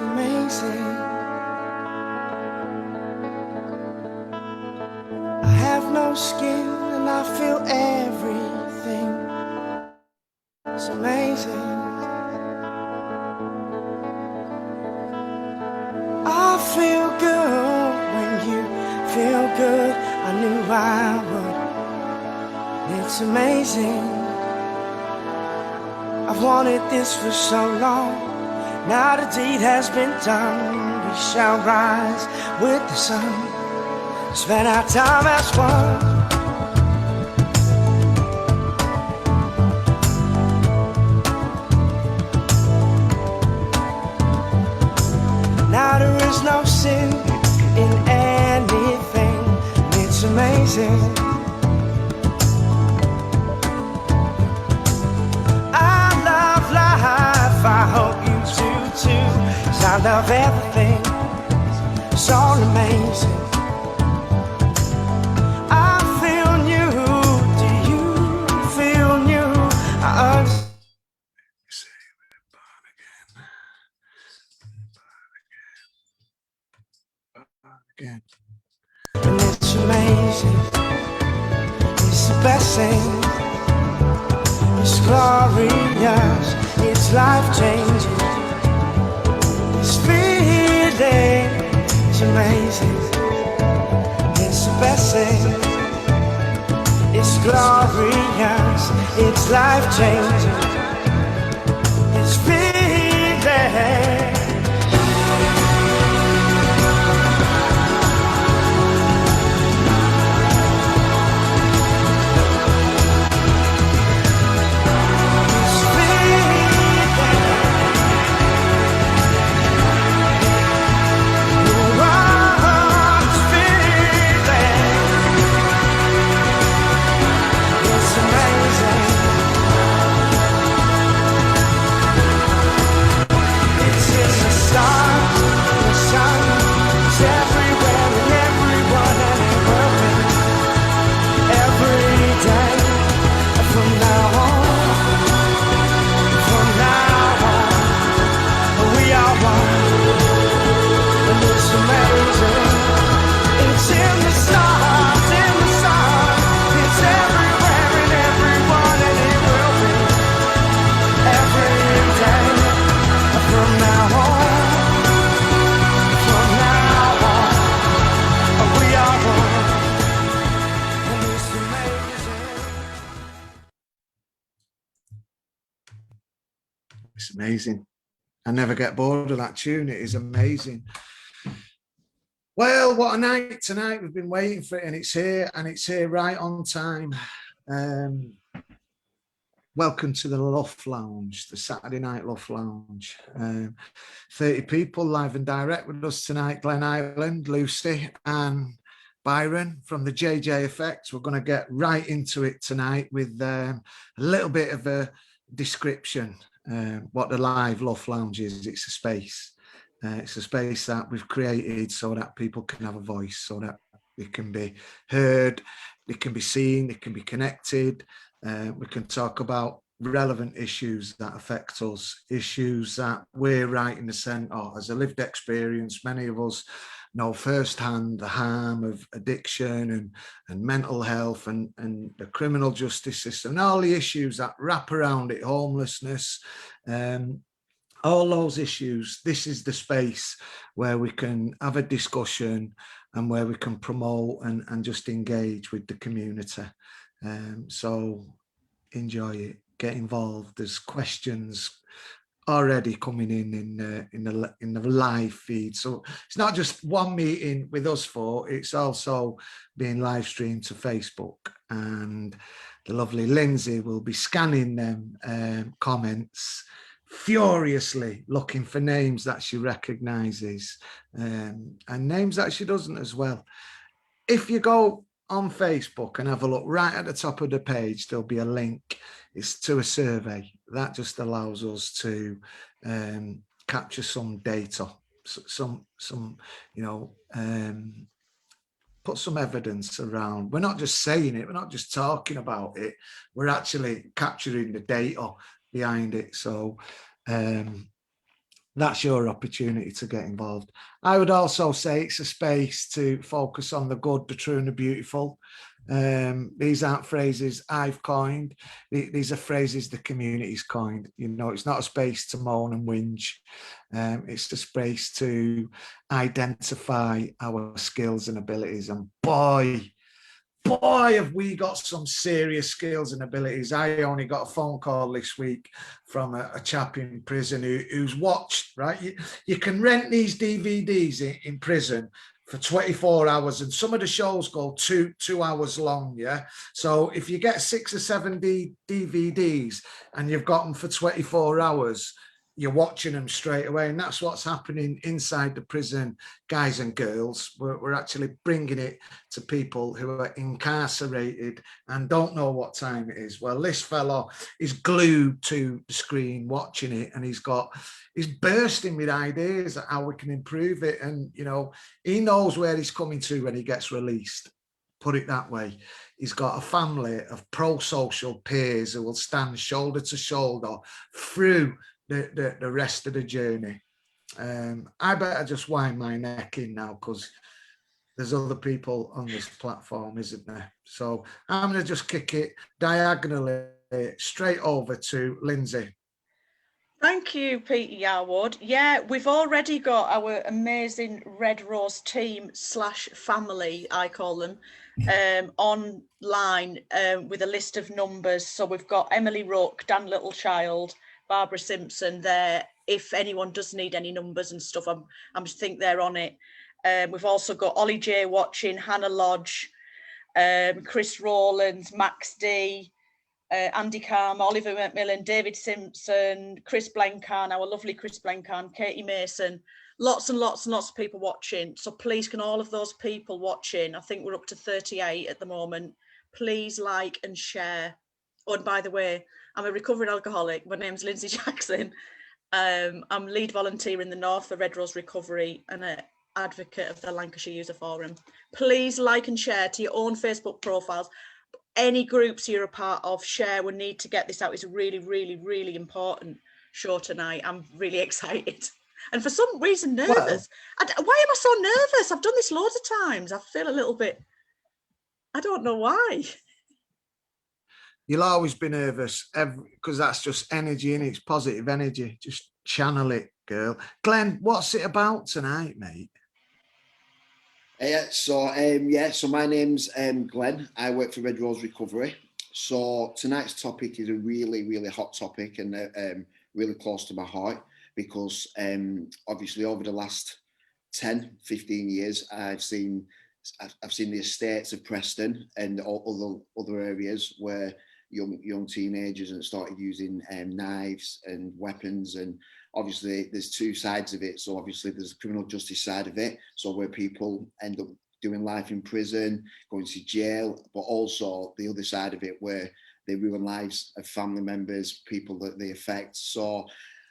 amazing. I have no skin and I feel everything. It's amazing. I feel good when you feel good. I knew I would. It's amazing. I've wanted this for so long. Now the deed has been done. We shall rise with the sun. Spend our time as one. Now there is no sin in anything. It's amazing. I love life, I hope you do too. 'Cause I love everything. It's all amazing. I feel new. Do you feel new? I understand. Again. And it's amazing. It's the best thing. It's glorious. It's life-changing. It's feeling. It's amazing. It's the best thing. It's glorious. It's life-changing. It's feeling. It's amazing. I never get bored of that tune. It is amazing. Well, what a night tonight. We've been waiting for it, and it's here right on time. Welcome to the LUF Lounge, the Saturday night LUF Lounge. 30 people live and direct with us tonight. Glen Ireland, Lucy and Byron from the JJ Effect. We're going to get right into it tonight with a little bit of a description. What the live LUF Lounge is. It's a space. It's a space that we've created so that people can have a voice, so that it can be heard, it can be seen, it can be connected. We can talk about relevant issues that affect us, issues that we're right in the centre. As a lived experience, many of us know firsthand the harm of addiction and mental health and the criminal justice system and all the issues that wrap around it, homelessness, all those issues. This is the space where we can have a discussion and where we can promote and just engage with the community. So enjoy it, get involved. There's questions already coming in the live feed, so it's not just one meeting with us four, it's also being live streamed to Facebook, and the lovely Lindsay will be scanning them comments furiously, looking for names that she recognizes and names that she doesn't as well. If you go on Facebook and have a look, right at the top of the page there'll be a link. It's to a survey that just allows us to capture some data, some put some evidence around. We're not just saying it, we're not just talking about it, we're actually capturing the data behind it. So that's your opportunity to get involved. I would also say it's a space to focus on the good, the true, and the beautiful. These aren't phrases I've coined. These are phrases the community's coined. You know, it's not a space to moan and whinge. It's a space to identify our skills and abilities. And boy, have we got some serious skills and abilities. I only got a phone call this week from a chap in prison who's watched, right? You can rent these DVDs in prison for 24 hours, and some of the shows go two hours long, yeah? So if you get 6 or 7 DVDs and you've got them for 24 hours, you're watching them straight away. And that's what's happening inside the prison, guys and girls. We're actually bringing it to people who are incarcerated and don't know what time it is. Well, this fellow is glued to the screen watching it, and he's bursting with ideas of how we can improve it. And, you know, he knows where he's coming to when he gets released. Put it that way. He's got a family of pro-social peers who will stand shoulder to shoulder through the rest of the journey. I better just wind my neck in now, because there's other people on this platform, isn't there? So I'm going to just kick it diagonally straight over to Lindsay. Thank you, Peter Yarwood. Yeah, we've already got our amazing Red Rose team / family, I call them, online with a list of numbers. So we've got Emily Rook, Dan Littlechild, Barbara Simpson there. If anyone does need any numbers and stuff, I think they're on it. We've also got Ollie J watching, Hannah Lodge, Chris Rowlands, Max D, Andy Calm, Oliver McMillan, David Simpson, Chris Blencarn, our lovely Chris Blencarn, Katie Mason, lots and lots and lots of people watching. So please, can all of those people watching, I think we're up to 38 at the moment, please like and share. Oh, and by the way, I'm a recovering alcoholic. My name's Lindsay Jackson. I'm lead volunteer in the North for Red Rose Recovery and an advocate of the Lancashire User Forum. Please like and share to your own Facebook profiles. Any groups you're a part of, share. We need to get this out. It's a really, really, really important show tonight. I'm really excited. And for some reason, nervous. Why am I so nervous? I've done this loads of times. I feel a little bit, I don't know why. You'll always be nervous because that's just energy, and it's positive energy. Just channel it, girl. Glenn, what's it about tonight, mate? So my name's Glenn. I work for Red Rose Recovery. So tonight's topic is a really, really hot topic, and really close to my heart, because obviously over the last 10, 15 years, I've seen the estates of Preston and other areas where young teenagers and started using knives and weapons. And obviously there's two sides of it. So obviously there's the criminal justice side of it, so where people end up doing life in prison, going to jail, but also the other side of it where they ruin lives of family members, people that they affect. So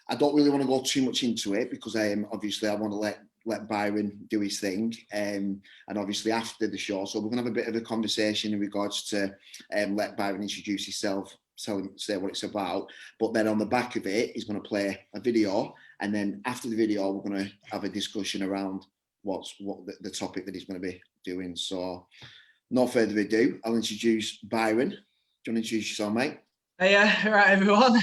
I don't really want to go too much into it, because obviously I want to let Byron do his thing, and obviously after the show, so we're gonna have a bit of a conversation in regards to let Byron introduce himself, say what it's about, but then on the back of it he's going to play a video, and then after the video we're going to have a discussion around what the topic that he's going to be doing. So no further ado, I'll introduce Byron. Do you want to introduce yourself, mate? Yeah, right, everyone.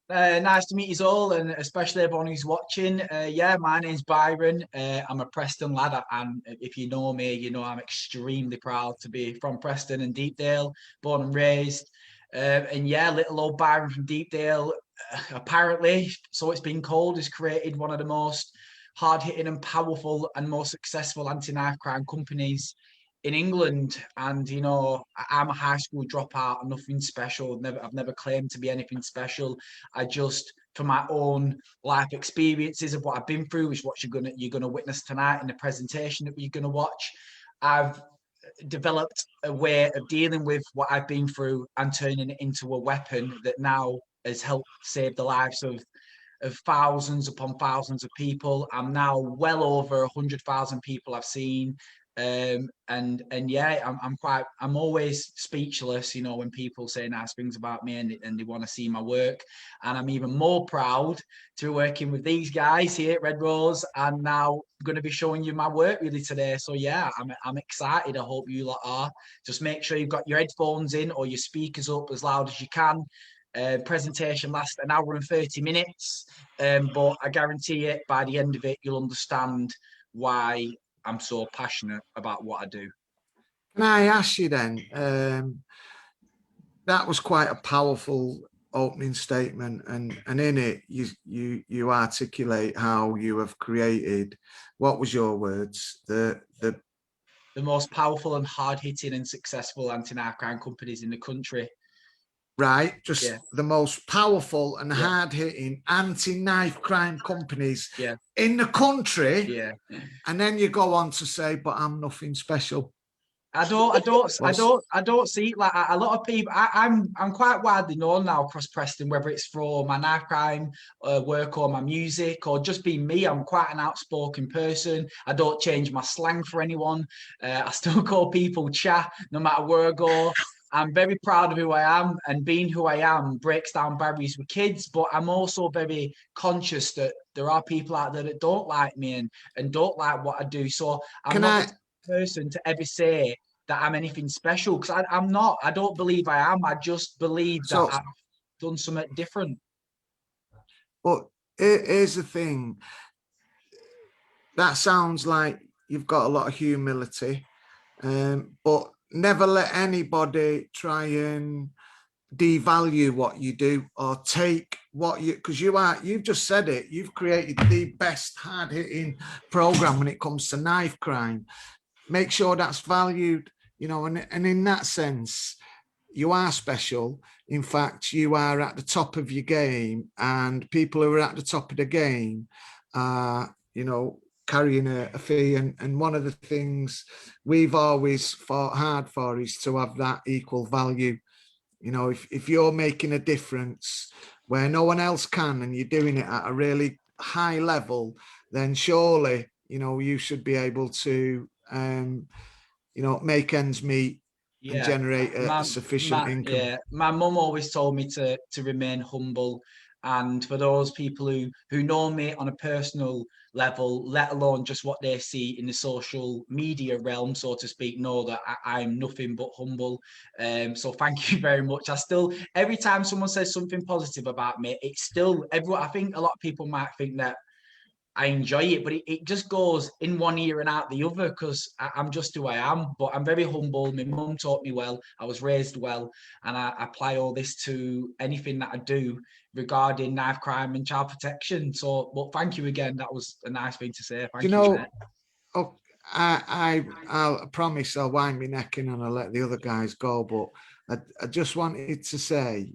Nice to meet you all, and especially everyone who's watching. Yeah, my name's Byron. I'm a Preston lad, and if you know me, you know I'm extremely proud to be from Preston and Deepdale, born and raised. And yeah, little old Byron from Deepdale, apparently, so it's been called, has created one of the most hard-hitting and powerful and most successful anti-knife crime companies in England. And you know, I'm a high school dropout, nothing special. I've never claimed to be anything special. I just, for my own life experiences of what I've been through, which what you're gonna witness tonight in the presentation that you're gonna watch, I've developed a way of dealing with what I've been through and turning it into a weapon that now has helped save the lives of thousands upon thousands of people. I'm now well over 100,000 people I've seen And yeah, I'm always speechless, you know, when people say nice things about me and they want to see my work. And I'm even more proud to be working with these guys here at Red Rose, and now going to be showing you my work really today. So yeah, I'm excited. I hope you lot are. Just make sure you've got your headphones in or your speakers up as loud as you can. Presentation lasts an hour and 30 minutes, but I guarantee it, by the end of it, you'll understand why I'm so passionate about what I do. Can I ask you then, that was quite a powerful opening statement, and in it you articulate how you have created, what was your words, the most powerful and hard-hitting and successful anti-knife crime companies in the country. Right, just yeah. the most powerful and hard-hitting anti-knife crime companies in the country. Yeah. And then you go on to say, but I'm nothing special. I don't see it like a lot of people. I'm quite widely known now across Preston, whether it's for my knife crime work or my music or just being me. I'm quite an outspoken person. I don't change my slang for anyone. I still call people cha no matter where I go. I'm very proud of who I am, and being who I am breaks down barriers with kids. But I'm also very conscious that there are people out there that don't like me and don't like what I do. So I'm not the person to ever say that I'm anything special, because I'm not. I don't believe I am. I just believe that I've done something different. But here's the thing. That sounds like you've got a lot of humility, but never let anybody try and devalue what you do or take what you, because you've just said it, you've created the best hard-hitting program when it comes to knife crime. Make sure that's valued, you know, and in that sense, you are special. In fact, you are at the top of your game, and people who are at the top of the game are, you know, carrying a fee. And one of the things we've always fought hard for is to have that equal value. You know, if you're making a difference where no one else can, and you're doing it at a really high level, then surely, you know, you should be able to, you know, make ends meet and generate a sufficient income. Yeah, my mum always told me to remain humble. And for those people who know me on a personal level, let alone just what they see in the social media realm, so to speak, know that I'm nothing but humble. So thank you very much. I still, every time someone says something positive about me, it's still, everyone, I think a lot of people might think that I enjoy it, but it just goes in one ear and out the other, because I'm just who I am. But I'm very humble. My mum taught me well. I was raised well, and I apply all this to anything that I do regarding knife crime and child protection. So, but thank you again. That was a nice thing to say. Thank you. Know, oh, I'll promise I'll wind my neck in and I'll let the other guys go. But I just wanted to say,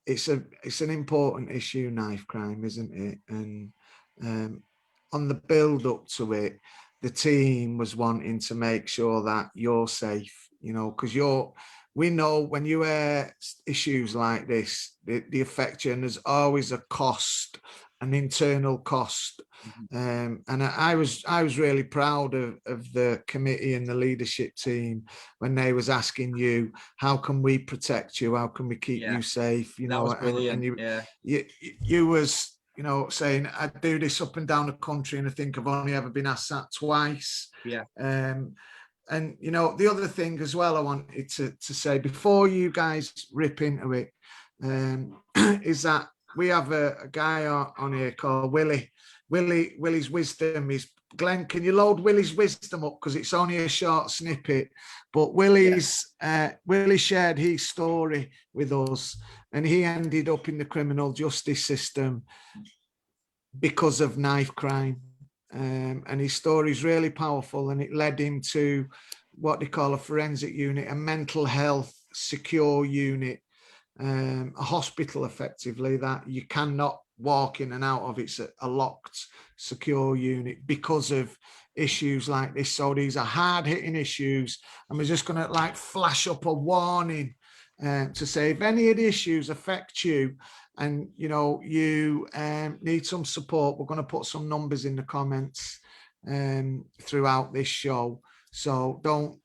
it's an important issue, knife crime, isn't it? And on the build up to it, the team was wanting to make sure that you're safe, you know, because we know when you hear issues like this, they affect you, and there's always a cost, an internal cost. And I was really proud of the committee and the leadership team when they was asking you, how can we protect you? How can we keep you safe? You know, was brilliant. You was, you know, saying, I do this up and down the country, and I think I've only ever been asked that twice. And, you know, the other thing as well I wanted to say before you guys rip into it, is that we have a guy on here called Willie. Willie's wisdom is, Glenn, can you load Willie's wisdom up? Because it's only a short snippet. But Willie shared his story with us, and he ended up in the criminal justice system because of knife crime. And his story is really powerful, and it led him to what they call a forensic unit, a mental health secure unit, a hospital effectively that you cannot walk in and out of. It's a locked secure unit because of issues like this. So these are hard-hitting issues, and we're just going to like flash up a warning to say, if any of the issues affect you and you know you need some support, we're going to put some numbers in the comments. throughout this show. So don't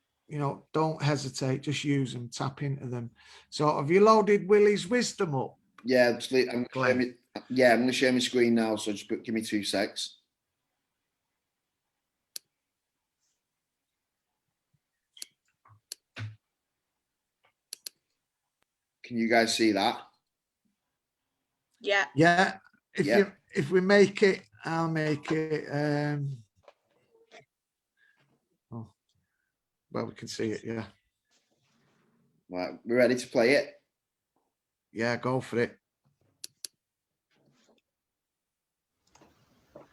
hesitate, just use them, tap into them. So have you loaded Willie's wisdom up? Yeah, I'm going to share my screen now, so just give me 2 secs. Can you guys see that? Yeah. Yeah. If we make it, I'll make it. Well, we can see it. Yeah. Right, we're ready to play it. Yeah, go for it.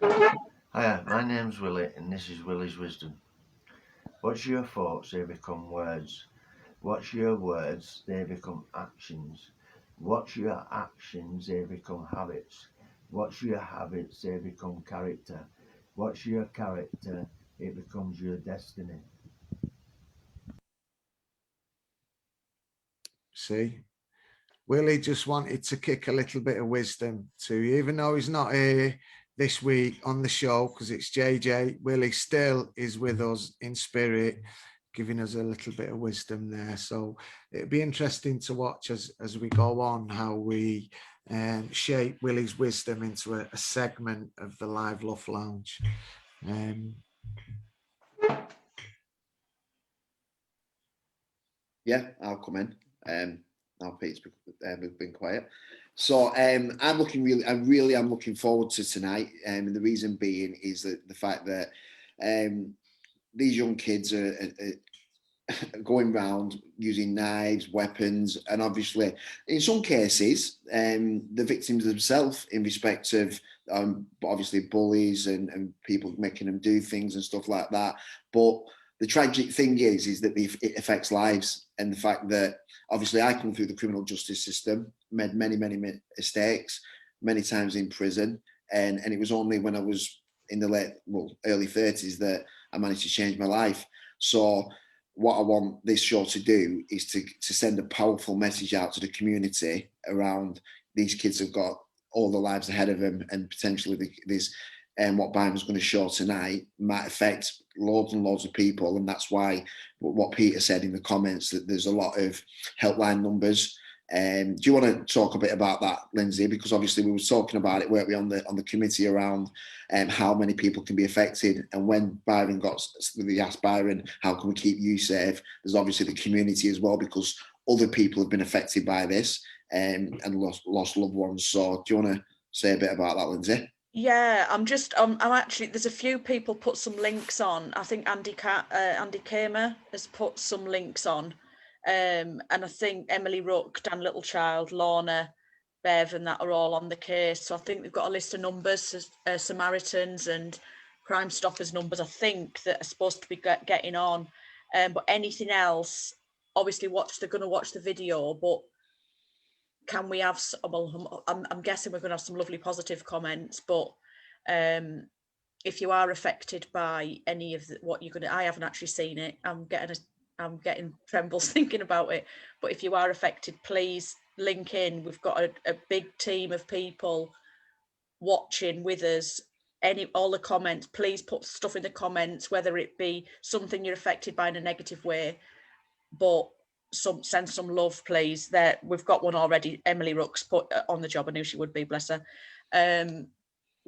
Hiya, my name's Willie and this is Willie's Wisdom. What's your thoughts, they become words. What's your words, they become actions. What's your actions, they become habits. What's your habits, they become character. What's your character, it becomes your destiny. See, Willie just wanted to kick a little bit of wisdom to you, even though he's not here this week on the show because it's JJ. Willie still is with us in spirit, giving us a little bit of wisdom there. So it'd be interesting to watch as we go on how we shape Willie's wisdom into a segment of the live LUF Lounge. Yeah, I'll come in. Now Pete's been quiet. So I'm really am looking forward to tonight. And the reason being is that the fact that these young kids are going around using knives, weapons, and obviously in some cases the victims themselves in respect of obviously bullies and people making them do things and stuff like that. But the tragic thing is that it affects lives, and the fact that obviously I come through the criminal justice system, made many mistakes, many times in prison, and it was only when I was in the early 30s that I managed to change my life. So what I want this show to do is to send a powerful message out to the community around these kids have got all their lives ahead of them, and potentially this what Byron's going to show tonight might affect loads and loads of people. And that's why what Peter said in the comments, that there's a lot of helpline numbers. Do you want to talk a bit about that, Lindsay? Because obviously we were talking about it, weren't we, on the committee around how many people can be affected. And when Byron we asked Byron, how can we keep you safe? There's obviously the community as well, because other people have been affected by this and lost loved ones. So do you want to say a bit about that, Lindsay? Yeah, I'm actually, there's a few people put some links on. I think Andy Kamer has put some links on. And I think Emily Rook, Dan Littlechild, Lorna, Bev, and that are all on the case. So I think they've got a list of numbers, Samaritans and Crime Stoppers numbers, I think, that are supposed to be getting on. But anything else, obviously they're going to watch the video, but can we have, well, I'm guessing we're going to have some lovely positive comments, but if you are affected by any of what you're going to, I haven't actually seen it, I'm getting trembles thinking about it, but if you are affected, please link in. We've got a big team of people watching with us. All the comments, please put stuff in the comments, whether it be something you're affected by in a negative way, but send some love, please. There, we've got one already. Emily Rook's put on the job. I knew she would be, bless her.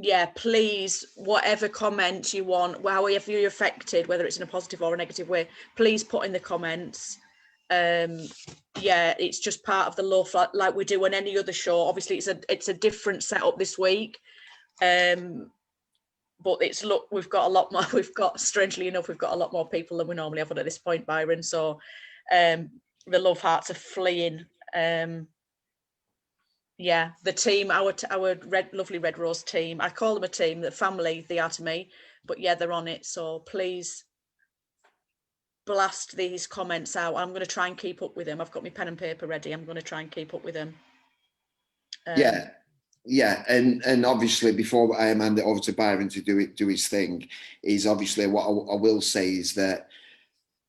Yeah, please, whatever comments you want, however you're affected, whether it's in a positive or a negative way, please put in the comments. Yeah, it's just part of the LUF, like we do on any other show. Obviously, it's a different setup this week. But we've got a lot more. Strangely enough, we've got a lot more people than we normally have on at this point, Byron. So the love hearts are fleeing. Yeah, the team, our lovely Red Rose team, I call them a team, the family, they are to me, but yeah, they're on it. So please blast these comments out. I'm going to try and keep up with them. I've got my pen and paper ready. I'm going to try and keep up with them. Yeah, and obviously before I hand it over to Byron to do his thing, is obviously what I will say is that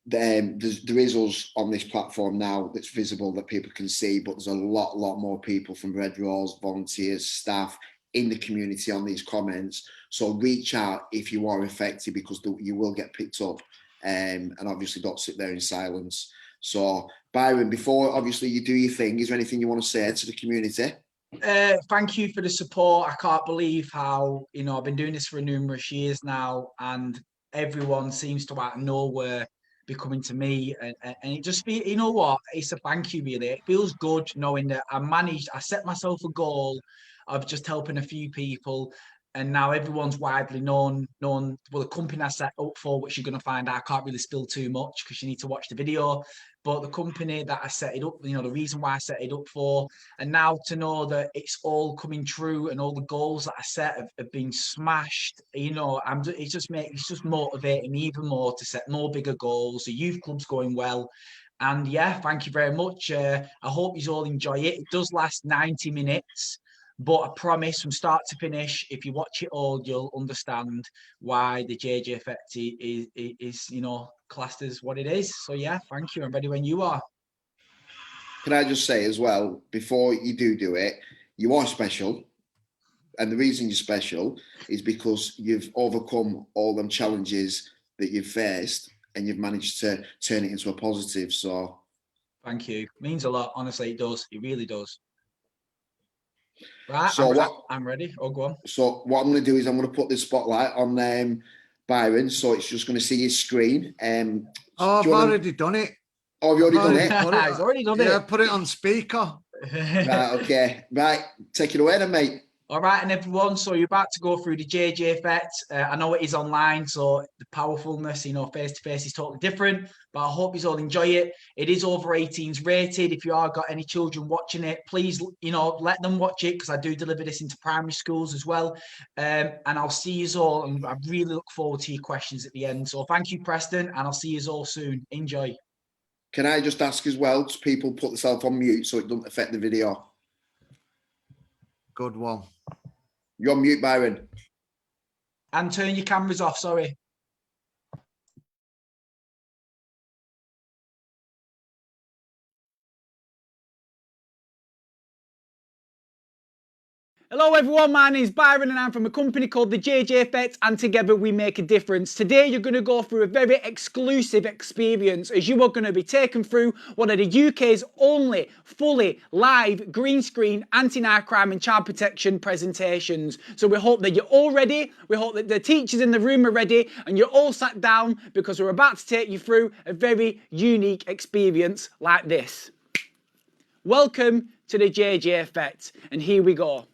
there is us on this platform now that's visible, that people can see, but there's a lot more people from Red Rose, volunteers, staff, in the community on these comments. So reach out if you are affected, because you will get picked up, and obviously don't sit there in silence. So Byron, before obviously you do your thing, is there anything you want to say to the community? Thank you for the support. I can't believe how, I've been doing this for numerous years now, and everyone seems to out of nowhere be coming to me, and it just feel, you know what, it's a thank you really. It feels good knowing that I set myself a goal of just helping a few people, and now everyone's widely known well, the company I set up for, which you're going to find out, I can't really spill too much because you need to watch the video, but the company that I set it up, the reason why I set it up for, and now to know that it's all coming true and all the goals that I set have been smashed, it's just motivating me even more to set more bigger goals. The youth club's going well. And yeah, thank you very much. I hope you all enjoy it. It does last 90 minutes. But I promise from start to finish, if you watch it all, you'll understand why the JJ effect is classed as what it is. So yeah, thank you. I'm ready when you are. Can I just say as well, before you do it, you are special. And the reason you're special is because you've overcome all them challenges that you've faced, and you've managed to turn it into a positive. So thank you. It means a lot. Honestly, it does. It really does. Right, so I'm ready. Oh, go on. So what I'm going to do is I'm going to put the spotlight on Byron, so it's just going to see his screen. I've already done it. Oh, you've already done it? He's already done it. Yeah, put it on speaker. Right, okay. Right, take it away then, mate. All right, and everyone, so you're about to go through the JJ effect. I know it is online, so the powerfulness, face-to-face is totally different, but I hope you all enjoy it. It is over 18s rated. If you are got any children watching it, please, let them watch it, because I do deliver this into primary schools as well. And I'll see you all, and I really look forward to your questions at the end. So thank you, Preston, and I'll see you all soon. Enjoy. Can I just ask as well, to people put themselves on mute so it doesn't affect the video? Good one. You're on mute, Byron. And turn your cameras off, sorry. Hello everyone, my name is Byron and I'm from a company called the JJ Effect, and together we make a difference. Today you're going to go through a very exclusive experience, as you are going to be taken through one of the UK's only fully live green screen anti-knife crime and child protection presentations. So we hope that you're all ready, we hope that the teachers in the room are ready, and you're all sat down, because we're about to take you through a very unique experience like this. Welcome to the JJ Effect, and here we go.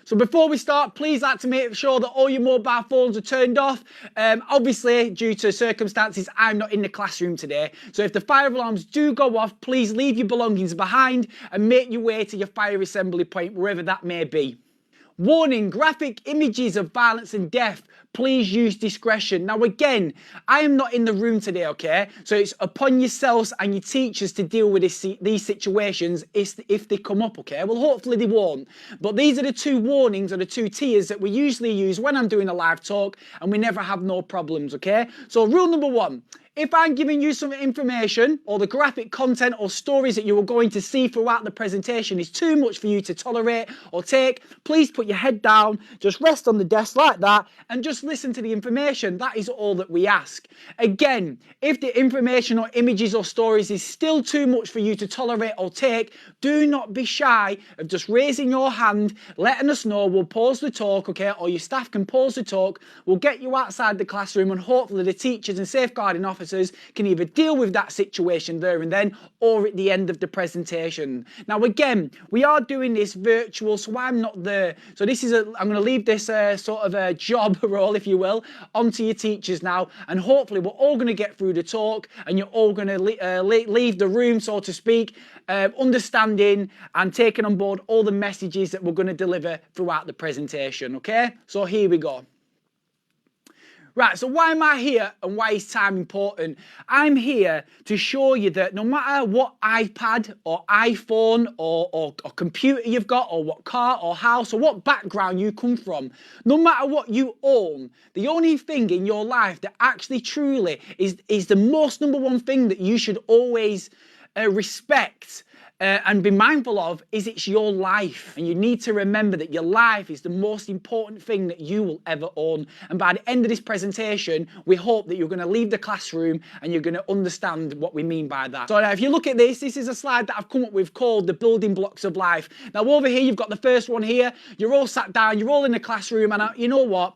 So before we start, please like to make sure that all your mobile phones are turned off. Obviously, due to circumstances, I'm not in the classroom today. So if the fire alarms do go off, please leave your belongings behind and make your way to your fire assembly point, wherever that may be. Warning, graphic images of violence and death. Please use discretion. Now again, I am not in the room today, okay? So it's upon yourselves and your teachers to deal with these situations if they come up, okay? Well, hopefully they won't. But these are the two warnings, or the two tiers that we usually use when I'm doing a live talk, and we never have no problems, okay? So rule number one, if I'm giving you some information, or the graphic content or stories that you are going to see throughout the presentation is too much for you to tolerate or take, please put your head down, just rest on the desk like that, and just listen to the information. That is all that we ask. Again, if the information or images or stories is still too much for you to tolerate or take, do not be shy of just raising your hand, letting us know. We'll pause the talk, okay? Or your staff can pause the talk. We'll get you outside the classroom, and hopefully the teachers and safeguarding officers can either deal with that situation there and then, or at the end of the presentation. Now again, we are doing this virtual, so I'm not there. So this is I'm going to leave this sort of a job role, if you will, onto your teachers now, and hopefully we're all going to get through the talk, and you're all going to leave the room, so to speak, understanding and taking on board all the messages that we're going to deliver throughout the presentation, okay? So here we go. Right, so why am I here, and why is time important? I'm here to show you that no matter what iPad or iPhone or computer you've got, or what car or house or what background you come from, no matter what you own, the only thing in your life that actually truly is the most number one thing that you should always respect and be mindful of is it's your life. And you need to remember that your life is the most important thing that you will ever own. And by the end of this presentation, we hope that you're going to leave the classroom and you're going to understand what we mean by that. So now if you look at this, this is a slide that I've come up with called the building blocks of life. Now over here, you've got the first one here. You're all sat down, you're all in the classroom, and you know what?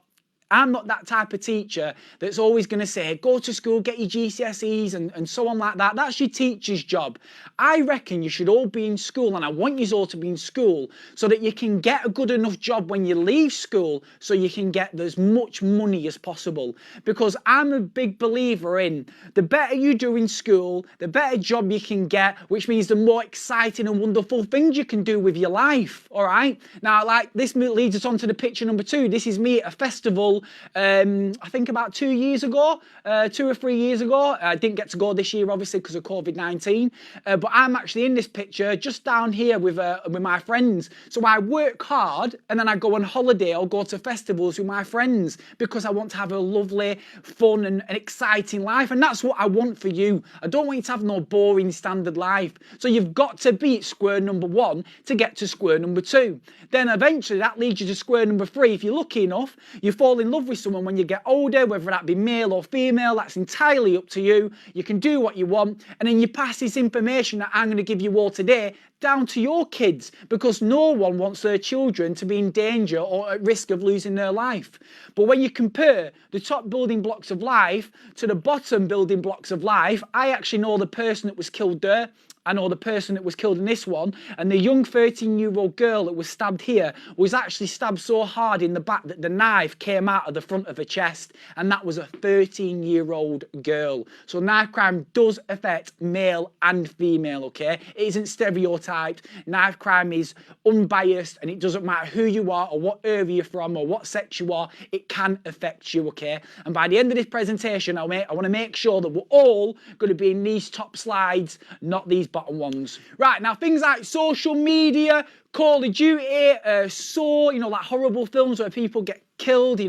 I'm not that type of teacher that's always going to say, go to school, get your GCSEs and so on like that. That's your teacher's job. I reckon you should all be in school, and I want you all to be in school so that you can get a good enough job when you leave school so you can get as much money as possible. Because I'm a big believer in the better you do in school, the better job you can get, which means the more exciting and wonderful things you can do with your life, all right? Now, like, this leads us on to the picture number 2. This is me at a festival I think about 2 years ago, 2 or 3 years ago. I didn't get to go this year, obviously, because of COVID-19. But I'm actually in this picture just down here with my friends. So I work hard and then I go on holiday or go to festivals with my friends because I want to have a lovely, fun and exciting life. And that's what I want for you. I don't want you to have no boring standard life. So you've got to be at square number 1 to get to square number 2. Then eventually that leads you to square number 3. If you're lucky enough, you fall in love with someone when you get older, whether that be male or female, that's entirely up to you. You can do what you want, and then you pass this information that I'm going to give you all today down to your kids, because no one wants their children to be in danger or at risk of losing their life. But when you compare the top building blocks of life to the bottom building blocks of life, I actually know the person that was killed there. I know the person that was killed in this one, and the young 13-year-old girl that was stabbed here was actually stabbed so hard in the back that the knife came out of the front of her chest, and that was a 13-year-old girl. So knife crime does affect male and female, okay? It isn't stereotyped. Knife crime is unbiased, and it doesn't matter who you are or what area you're from or what sex you are, it can affect you, okay? And by the end of this presentation, I want to make sure that we're all going to be in these top slides, not these bottom ones. Right, now things like social media, Call of Duty, like horrible films where people get killed,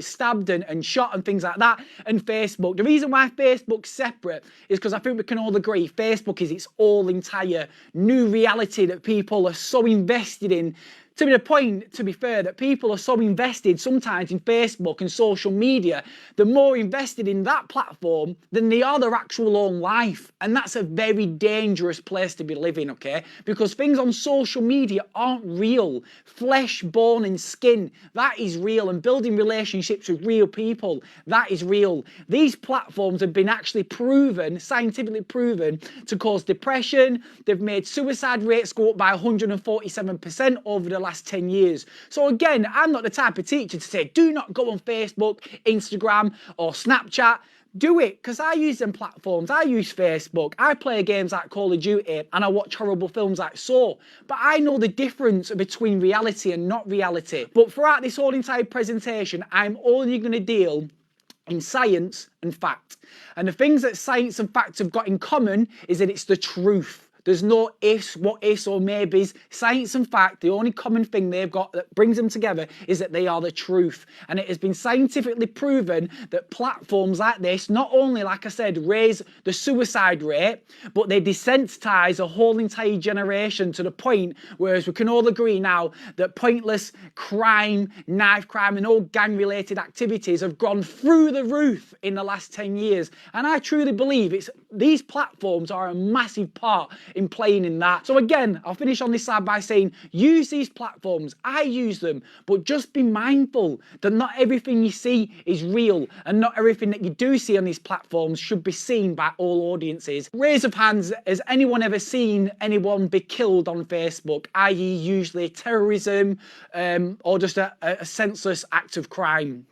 stabbed and shot and things like that, and Facebook. The reason why Facebook's separate is because I think we can all agree Facebook is its all entire new reality that people are so invested in, to the point, to be fair, that people are so invested sometimes in Facebook and social media, they're more invested in that platform than they are their actual own life. And that's a very dangerous place to be living, okay? Because things on social media aren't real. Flesh, bone and skin, that is real. And building relationships with real people, that is real. These platforms have been actually proven, scientifically proven, to cause depression. They've made suicide rates go up by 147% over the last 10 years. So again, I'm not the type of teacher to say, do not go on Facebook, Instagram or Snapchat. Do it, because I use them platforms. I use Facebook. I play games like Call of Duty and I watch horrible films like Saw. But I know the difference between reality and not reality. But throughout this whole entire presentation, I'm only going to deal in science and fact. And the things that science and fact have got in common is that it's the truth. There's no ifs, what ifs or maybes. Science and fact, the only common thing they've got that brings them together is that they are the truth. And it has been scientifically proven that platforms like this not only, like I said, raise the suicide rate, but they desensitize a whole entire generation to the point, whereas we can all agree now that pointless crime, knife crime and all gang-related activities have gone through the roof in the last 10 years. And I truly believe these platforms are a massive part in playing in that. So again, I'll finish on this side by saying, use these platforms. I use them, but just be mindful that not everything you see is real, and not everything that you do see on these platforms should be seen by all audiences. Raise of hands, has anyone ever seen anyone be killed on Facebook, i.e. usually terrorism or just a senseless act of crime?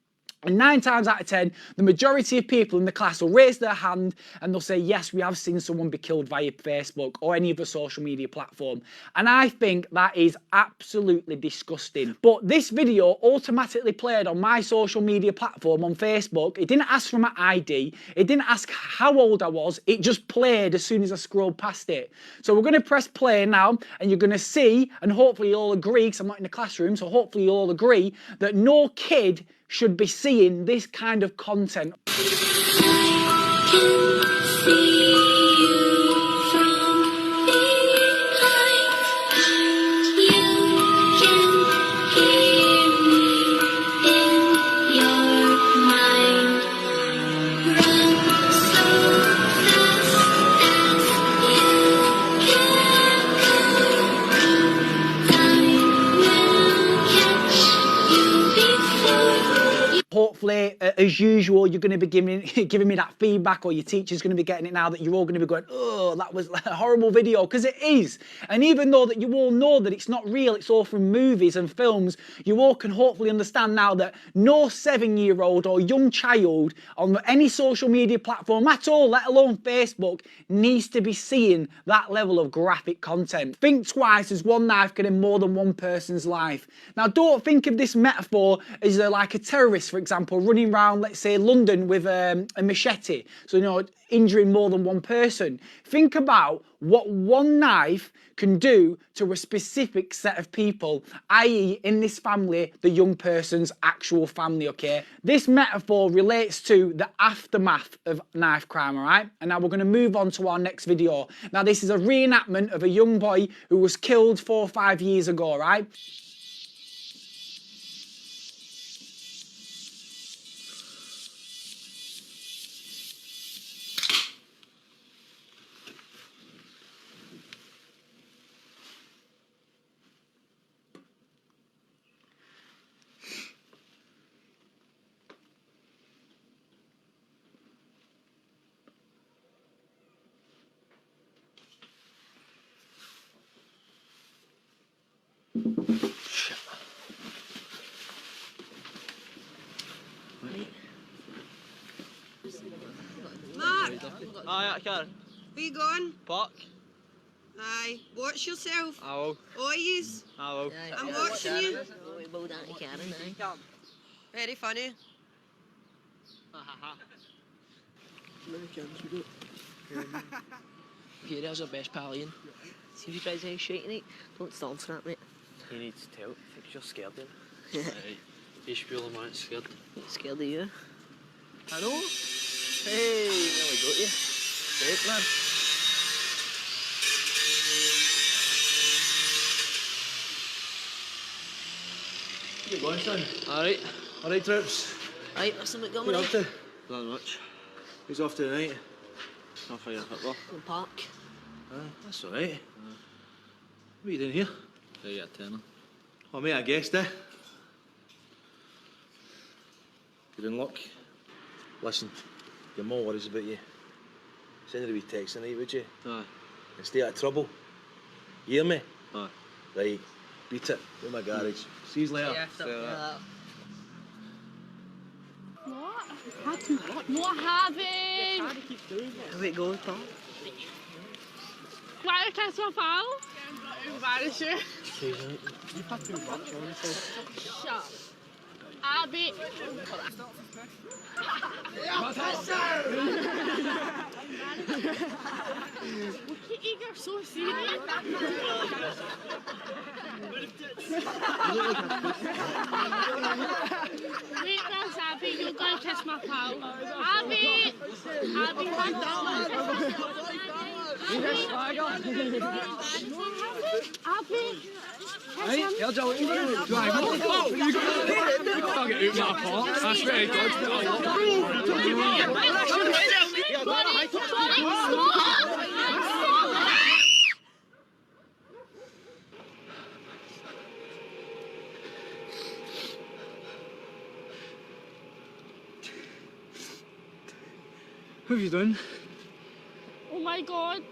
And 9 times out of 10, the majority of people in the class will raise their hand and they'll say, yes, we have seen someone be killed via Facebook or any other social media platform. And I think that is absolutely disgusting. But this video automatically played on my social media platform on Facebook. It didn't ask for my ID. It didn't ask how old I was. It just played as soon as I scrolled past it. So we're going to press play now, and you're going to see, and hopefully you'll all agree, because I'm not in the classroom, so hopefully you'll all agree that no kid should be seeing this kind of content. I can see you from hopefully, as usual, you're going to be giving me that feedback, or your teacher's going to be getting it now, that you're all going to be going, oh, that was a horrible video, because it is. And even though that you all know that it's not real, it's all from movies and films, you all can hopefully understand now that no 7-year-old or young child on any social media platform at all, let alone Facebook, needs to be seeing that level of graphic content. Think twice, as one knife can end more than one person's life. Now, don't think of this metaphor as like a terrorist, for example, running around, let's say, London with a machete, so, you know, injuring more than one person. Think about what one knife can do to a specific set of people, i.e. in this family, the young person's actual family, okay? This metaphor relates to the aftermath of knife crime, all right? And now we're going to move on to our next video. Now, this is a reenactment of a young boy who was killed 4 or 5 years ago, right? Mark, Aye, I can. where you going? Park. Aye, watch yourself. I will. Oh, yous. I will. I'm watching you. Very funny. Okay, there's our best pal, Ian. See if he tries any shit tonight. Don't stand for that, mate. He needs to tell. Think you're scared then. Yeah. He's feeling man scared. Scared of you? I know. Hey, nearly got you. Great, man. Get going, son. Alright. Alright, troops. Right, Mr. What Montgomery. you up to? Not much. Who's off to tonight? Not for your football. In the park. That's alright. What are you doing here? Yeah, yeah, tenner. Oh, mate, I guessed, eh? Good in luck. Listen, your mum worries about you. Send her a wee text tonight, would you? Aye. And stay out of trouble. You hear me? Aye. Right. Beat it. Go in my garage. See you later. Yeah, See you later. What happened? Where it goes, pal? Why did I catch my pal? Embarrass you. You've had too much on yourself. Shut up. Abby. Look at you, you're so serious. Wait, that's Abby. You're going to kiss my pal. Abby! Abby, hang on. Abby! Hey, you're Joe, you got to drive off. Oh, you got to get out of that. That's very good. What have you done? Oh my God.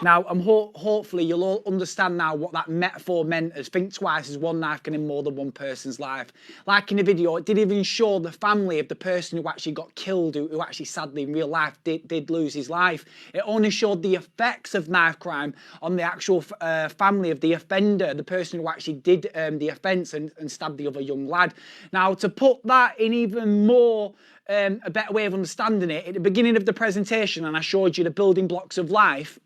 Now, hopefully you'll all understand now what that metaphor meant as think twice as one knife can end more than one person's life. Like in the video, it did even show the family of the person who actually got killed, who actually sadly in real life did lose his life. It only showed the effects of knife crime on the actual family of the offender, the person who actually did the offence and stabbed the other young lad. Now, to put that in even more a better way of understanding it, at the beginning of the presentation, and I showed you the building blocks of life,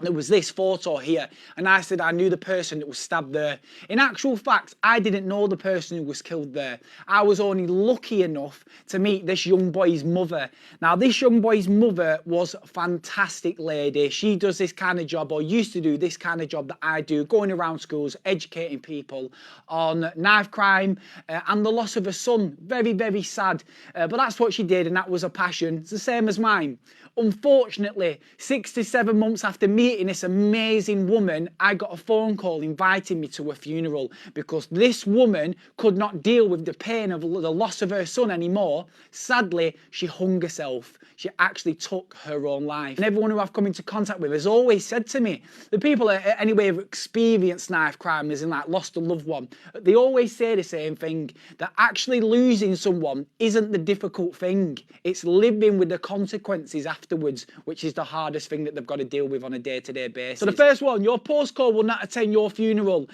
there was this photo here, and I said I knew the person that was stabbed there. In actual fact, I didn't know the person who was killed there. I was only lucky enough to meet this young boy's mother. Now, this young boy's mother was a fantastic lady. She does this kind of job, or used to do this kind of job that I do, going around schools, educating people on knife crime and the loss of a son. Very, very sad. But that's what she did, and that was a passion. It's the same as mine. Unfortunately, 6 to 7 months after meeting this amazing woman, I got a phone call inviting me to a funeral because this woman could not deal with the pain of the loss of her son anymore. Sadly, she hung herself. She actually took her own life. And everyone who I've come into contact with has always said to me, the people anyway who've experienced knife crime, as in like lost a loved one, they always say the same thing, that actually losing someone isn't the difficult thing. It's living with the consequences afterwards, which is the hardest thing that they've got to deal with on a day-to-day basis. So the first one, your postcode will not attend your funeral.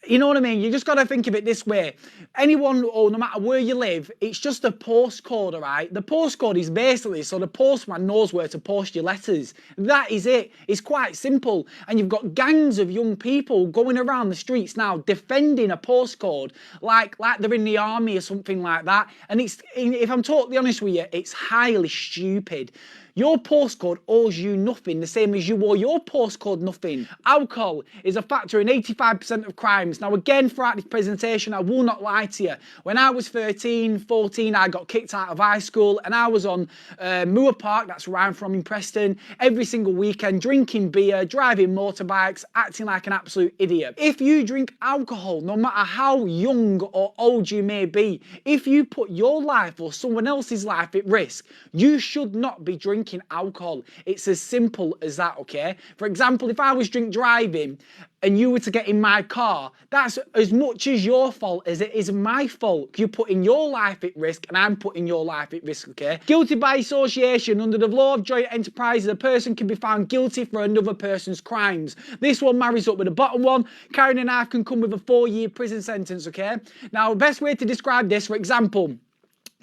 You know what I mean? You just got to think of it this way. Anyone, or no matter where you live, it's just a postcode, all right? The postcode is basically so the postman knows where to post your letters. That is it. It's quite simple. And you've got gangs of young people going around the streets now defending a postcode like they're in the army or something like that. And it's, if I'm totally honest with you, it's highly stupid. Your postcode owes you nothing, the same as you owe your postcode nothing. Alcohol is a factor in 85% of crimes. Now again, throughout this presentation, I will not lie to you. When I was 13, 14, I got kicked out of high school and I was on Moor Park, that's where I'm from in Preston, every single weekend, drinking beer, driving motorbikes, acting like an absolute idiot. If you drink alcohol, no matter how young or old you may be, if you put your life or someone else's life at risk, you should not be drinking alcohol. It's as simple as that, okay? For example, if I was drink driving and you were to get in my car, that's as much as your fault as it is my fault. You're putting your life at risk and I'm putting your life at risk, okay? Guilty by association. Under the law of joint enterprises, a person can be found guilty for another person's crimes. This one marries up with the bottom one. Carrying a knife can come with a 4-year prison sentence, okay? Now, the best way to describe this, for example,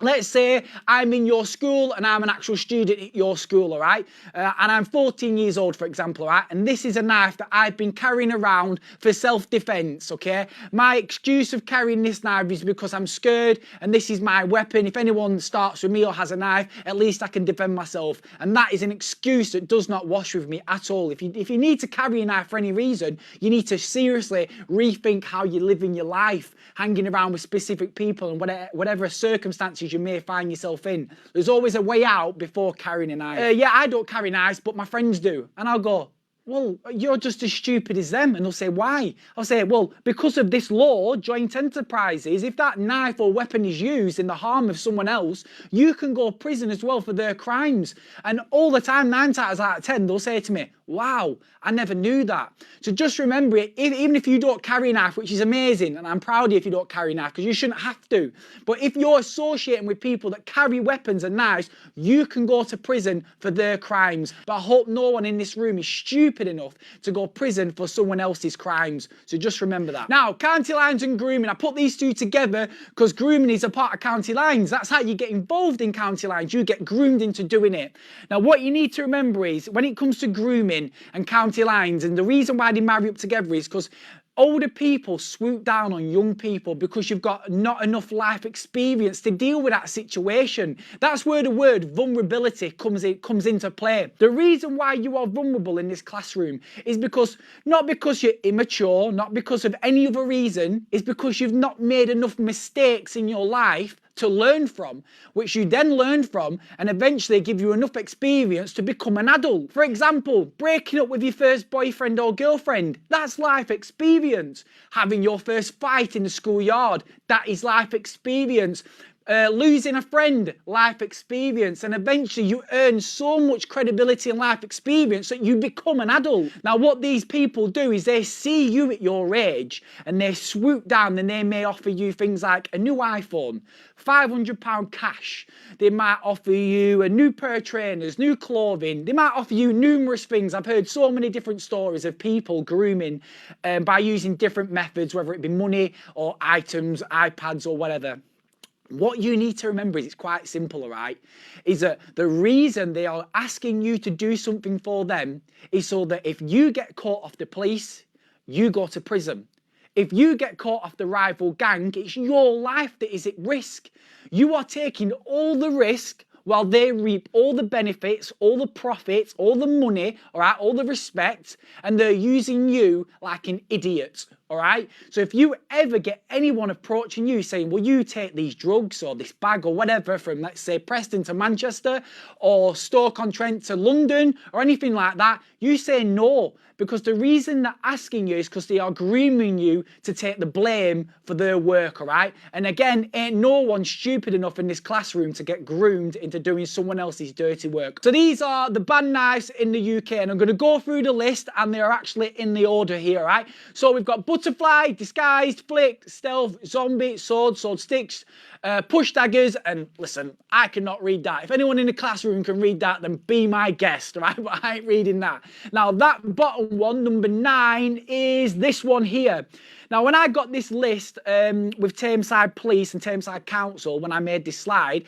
let's say I'm in your school and I'm an actual student at your school, all right? And I'm 14 years old, for example, all right? And this is a knife that I've been carrying around for self-defense, okay? My excuse of carrying this knife is because I'm scared and this is my weapon. If anyone starts with me or has a knife, at least I can defend myself. And that is an excuse that does not wash with me at all. If you need to carry a knife for any reason, you need to seriously rethink how you're living your life, hanging around with specific people and whatever circumstances you may find yourself in. There's always a way out before carrying a knife. Yeah, I don't carry knives, but my friends do. And I'll go, well, you're just as stupid as them. And they'll say, why? I'll say, well, because of this law, joint enterprises, if that knife or weapon is used in the harm of someone else, you can go to prison as well for their crimes. And all the time, 9 times out of 10, they'll say to me, wow, I never knew that. So just remember it, even if you don't carry a knife, which is amazing, and I'm proud of you if you don't carry a knife, because you shouldn't have to. But if you're associating with people that carry weapons and knives, you can go to prison for their crimes. But I hope no one in this room is stupid enough to go to prison for someone else's crimes. So just remember that. Now, county lines and grooming. I put these two together because grooming is a part of county lines. That's how you get involved in county lines. You get groomed into doing it. Now, what you need to remember is when it comes to grooming and county lines, and the reason why they marry up together is because older people swoop down on young people because you've got not enough life experience to deal with that situation. That's where the word vulnerability comes into play. The reason why you are vulnerable in this classroom is because, not because you're immature, not because of any other reason, is because you've not made enough mistakes in your life to learn from, which you then learn from and eventually give you enough experience to become an adult. For example, breaking up with your first boyfriend or girlfriend, that's life experience. Having your first fight in the schoolyard, that is life experience. losing a friend, life experience, and eventually you earn so much credibility and life experience that you become an adult. Now, what these people do is they see you at your age and they swoop down and they may offer you things like a new iPhone, £500 cash. They might offer you a new pair of trainers, new clothing. They might offer you numerous things. I've heard so many different stories of people grooming by using different methods, whether it be money or items, iPads or whatever. What you need to remember is it's quite simple, all right? Is that the reason they are asking you to do something for them is so that if you get caught off the police, you go to prison. If you get caught off the rival gang, it's your life that is at risk. You are taking all the risk while they reap all the benefits, all the profits, all the money, all right, all the respect, and they're using you like an idiot, all right? So if you ever get anyone approaching you saying, will you take these drugs or this bag or whatever from, let's say, Preston to Manchester or Stoke-on-Trent to London or anything like that, you say no, because the reason they're asking you is because they are grooming you to take the blame for their work, all right? And again, ain't no one stupid enough in this classroom to get groomed into doing someone else's dirty work. So these are the bad knives in the UK, and I'm going to go through the list, and they're actually in the order here, all right? So we've got butterfly, disguised, flick, stealth, zombie, sword, sword sticks, push daggers, and listen, I cannot read that. If anyone in the classroom can read that, then be my guest, right? But I ain't reading that. Now, that bottom one, number 9, is this one here. Now, when I got this list with Tameside Police and Tameside Council, when I made this slide,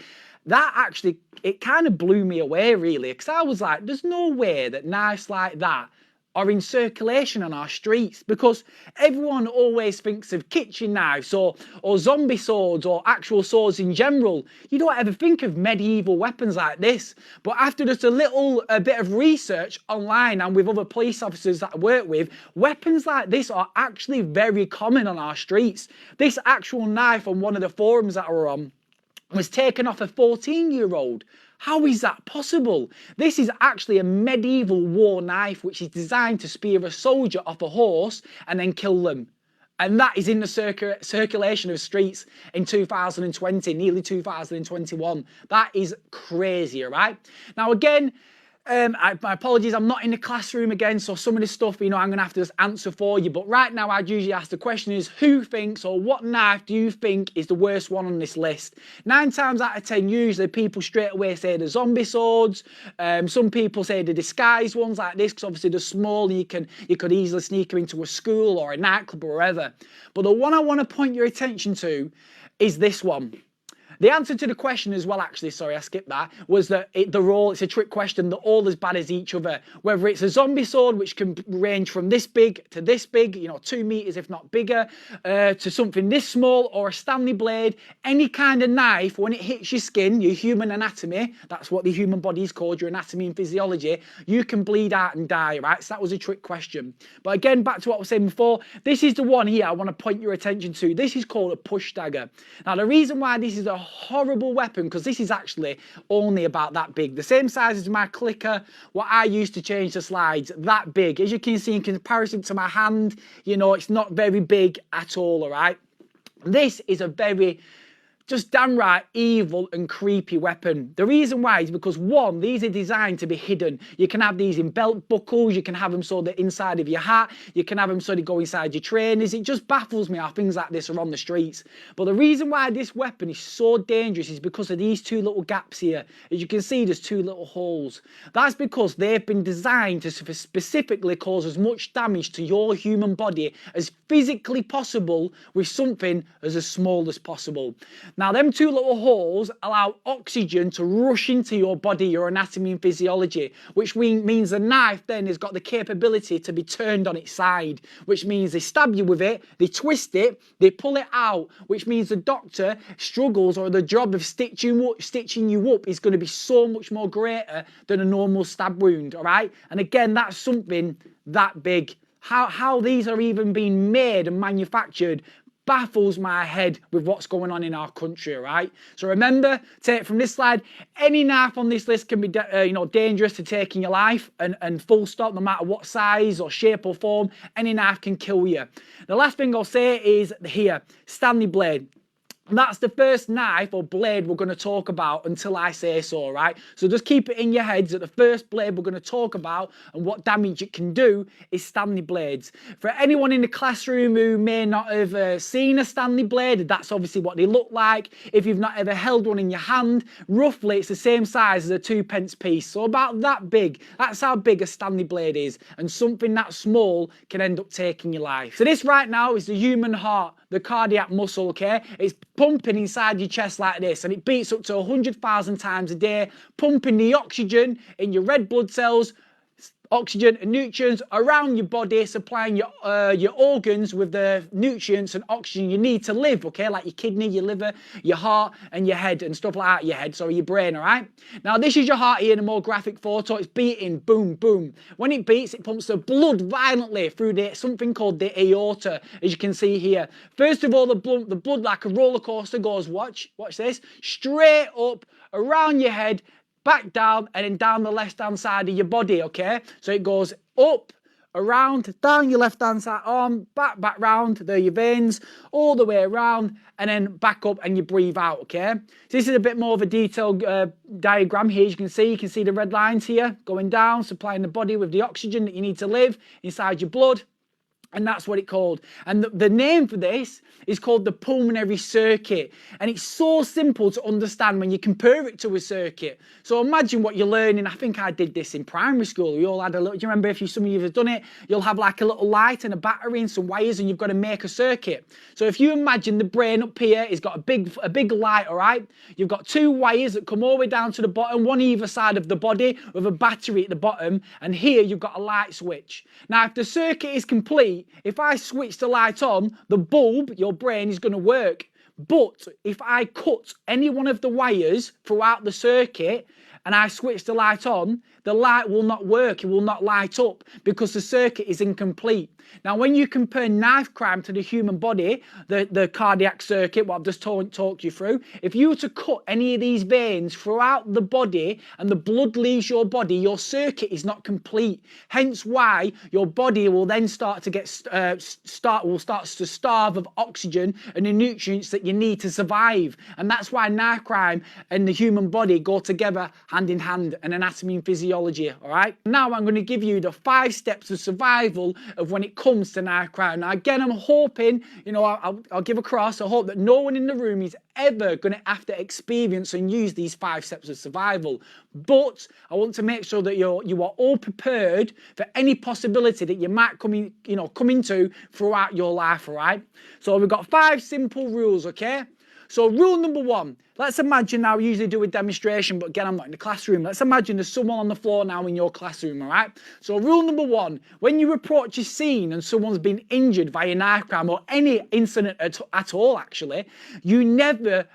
that actually, it kind of blew me away, really, because I was like, there's no way that knives like that are in circulation on our streets, because everyone always thinks of kitchen knives or zombie swords or actual swords in general. You don't ever think of medieval weapons like this. But after just a bit of research online and with other police officers that I work with, weapons like this are actually very common on our streets. This actual knife on one of the forums that I were on was taken off a 14-year-old. How is that possible? This is actually a medieval war knife which is designed to spear a soldier off a horse and then kill them. And that is in the circulation of streets in 2020, nearly 2021. That is crazy, all right? Now, again, my apologies, I'm not in the classroom again, so some of this stuff, you know, I'm going to have to just answer for you. But right now, I'd usually ask the question is, who thinks or what knife do you think is the worst one on this list? 9 times out of 10, usually people straight away say the zombie swords. Some people say the disguised ones like this, because obviously they're small and you could easily sneak them into a school or a nightclub or wherever. But the one I want to point your attention to is this one. The answer to the question as well, actually, sorry, I skipped that, was that it's a trick question, they're all as bad as each other. Whether it's a zombie sword, which can range from this big to this big, you know, 2 meters, if not bigger, to something this small, or a Stanley blade, any kind of knife, when it hits your skin, your human anatomy, that's what the human body is called, your anatomy and physiology, you can bleed out and die, right? So that was a trick question. But again, back to what I was saying before, this is the one here I want to point your attention to. This is called a push dagger. Now, the reason why this is a horrible weapon, because this is actually only about that big, the same size as my clicker, what I use to change the slides, that big. As you can see, in comparison to my hand, you know, it's not very big at all, all right? This is a very just downright evil and creepy weapon. The reason why is because, one, these are designed to be hidden. You can have these in belt buckles, you can have them so they're inside of your hat, you can have them so they go inside your trainers. It just baffles me how things like this are on the streets. But the reason why this weapon is so dangerous is because of these 2 little gaps here. As you can see, there's 2 little holes. That's because they've been designed to specifically cause as much damage to your human body as physically possible with something as small as possible. Now, them 2 little holes allow oxygen to rush into your body, your anatomy and physiology, which means the knife then has got the capability to be turned on its side, which means they stab you with it, they twist it, they pull it out, which means the doctor struggles, or the job of stitching you up is going to be so much more greater than a normal stab wound, all right? And again, that's something that big. How these are even being made and manufactured baffles my head with what's going on in our country, right? So remember, take from this slide, any knife on this list can be dangerous to take in your life, and full stop, no matter what size or shape or form, any knife can kill you. The last thing I'll say is here, Stanley blade. And that's the first knife or blade we're going to talk about until I say so, right? So just keep it in your heads that the first blade we're going to talk about and what damage it can do is Stanley blades. For anyone in the classroom who may not have seen a Stanley blade, that's obviously what they look like. If you've not ever held one in your hand, roughly it's the same size as a 2p piece. So about that big. That's how big a Stanley blade is. And something that small can end up taking your life. So this right now is the human heart, the cardiac muscle, okay? It's pumping inside your chest like this, and it beats up to 100,000 times a day, pumping the oxygen in your red blood cells, oxygen and nutrients around your body, supplying your organs with the nutrients and oxygen you need to live, okay? Like your kidney, your liver, your heart, and your head, and stuff like that. Your head, sorry, your brain, all right? Now, this is your heart here in a more graphic photo. It's beating, boom, boom. When it beats, it pumps the blood violently through something called the aorta, as you can see here. First of all, the blood like a roller coaster goes, watch this, straight up around your head, back down, and then down the left-hand side of your body, okay? So it goes up, around, down your left-hand side arm, back round, there are your veins, all the way around, and then back up and you breathe out, okay? So this is a bit more of a detailed diagram here. You can see the red lines here going down, supplying the body with the oxygen that you need to live inside your blood. And that's what it's called. And the name for this is called the pulmonary circuit. And it's so simple to understand when you compare it to a circuit. So imagine what you're learning. I think I did this in primary school. We all had a little, do you remember, some of you have done it, you'll have like a little light and a battery and some wires, and you've got to make a circuit. So if you imagine the brain up here has got a big light, all right? You've got two wires that come all the way down to the bottom, one either side of the body with a battery at the bottom. And here you've got a light switch. Now, if the circuit is complete, if I switch the light on, the bulb, your brain, is going to work. But if I cut any one of the wires throughout the circuit and I switch the light on, the light will not work. It will not light up because the circuit is incomplete. Now, when you compare knife crime to the human body, the cardiac circuit, what I've just talked you through, if you were to cut any of these veins throughout the body and the blood leaves your body, your circuit is not complete. Hence why your body will then start to get starve of oxygen and the nutrients that you need to survive. And that's why knife crime and the human body go together hand in hand, and anatomy and physiology, all right? Now I'm going to give you the 5 steps of survival of when it comes to knife crime. Now, again, I'm hoping, I'll give across, I hope that no one in the room is ever going to have to experience and use these 5 steps of survival. But I want to make sure that you are all prepared for any possibility that you might come into throughout your life, all right? So we've got 5 simple rules, okay? So rule number 1, let's imagine now, we usually do a demonstration, but again, I'm not in the classroom. Let's imagine there's someone on the floor now in your classroom, all right? So rule number 1, when you approach a scene and someone's been injured by a knife crime or any incident at all, actually, you never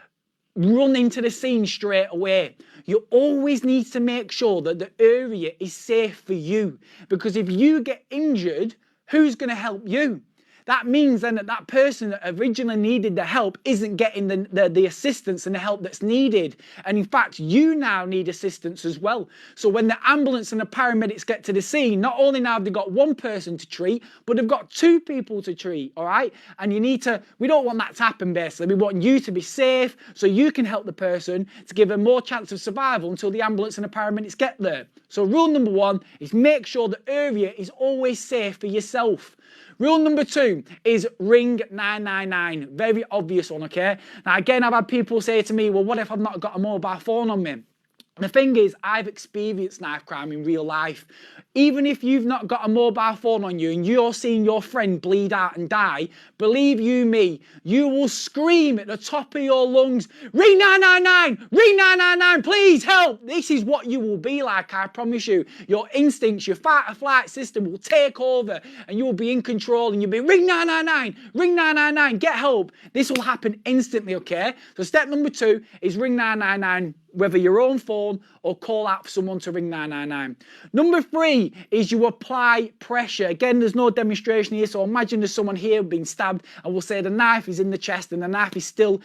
run into the scene straight away. You always need to make sure that the area is safe for you, because if you get injured, who's going to help you? That means then that person that originally needed the help isn't getting the assistance and the help that's needed. And in fact, you now need assistance as well. So when the ambulance and the paramedics get to the scene, not only now have they got 1 person to treat, but they've got 2 people to treat, all right? And we don't want that to happen, basically. We want you to be safe so you can help the person to give them more chance of survival until the ambulance and the paramedics get there. So rule number 1 is make sure the area is always safe for yourself. Rule number 2 is ring 999. Very obvious one, okay? Now, again, I've had people say to me, well, what if I've not got a mobile phone on me? The thing is, I've experienced knife crime in real life. Even if you've not got a mobile phone on you and you're seeing your friend bleed out and die, believe you me, you will scream at the top of your lungs, ring 999, ring 999, please help. This is what you will be like, I promise you. Your instincts, your fight or flight system will take over and you will be in control and you'll be ring 999, ring 999, get help. This will happen instantly, okay? So step number 2 is ring 999, whether your own phone or call out for someone to ring 999. Number 3 is you apply pressure. Again, there's no demonstration here, so imagine there's someone here being stabbed and we'll say the knife is in the chest and the knife is still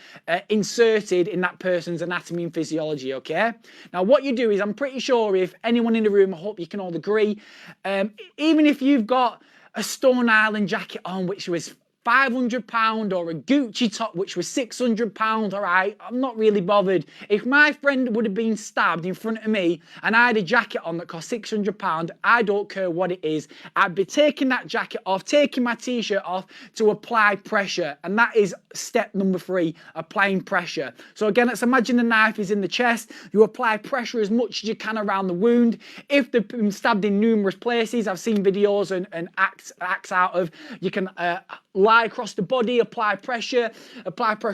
inserted in that person's anatomy and physiology, okay? Now, what you do is, I'm pretty sure if anyone in the room, I hope you can all agree, even if you've got a Stone Island jacket on, which was £500 or a Gucci top which was £600, all right, I'm not really bothered. If my friend would have been stabbed in front of me and I had a jacket on that cost £600, I don't care what it is. I'd be taking that jacket off, taking my t-shirt off to apply pressure. And that is step number 3, applying pressure. So again, let's imagine the knife is in the chest. You apply pressure as much as you can around the wound. If they've been stabbed in numerous places, I've seen videos and acts out of, you can lie across the body, apply pressure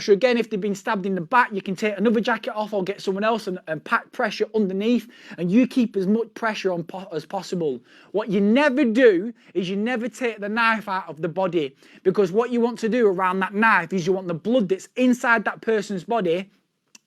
again. If they've been stabbed in the back, you can take another jacket off or get someone else and pack pressure underneath, and you keep as much pressure on as possible. What you never do is you never take the knife out of the body, because what you want to do around that knife is you want the blood that's inside that person's body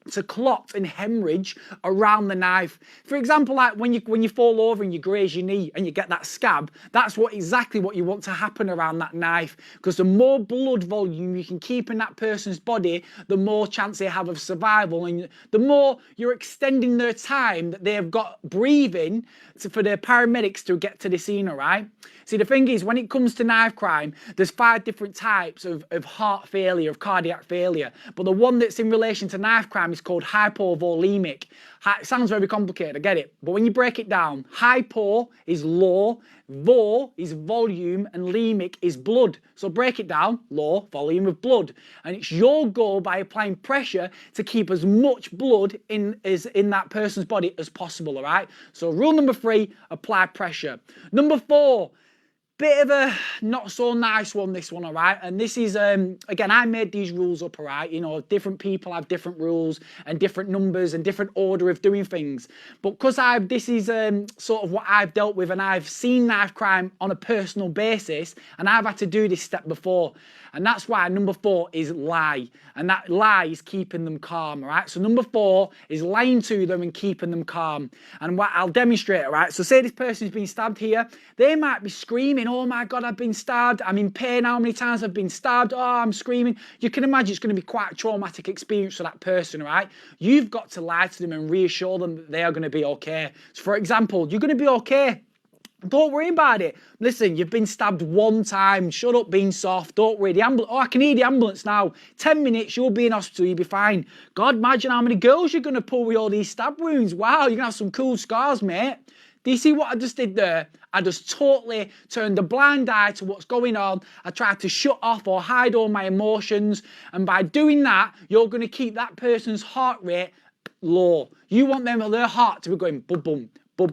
to clot and hemorrhage around the knife. For example, like when you fall over and you graze your knee and you get that scab, that's exactly what you want to happen around that knife, because the more blood volume you can keep in that person's body, the more chance they have of survival, and the more you're extending their time that they've got breathing for their paramedics to get to the scene, all right? See, the thing is, when it comes to knife crime, there's 5 different types of heart failure, of cardiac failure. But the one that's in relation to knife crime is called hypovolemic. It sounds very complicated, I get it. But when you break it down, hypo is low, vo is volume, and lemic is blood. So break it down, low volume of blood. And it's your goal by applying pressure to keep as much blood in that person's body as possible, all right? So rule number 3, apply pressure. Number 4, bit of a not so nice one, this one, all right? And this is, again, I made these rules up, all right? You know, different people have different rules and different numbers and different order of doing things. But because this is sort of what I've dealt with, and I've seen knife crime on a personal basis, and I've had to do this step before. And that's why number 4 is lie. And that lie is keeping them calm, all right? So number 4 is lying to them and keeping them calm. And what I'll demonstrate, all right? So say this person's been stabbed here. They might be screaming, oh my God, I've been stabbed. I'm in pain. How many times I've been stabbed? Oh, I'm screaming. You can imagine it's going to be quite a traumatic experience for that person, all right? You've got to lie to them and reassure them that they are going to be okay. So for example, you're going to be okay. Don't worry about it. Listen, you've been stabbed 1 time. Shut up being soft. Don't worry. The ambulance. Oh, I can hear the ambulance now. 10 minutes, you'll be in hospital. You'll be fine. God, imagine how many girls you're going to pull with all these stab wounds. Wow, you're going to have some cool scars, mate. Do you see what I just did there? I just totally turned a blind eye to what's going on. I tried to shut off or hide all my emotions. And by doing that, you're going to keep that person's heart rate low. You want their heart to be going boom, boom, boom,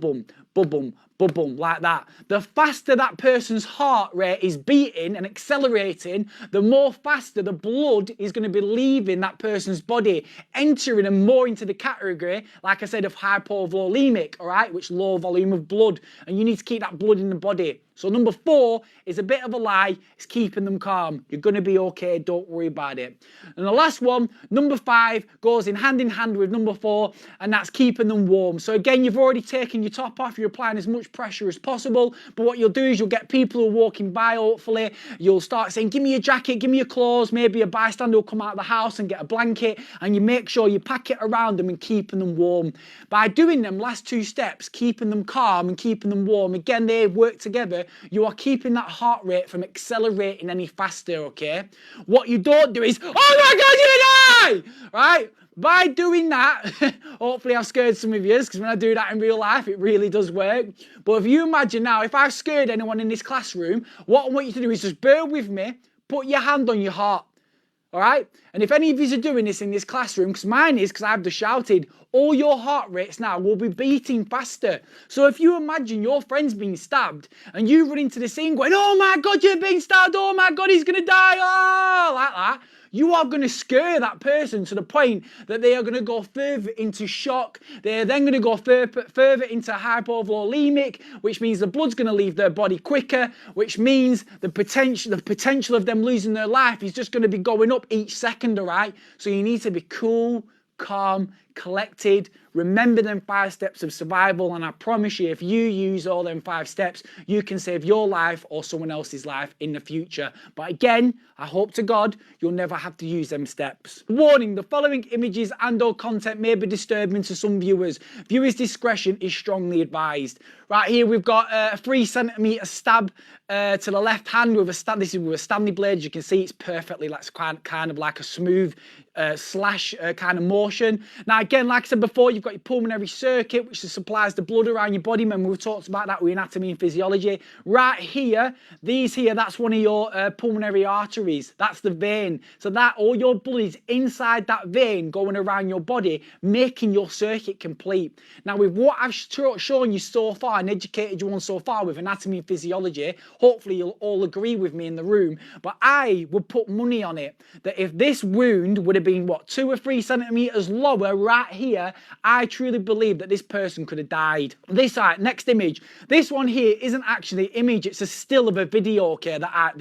boom, boom, boom, boom, like that. The faster that person's heart rate is beating and accelerating, the more faster the blood is going to be leaving that person's body, entering them more into the category, like I said, of hypovolemic, all right, which low volume of blood, and you need to keep that blood in the body. So number 4 is a bit of a lie. It's keeping them calm. You're going to be okay. Don't worry about it. And the last one, number 5, goes in hand with number 4, and that's keeping them warm. So again, you've already taken your top off. You're applying as much pressure as possible. But what you'll do is you'll get people who are walking by, hopefully. You'll start saying, give me your jacket, give me your clothes. Maybe a bystander will come out of the house and get a blanket, and you make sure you pack it around them and keeping them warm. By doing them last 2 steps, keeping them calm and keeping them warm, again, they work together. You are keeping that heart rate from accelerating any faster, okay? What you don't do is, oh my God, you die! Right? By doing that, hopefully I've scared some of you, because when I do that in real life, it really does work. But if you imagine now, if I've scared anyone in this classroom, what I want you to do is just bear with me, put your hand on your heart. All right? And if any of you are doing this in this classroom, because mine is, because I've just shouted, all your heart rates now will be beating faster. So if you imagine your friend's being stabbed and you run into the scene going, oh my God, you're being stabbed. Oh my God, he's going to die. Oh, like that. You are going to scare that person to the point that they are going to go further into shock. They're then going to go further into hypovolemic, which means the blood's going to leave their body quicker, which means the potential of them losing their life is just going to be going up each second, all right? So you need to be cool, calm, collected. Remember them 5 steps of survival, and I promise you, if you use all them 5 steps, you can save your life or someone else's life in the future. But again, I hope to God you'll never have to use them steps. Warning, the following images and or content may be disturbing to some viewers. Viewers' discretion is strongly advised. Right here we've got a 3 centimetre stab to the left hand with this is with a Stanley blade. As you can see, it's perfectly kind of like a smooth slash kind of motion. Now again, like I said before, you've got your pulmonary circuit, which supplies the blood around your body. Remember, we've talked about that with anatomy and physiology. Right here, these here, that's one of your pulmonary arteries. That's the vein. So that all your blood is inside that vein going around your body, making your circuit complete. Now with what I've shown you so far and educated you on so far with anatomy and physiology, hopefully you'll all agree with me in the room, but I would put money on it that if this wound would have been, what, 2 or 3 centimetres lower right here, I truly believe that this person could have died. This next image. This one here isn't actually an image, it's a still of a video, okay, that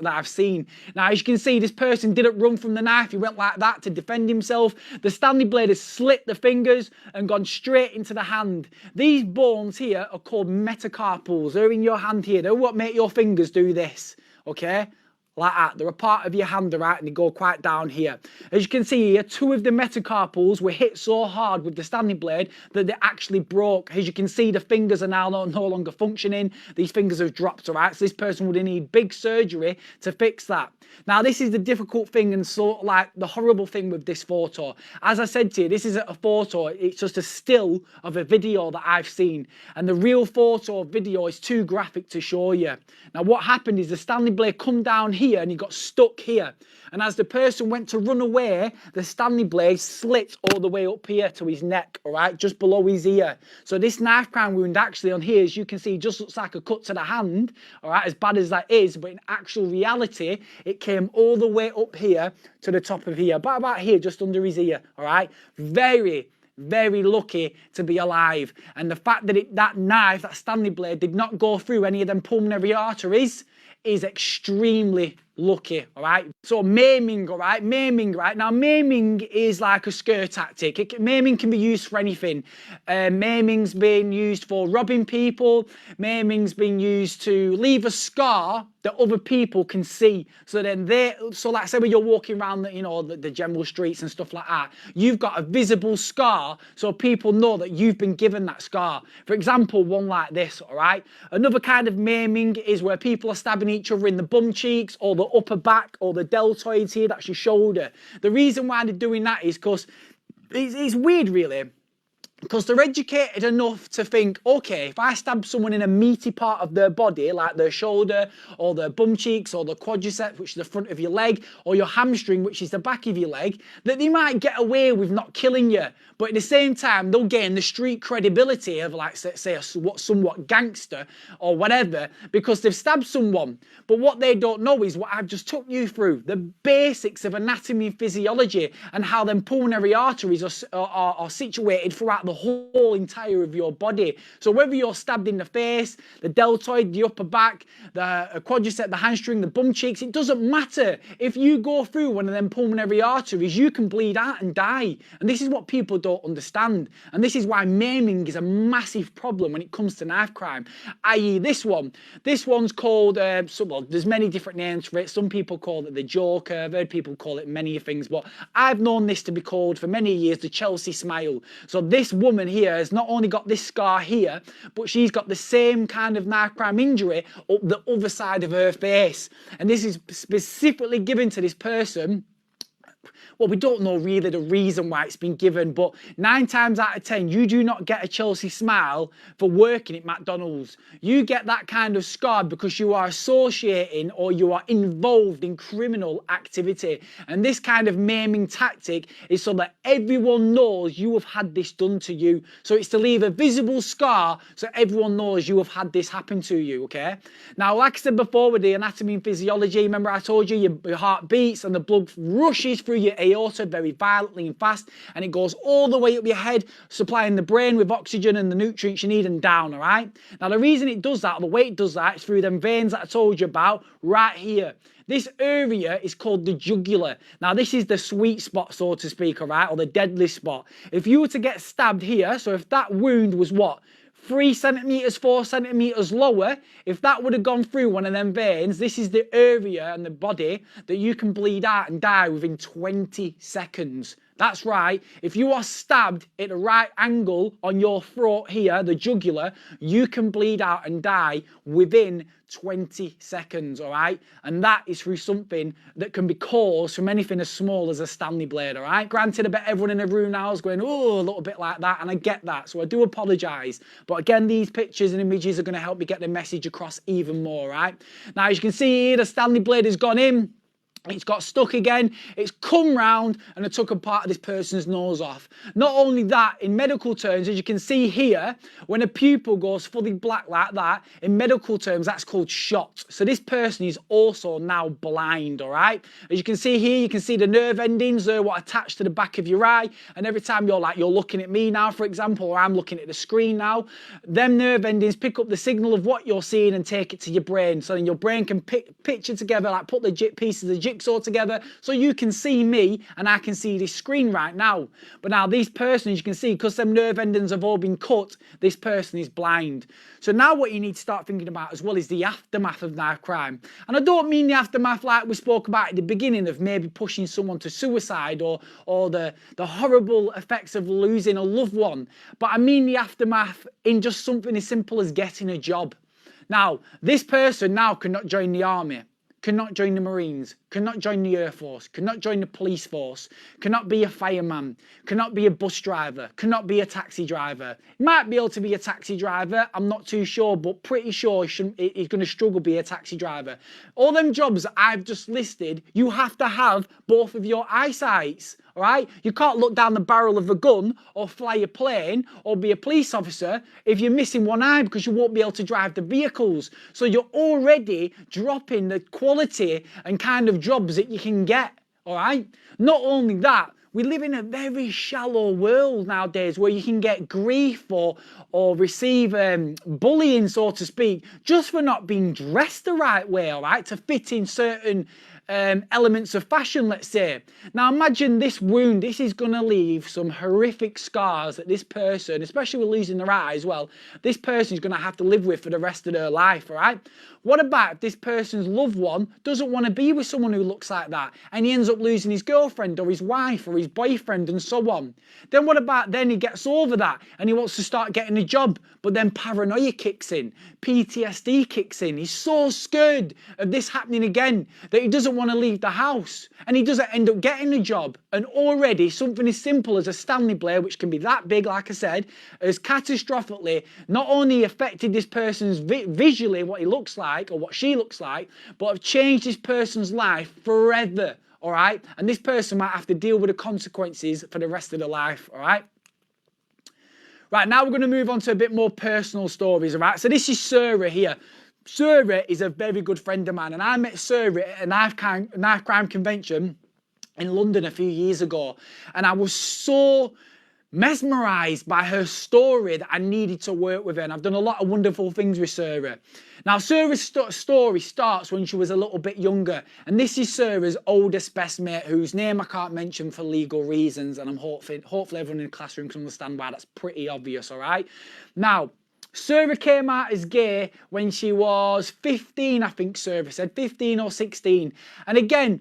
I've seen. Now, as you can see, this person didn't run from the knife, he went like that to defend himself. The Stanley blade has slit the fingers and gone straight into the hand. These bones here are called metacarpals. They're in your hand here. They're what make your fingers do this, okay? Like that. They're a part of your hand, right, and they go quite down here. As you can see here, 2 of the metacarpals were hit so hard with the Stanley blade that they actually broke. As you can see, the fingers are now no longer functioning. These fingers have dropped, all right? So this person would need big surgery to fix that. Now, this is the difficult thing and sort of like the horrible thing with this photo. As I said to you, this isn't a photo. It's just a still of a video that I've seen. And the real photo or video is too graphic to show you. Now, what happened is the Stanley blade come down here and he got stuck here. And as the person went to run away, the Stanley blade slit all the way up here to his neck, all right, just below his ear. So this knife crown wound actually on here, as you can see, just looks like a cut to the hand, all right, as bad as that is, but in actual reality, it came all the way up here to the top of here, about here, just under his ear, all right. Very lucky to be alive. And the fact that that knife, that Stanley blade, did not go through any of them pulmonary arteries is extremely lucky, all right? So maiming, all right? Maiming, right? Now, maiming is like a scare tactic. Maiming can be used for anything. Maiming's been used for robbing people. Maiming's been used to leave a scar that other people can see. So then like say when you're walking around the general streets and stuff like that, you've got a visible scar so people know that you've been given that scar. For example, one like this, all right? Another kind of maiming is where people are stabbing each other in the bum cheeks or the upper back or the deltoids here, that's your shoulder. The reason why they're doing that is because it's weird, really. Because they're educated enough to think, okay, if I stab someone in a meaty part of their body, like their shoulder or their bum cheeks or the quadriceps, which is the front of your leg, or your hamstring, which is the back of your leg, that they might get away with not killing you. But at the same time, they'll gain the street credibility of, like, say, a somewhat gangster or whatever, because they've stabbed someone. But what they don't know is what I've just took you through, the basics of anatomy and physiology and how them pulmonary arteries are situated throughout the whole entire of your body. So whether you're stabbed in the face, the deltoid, the upper back, the quadricep, the hamstring, the bum cheeks, it doesn't matter. If you go through one of them pulmonary arteries, you can bleed out and die. And this is what people don't understand. And this is why maiming is a massive problem when it comes to knife crime, i.e. this one. This one's called, well, there's many different names for it. Some people call it the Joker. I've heard people call it many things, but I've known this to be called for many years the Chelsea smile. So this woman here has not only got this scar here, but she's got the same kind of knife crime injury up the other side of her face. And this is specifically given to this person. Well, we don't know really the reason why it's been given, but 9 times out of 10, you do not get a Chelsea smile for working at McDonald's. You get that kind of scar because you are associating or you are involved in criminal activity. And this kind of maiming tactic is so that everyone knows you have had this done to you. So it's to leave a visible scar so everyone knows you have had this happen to you, okay? Now, like I said before with the anatomy and physiology, remember I told you your heart beats and the blood rushes through through your aorta very violently and fast, and it goes all the way up your head, supplying the brain with oxygen and the nutrients you need and down, all right? Now, the reason it does that, or the way it does that, is through them veins that I told you about right here. This area is called the jugular. Now, this is the sweet spot, so to speak, all right, or the deadly spot. If you were to get stabbed here, so if that wound was what? 3 centimeters, 4 centimeters lower, if that would have gone through one of them veins, this is the area and the body that you can bleed out and die within 20 seconds. That's right. If you are stabbed at the right angle on your throat here, the jugular, you can bleed out and die within 20 seconds, all right? And that is through something that can be caused from anything as small as a Stanley blade, all right? Granted, I bet everyone in the room now is going, oh, a little bit like that, and I get that, so I do apologise. But again, these pictures and images are going to help me get the message across even more, right? Now, as you can see here, the Stanley blade has gone in. It's got stuck again, it's come round and it took a part of this person's nose off. Not only that, in medical terms, as you can see here, when a pupil goes fully black like that, in medical terms, that's called shot. So this person is also now blind, all right? As you can see here, you can see the nerve endings there, what attached to the back of your eye. And every time you're looking at me now, for example, or I'm looking at the screen now, them nerve endings pick up the signal of what you're seeing and take it to your brain. So then your brain can picture together, like put the pieces of the jigsaw together, so you can see me and I can see this screen right now. But now these persons, you can see, because them nerve endings have all been cut, this person is blind. So now what you need to start thinking about as well is the aftermath of knife crime. And I don't mean the aftermath like we spoke about at the beginning of maybe pushing someone to suicide or the horrible effects of losing a loved one, but I mean the aftermath in just something as simple as getting a job. Now, this person now cannot join the army, cannot join the Marines, cannot join the Air Force, cannot join the police force, cannot be a fireman, cannot be a bus driver, cannot be a taxi driver. He might be able to be a taxi driver, I'm not too sure, but pretty sure he's going to struggle to be a taxi driver. All them jobs that I've just listed, you have to have both of your eyesights. All right? You can't look down the barrel of a gun or fly a plane or be a police officer if you're missing one eye, because you won't be able to drive the vehicles. So you're already dropping the quality and kind of jobs that you can get. All right? Not only that, we live in a very shallow world nowadays where you can get grief or receive bullying, so to speak, just for not being dressed the right way, all right, to fit in certain elements of fashion, let's say. Now imagine this wound, this is going to leave some horrific scars that this person, especially with losing their eye as well, this person is going to have to live with for the rest of their life, all right? What about if this person's loved one doesn't want to be with someone who looks like that and he ends up losing his girlfriend or his wife or his boyfriend and so on? Then what about then he gets over that and he wants to start getting a job, but then paranoia kicks in, PTSD kicks in. He's so scared of this happening again that he doesn't want to leave the house and he doesn't end up getting a job. And already something as simple as a Stanley blade, which can be that big, like I said, has catastrophically not only affected this person's visually what he looks like or what she looks like, but have changed this person's life forever, all right? And this person might have to deal with the consequences for the rest of their life, all right? Right, now we're going to move on to a bit more personal stories, all right? So this is Sarah here. Sarah is a very good friend of mine, and I met Sarah at a knife crime convention in London a few years ago, and I was so mesmerised by her story that I needed to work with her, and I've done a lot of wonderful things with Sarah. Now, Sarah's story starts when she was a little bit younger, and this is Sarah's oldest best mate, whose name I can't mention for legal reasons, and I'm hopefully everyone in the classroom can understand why. That's pretty obvious, all right? Now, Sarah came out as gay when she was 15, I think Sarah said, 15 or 16. And again,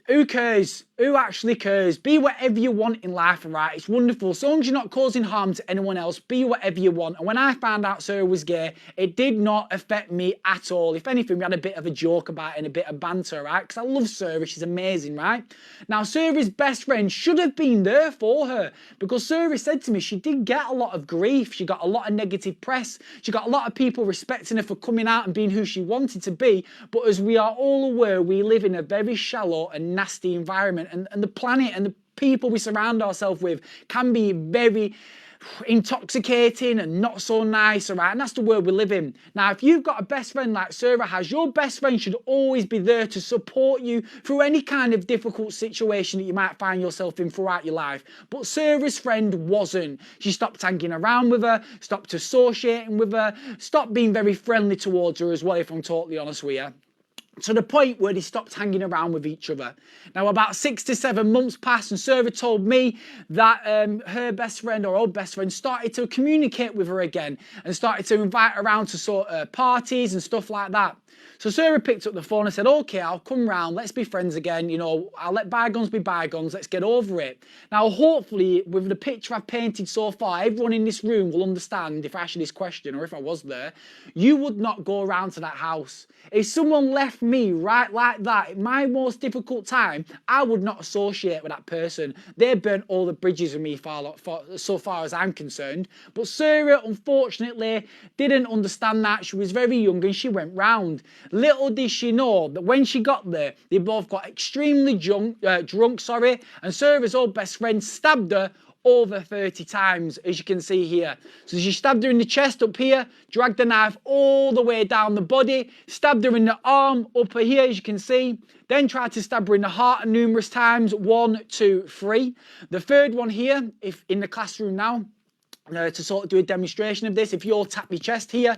who cares? Who actually cares? Be whatever you want in life, right? It's wonderful. So long as you're not causing harm to anyone else, be whatever you want. And when I found out Sarah was gay, it did not affect me at all. If anything, we had a bit of a joke about it and a bit of banter, right? Because I love Sarah. She's amazing, right? Now, Sarah's best friend should have been there for her, because Sarah said to me she did get a lot of grief. She got a lot of negative press. She got a lot of people respecting her for coming out and being who she wanted to be. But as we are all aware, we live in a very shallow and nasty environment. And the planet and the people we surround ourselves with can be very intoxicating and not so nice, all right? And that's the world we live in. Now, if you've got a best friend like Sarah has, your best friend should always be there to support you through any kind of difficult situation that you might find yourself in throughout your life. But Sarah's friend wasn't. She stopped hanging around with her, stopped associating with her, stopped being very friendly towards her as well, if I'm totally honest with you. To the point where they stopped hanging around with each other. Now, about 6 to 7 months passed, and Sarah told me that her best friend or old best friend started to communicate with her again and started to invite her around to sort of parties and stuff like that. So Sarah picked up the phone and said, okay, I'll come round, let's be friends again, you know, I'll let bygones be bygones, let's get over it. Now, hopefully, with the picture I've painted so far, everyone in this room will understand if I asked you this question or if I was there, you would not go around to that house. If someone left me right like that, at my most difficult time, I would not associate with that person. They burnt all the bridges with me so far as I'm concerned. But Sarah, unfortunately, didn't understand that. She was very young and she went round. Little did she know that when she got there, they both got extremely drunk, and Sarah's old best friend stabbed her over 30 times, as you can see here. So she stabbed her in the chest up here, dragged the knife all the way down the body, stabbed her in the arm up here, as you can see, then tried to stab her in the heart numerous times, 1, 2, 3. The third one here, if in the classroom now, to sort of do a demonstration of this, if you all tap your chest here,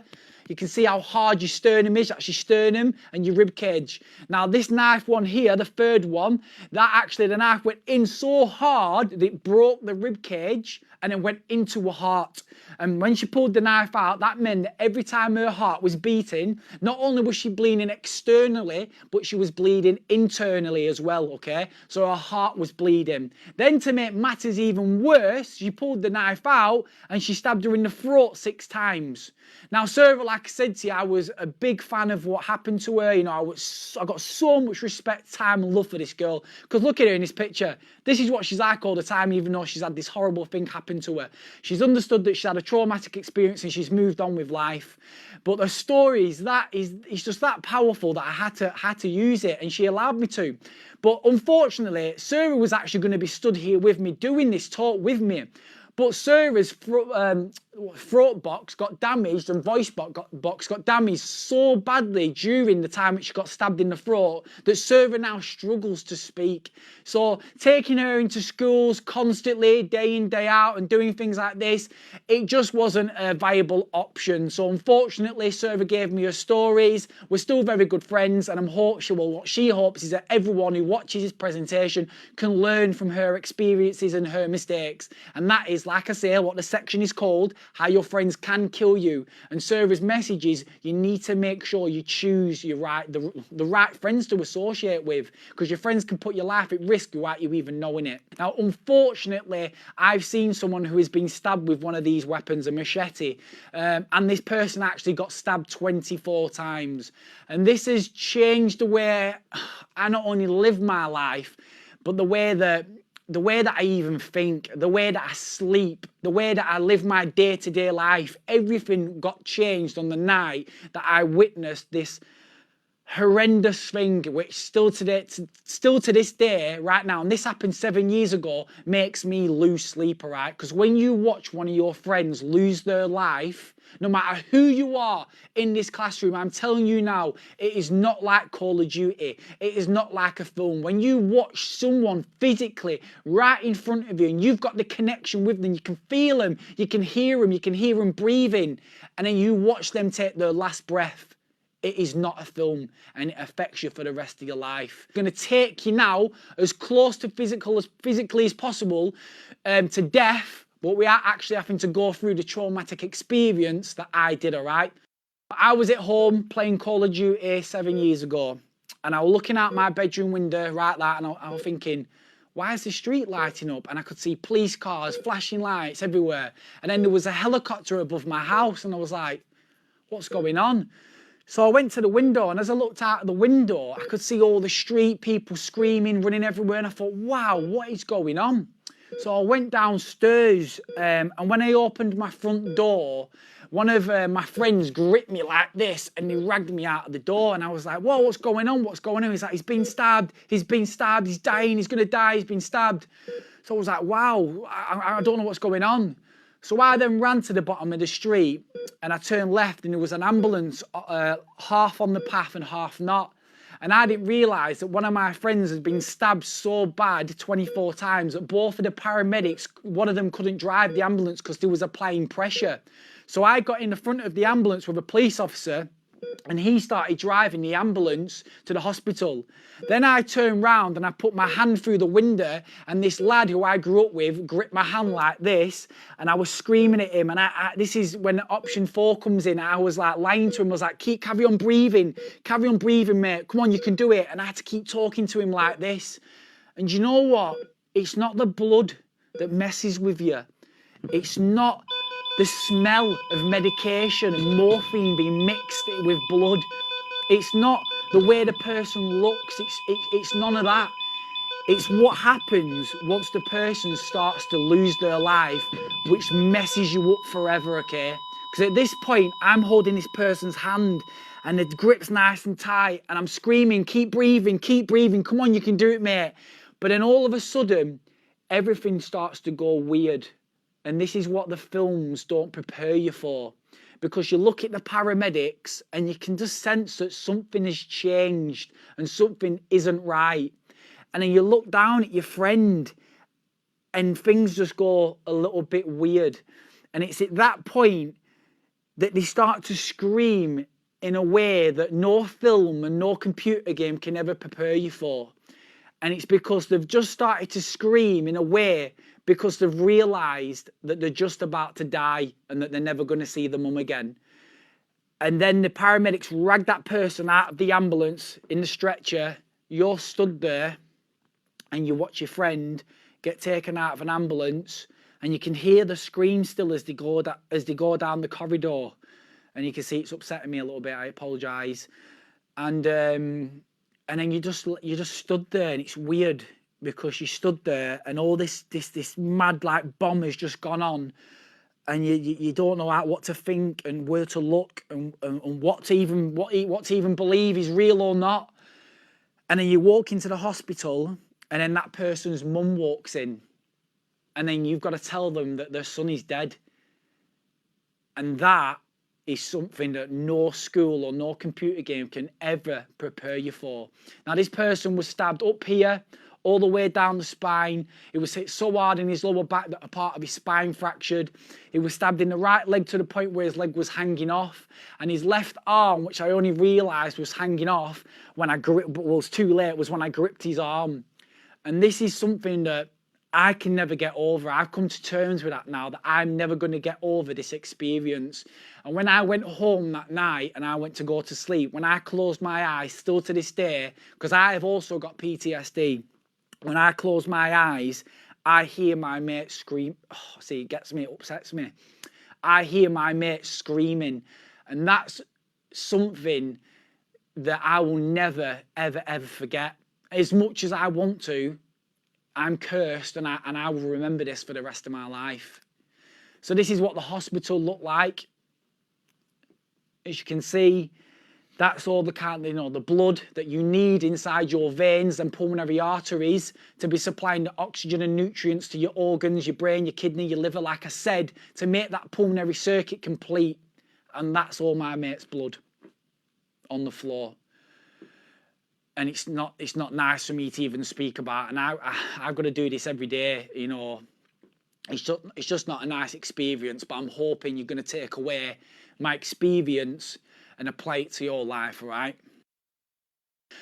you can see how hard your sternum is, that's your sternum and your rib cage. Now this knife one here, the third one, the knife went in so hard that it broke the rib cage and then went into her heart. And when she pulled the knife out, that meant that every time her heart was beating, not only was she bleeding externally, but she was bleeding internally as well, okay? So her heart was bleeding. Then to make matters even worse, she pulled the knife out and she stabbed her in the throat 6 times. Now, Sarah, like I said to you, I was a big fan of what happened to her. You know, I got so much respect, time, and love for this girl. Because look at her in this picture. This is what she's like all the time, even though she's had this horrible thing happen to her. She's understood that she's had a traumatic experience and she's moved on with life. But the story is it's just that powerful that I had to use it, and she allowed me to. But unfortunately, Sarah was actually going to be stood here with me doing this talk with me. But Sarah's throat box got damaged and voice box got damaged so badly during the time that she got stabbed in the throat that Sarah now struggles to speak. So taking her into schools constantly, day in, day out, and doing things like this, it just wasn't a viable option. So unfortunately, Sarah gave me her stories. We're still very good friends, and what she hopes is that everyone who watches this presentation can learn from her experiences and her mistakes. And that is, like I say, what the section is called, how your friends can kill you. And Sarah's message is you need to make sure you choose the right friends to associate with, because your friends can put your life at risk without you even knowing it. Now, unfortunately, I've seen someone who has been stabbed with one of these weapons, a machete, and this person actually got stabbed 24 times. And this has changed the way I not only live my life, but the way that I even think, the way that I sleep, the way that I live my day-to-day life, everything got changed on the night that I witnessed this horrendous thing, which still to this day, right now, and this happened 7 years ago, makes me lose sleep, all right? Because when you watch one of your friends lose their life, no matter who you are in this classroom, I'm telling you now, it is not like Call of Duty. It is not like a film. When you watch someone physically right in front of you and you've got the connection with them, you can feel them, you can hear them breathing, and then you watch them take their last breath. It is not a film, and it affects you for the rest of your life. I'm going to take you now as close to physically as possible to death, but we are actually having to go through the traumatic experience that I did, all right? I was at home playing Call of Duty 7 years ago, and I was looking out my bedroom window right there, and I was thinking, why is the street lighting up? And I could see police cars, flashing lights everywhere. And then there was a helicopter above my house, and I was like, what's going on? So I went to the window, and as I looked out of the window, I could see all the street people screaming, running everywhere, and I thought, wow, what is going on? So I went downstairs, and when I opened my front door, one of my friends gripped me like this, and he dragged me out of the door, and I was like, whoa, what's going on? What's going on? He's like, he's been stabbed, he's dying, he's going to die, he's been stabbed. So I was like, wow, I don't know what's going on. So I then ran to the bottom of the street and I turned left and there was an ambulance half on the path and half not. And I didn't realise that one of my friends had been stabbed so bad 24 times that both of the paramedics, one of them couldn't drive the ambulance because they was applying pressure. So I got in the front of the ambulance with a police officer and he started driving the ambulance to the hospital. Then I turned round and I put my hand through the window and this lad who I grew up with gripped my hand like this and I was screaming at him. And this is when option 4 comes in. I was like lying to him. I was like, carry on breathing, mate. Come on, you can do it. And I had to keep talking to him like this. And you know what? It's not the blood that messes with you. It's not the smell of medication and morphine being mixed with blood. It's not the way the person looks. It's none of that. It's what happens once the person starts to lose their life, which messes you up forever, okay? Because at this point, I'm holding this person's hand and the grip's nice and tight and I'm screaming, keep breathing, come on, you can do it, mate. But then all of a sudden, everything starts to go weird. And this is what the films don't prepare you for. Because you look at the paramedics and you can just sense that something has changed and something isn't right. And then you look down at your friend and things just go a little bit weird. And it's at that point that they start to scream in a way that no film and no computer game can ever prepare you for. And it's because they've just started to scream in a way because they've realised that they're just about to die and that they're never going to see the mum again. And then the paramedics rag that person out of the ambulance in the stretcher. You're stood there and you watch your friend get taken out of an ambulance and you can hear the scream still as they go down the corridor. And you can see it's upsetting me a little bit. I apologise. And then you just stood there and it's weird because you stood there and all this mad like bomb has just gone on and you don't know what to think and where to look and what to even believe is real or not. And then you walk into the hospital and then that person's mum walks in and then you've got to tell them that their son is dead. And that is something that no school or no computer game can ever prepare you for. Now, this person was stabbed up here, all the way down the spine. It was hit so hard in his lower back that a part of his spine fractured. He was stabbed in the right leg to the point where his leg was hanging off. And his left arm, which I only realised was hanging off when I gripped, but was too late, was when I gripped his arm. And this is something that I can never get over. I've come to terms with that now, that I'm never going to get over this experience. And when I went home that night and I went to go to sleep, when I closed my eyes, still to this day, because I have also got PTSD, when I close my eyes, I hear my mate scream. Oh, see, it gets me, it upsets me. I hear my mate screaming. And that's something that I will never, ever, ever forget. As much as I want to, I'm cursed and I will remember this for the rest of my life. So this is what the hospital looked like. As you can see, that's all the kind of, the blood that you need inside your veins and pulmonary arteries to be supplying the oxygen and nutrients to your organs, your brain, your kidney, your liver, like I said, to make that pulmonary circuit complete. And that's all my mate's blood on the floor. And it's not nice for me to even speak about. And I've got to do this every day, It's just not a nice experience, but I'm hoping you're going to take away my experience and apply it to your life, all right?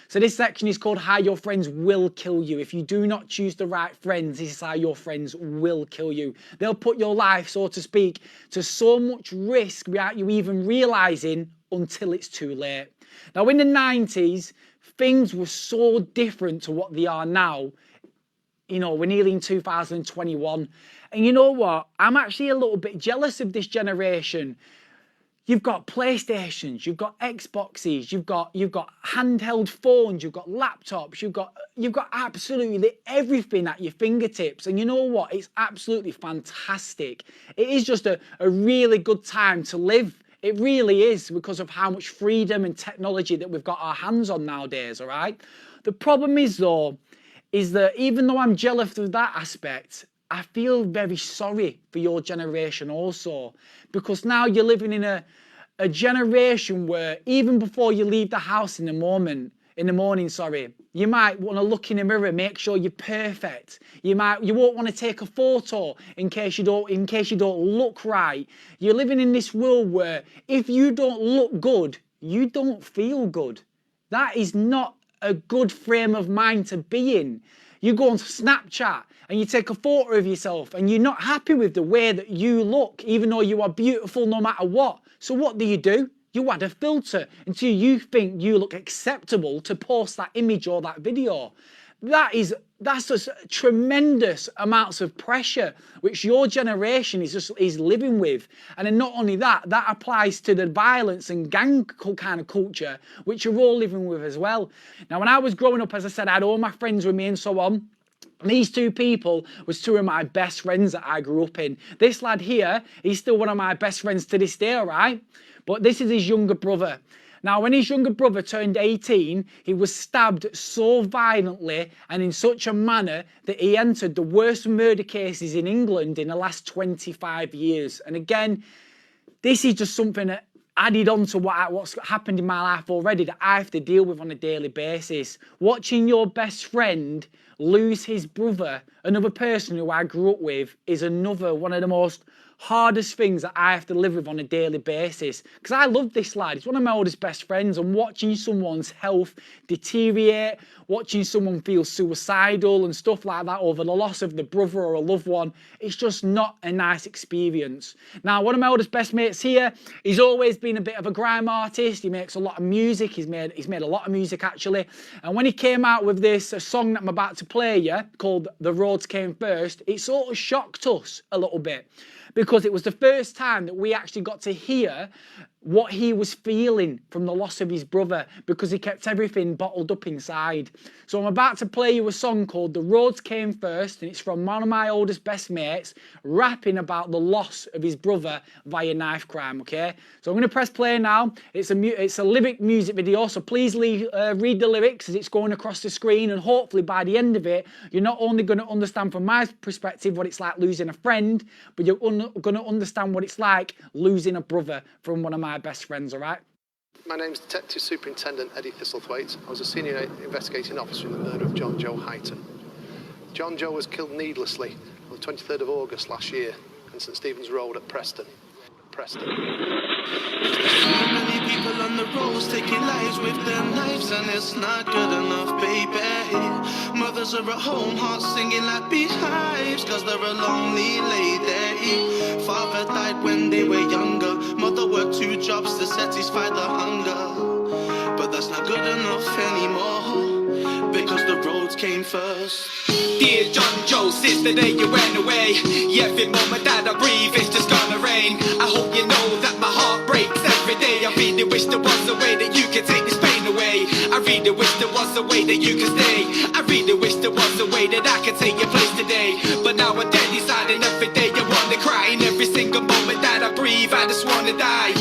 So this section is called How Your Friends Will Kill You. If you do not choose the right friends, this is how your friends will kill you. They'll put your life, so to speak, to so much risk without you even realising until it's too late. Now, in the 90s, things were so different to what they are now. We're nearly in 2021. And you know what? I'm actually a little bit jealous of this generation. You've got PlayStations, you've got Xboxes, you've got handheld phones, you've got laptops, you've got absolutely everything at your fingertips. And you know what? It's absolutely fantastic. It is just a really good time to live. It really is, because of how much freedom and technology that we've got our hands on nowadays, all right? The problem is, though, is that even though I'm jealous of that aspect, I feel very sorry for your generation also, because now you're living in a generation where even before you leave the house in the morning, you might want to look in the mirror, make sure you're perfect. You won't want to take a photo in case you don't look right. You're living in this world where if you don't look good, you don't feel good. That is not a good frame of mind to be in. You go on Snapchat and you take a photo of yourself and you're not happy with the way that you look, even though you are beautiful no matter what. So what do? You add a filter until you think you look acceptable to post that image or that video. That's just tremendous amounts of pressure which your generation is living with. And then not only that applies to the violence and gang kind of culture which you're all living with as well. Now, when I was growing up, as I said, I had all my friends with me and so on. These two people was two of my best friends that I grew up in. This lad here, he's still one of my best friends to this day, all right? But this is his younger brother. Now, when his younger brother turned 18, he was stabbed so violently and in such a manner that he entered the worst murder cases in England in the last 25 years. And again, this is just something that added on to what's happened in my life already that I have to deal with on a daily basis. Watching your best friend lose his brother, another person who I grew up with, is another one of the most hardest things that I have to live with on a daily basis, because I love this lad. He's one of my oldest best friends, and watching someone's health deteriorate, watching someone feel suicidal and stuff like that over the loss of the brother or a loved one, it's just not a nice experience. Now, one of my oldest best mates here, he's always been a bit of a grime artist. He makes a lot of music. He's made a lot of music actually, and when he came out with this song that I'm about to play you called The Roads Came First, it sort of shocked us a little bit, because it was the first time that we actually got to hear what he was feeling from the loss of his brother, because he kept everything bottled up inside. So I'm about to play you a song called The Roads Came First, and it's from one of my oldest best mates rapping about the loss of his brother via knife crime, okay? So I'm going to press play now. It's a lyric music video, so please read the lyrics as it's going across the screen, and hopefully by the end of it, you're not only going to understand from my perspective what it's like losing a friend, but you're going to understand what it's like losing a brother from one of my best friends, all right? My name's Detective Superintendent Eddie Thistlethwaite. I was a senior investigating officer in the murder of Jon-Jo Highton. Jon-Jo was killed needlessly on the 23rd of August last year in St Stephen's Road at Preston. So many people on the roads taking lives with their knives, and it's not good enough, baby. Mothers are at home, hearts singing like beehives, cause they're a lonely lady. Father died when they were younger, mother worked 2 jobs to satisfy the hunger. But that's not good enough anymore, because the roads came first. Dear Jon-Jo, since the day you went away, every moment that I breathe it's just gonna rain. I hope you know that my heart breaks every day. I really wish there was a way that you could take this pain away. I really wish there was a way that you could stay. I really wish there was a way that I could take your place today. But now I'm dead inside, and every day I wanna cry, and every single moment that I breathe I just wanna die.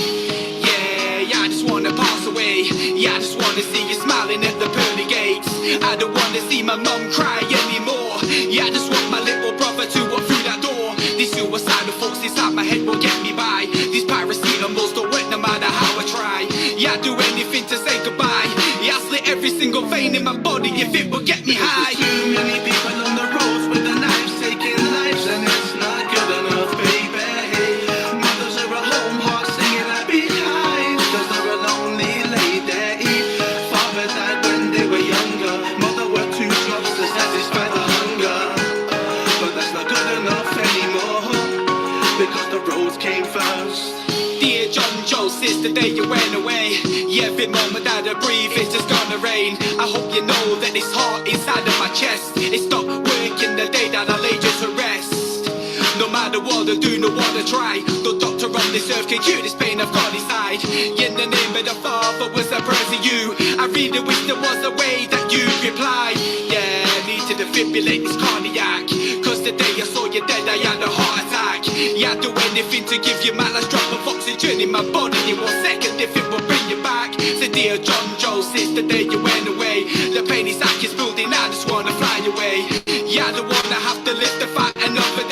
Yeah, I just wanna pass away. Yeah, I just wanna see you smiling at the pearly gates. I don't wanna see my mum cry anymore. Yeah, I just want my little brother to walk through that door. These suicidal thoughts inside my head won't get me by. These paracetamols don't work no matter how I try. Yeah, I'd do anything to say goodbye. Yeah, I slit every single vein in my body if it would get me high. Too many people on the roads with the knives taking lives, and it's not good enough, baby. Mothers are at home, hearts singing like beehives, cause they're a lonely lady. Father died when they were younger, mother worked 2 jobs to satisfy the hunger. But that's not good enough anymore, because the roads came first. Dear Jon-Jo, since the day you went away, every moment that I breathe it's just gonna rain. I hope you know that this heart inside of my chest, it stopped working the day that I laid you to rest. No matter what I do, no one to try, no doctor on this earth can cure this pain I've got inside. In the name of the Father was a prayer to you. I really wish there was a way that you'd reply. Yeah, I need to defibrillate this cardiac, cause the day I saw you dead I had a heart attack. Yeah, I'd do anything to give you my last drop of oxygen in my body in 1 second if it would bring you back. So dear Jon-Jo, since the day you went away, the pain is like it's building, I just wanna fly away. Yeah, I don't wanna have to live to fight another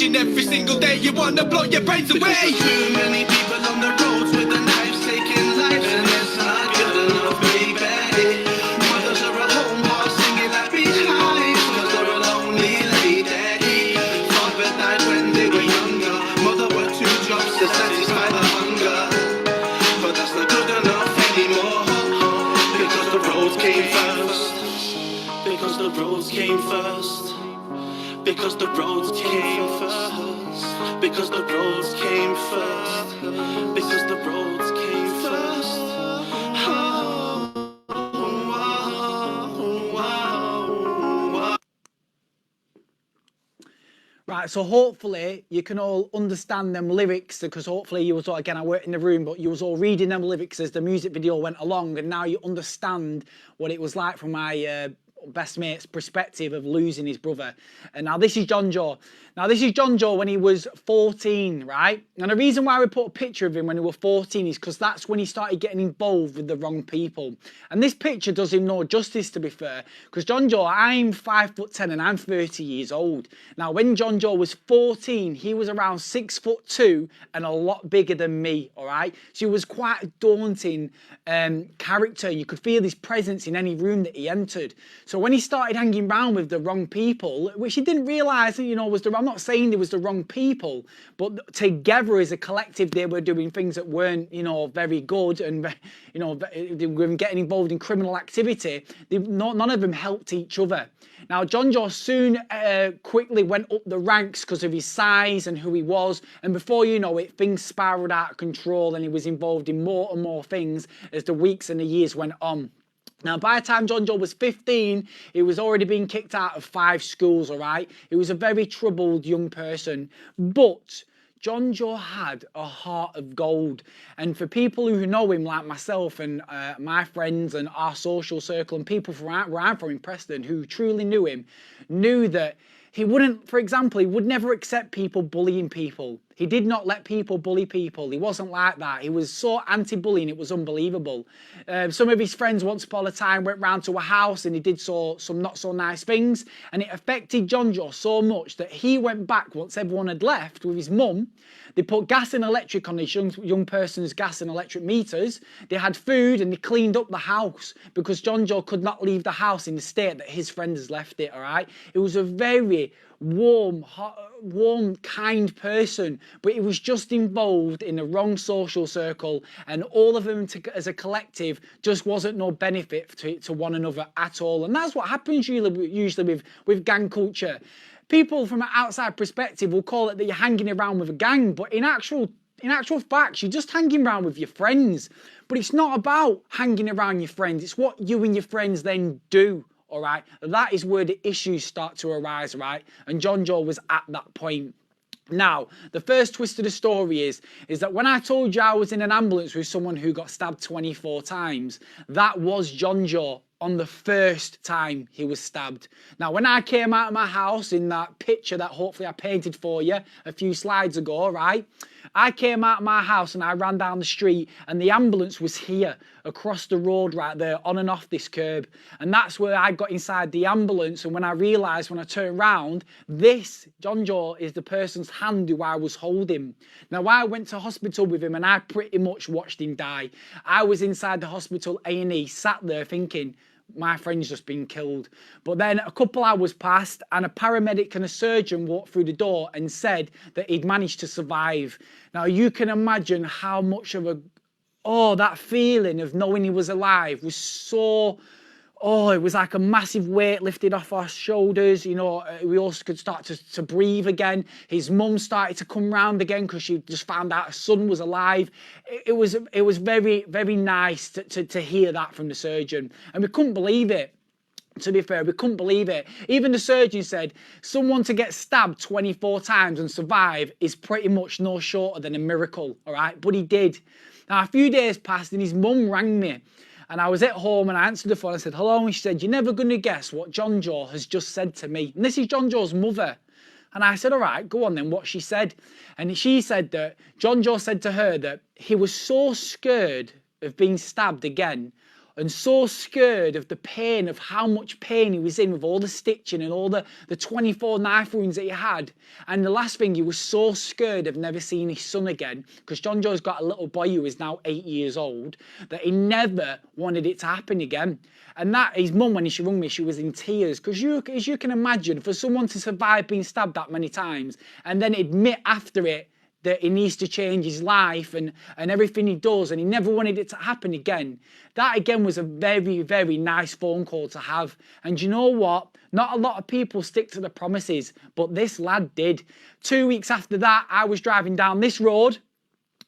watching every single day. You wanna blow your brains away. Because there's too many people on the roads with the knives taking lives, and it's not good enough, baby. Mothers are at home while singing happy highs, cause they're a lonely lady. Father died when they were younger, mother worked 2 jobs to satisfy the hunger. But that's not good enough anymore, because the roads came first. Because the roads came first. Because the roads came first. Because the roads came first. Because the roads came first. Oh, Right, so hopefully you can all understand them lyrics, because hopefully you was all, again, I weren't in the room, but you was all reading them lyrics as the music video went along, and now you understand what it was like from my best mate's perspective of losing his brother. And now this is Jon-Jo. Now this is Jon-Jo when he was 14, right? And the reason why we put a picture of him when he was 14 is because that's when he started getting involved with the wrong people. And this picture does him no justice, to be fair, because Jon-Jo, I'm 5'10" and I'm 30 years old. Now when Jon-Jo was 14, he was around 6'2" and a lot bigger than me, all right? So he was quite a daunting character. You could feel his presence in any room that he entered. So when he started hanging around with the wrong people, which he didn't realise, you know, was the, I'm not saying they was the wrong people, but together as a collective, they were doing things that weren't, you know, very good, and, you know, they were getting involved in criminal activity. None of them helped each other. Now, Jon-Jo soon quickly went up the ranks because of his size and who he was, and before you know it, things spiralled out of control, and he was involved in more and more things as the weeks and the years went on. Now, by the time Jon-Jo was 15, he was already being kicked out of 5 schools, all right? He was a very troubled young person, but Jon-Jo had a heart of gold. And for people who know him, like myself and my friends and our social circle and people from where I'm from in Preston who truly knew him, knew that he wouldn't, for example, he would never accept people bullying people. He did not let people bully people. He wasn't like that. He was so anti-bullying, it was unbelievable. Some of his friends once upon a time went round to a house and he did some not so nice things, and it affected Jon-Jo so much that he went back once everyone had left with his mum. They put gas and electric on this young person's gas and electric meters. They had food and they cleaned up the house because Jon-Jo could not leave the house in the state that his friend has left it, all right? It was a very warm, kind person, but he was just involved in the wrong social circle, and all of them as a collective just wasn't no benefit to one another at all. And that's what happens usually with gang culture. People from an outside perspective will call it that you're hanging around with a gang, but in actual fact, you're just hanging around with your friends. But it's not about hanging around your friends, it's what you and your friends then do. All right, that is where the issues start to arise, right? And Jon-Jo was at that point. Now, the first twist of the story is that when I told you I was in an ambulance with someone who got stabbed 24 times, that was Jon-Jo on the first time he was stabbed. Now, when I came out of my house in that picture that hopefully I painted for you a few slides ago, right? I came out of my house and I ran down the street and the ambulance was here across the road right there, on and off this curb. And that's where I got inside the ambulance, and when I realised when I turned round, this, Jon-Jo, is the person's hand who I was holding. Now, I went to hospital with him and I pretty much watched him die. I was inside the hospital A&E, sat there thinking, my friend's just been killed. But then a couple hours passed and a paramedic and a surgeon walked through the door and said that he'd managed to survive. Now, you can imagine how much of a, that feeling of knowing he was alive was so, it was like a massive weight lifted off our shoulders. You know, we also could start to breathe again. His mum started to come round again because she just found out her son was alive. It was very, very nice to hear that from the surgeon. And we couldn't believe it. To be fair, we couldn't believe it. Even the surgeon said someone to get stabbed 24 times and survive is pretty much no shorter than a miracle, all right? But he did. Now, a few days passed and his mum rang me. And I was at home and I answered the phone. I said, hello. And she said, you're never going to guess what Jon-Jo has just said to me. And this is Jon-Jo's mother. And I said, all right, go on then, what she said. And she said that Jon-Jo said to her that he was so scared of being stabbed again and so scared of the pain, of how much pain he was in with all the stitching and all the 24 knife wounds that he had. And the last thing, he was so scared of never seeing his son again, because Jon-Jo's got a little boy who is now 8 years old, that he never wanted it to happen again. And that, his mum, when she rung me, she was in tears, because as you can imagine, for someone to survive being stabbed that many times and then admit after it that he needs to change his life and everything he does, and he never wanted it to happen again. That again was a very, very nice phone call to have. And you know what? Not a lot of people stick to the promises, but this lad did. 2 weeks after that, I was driving down this road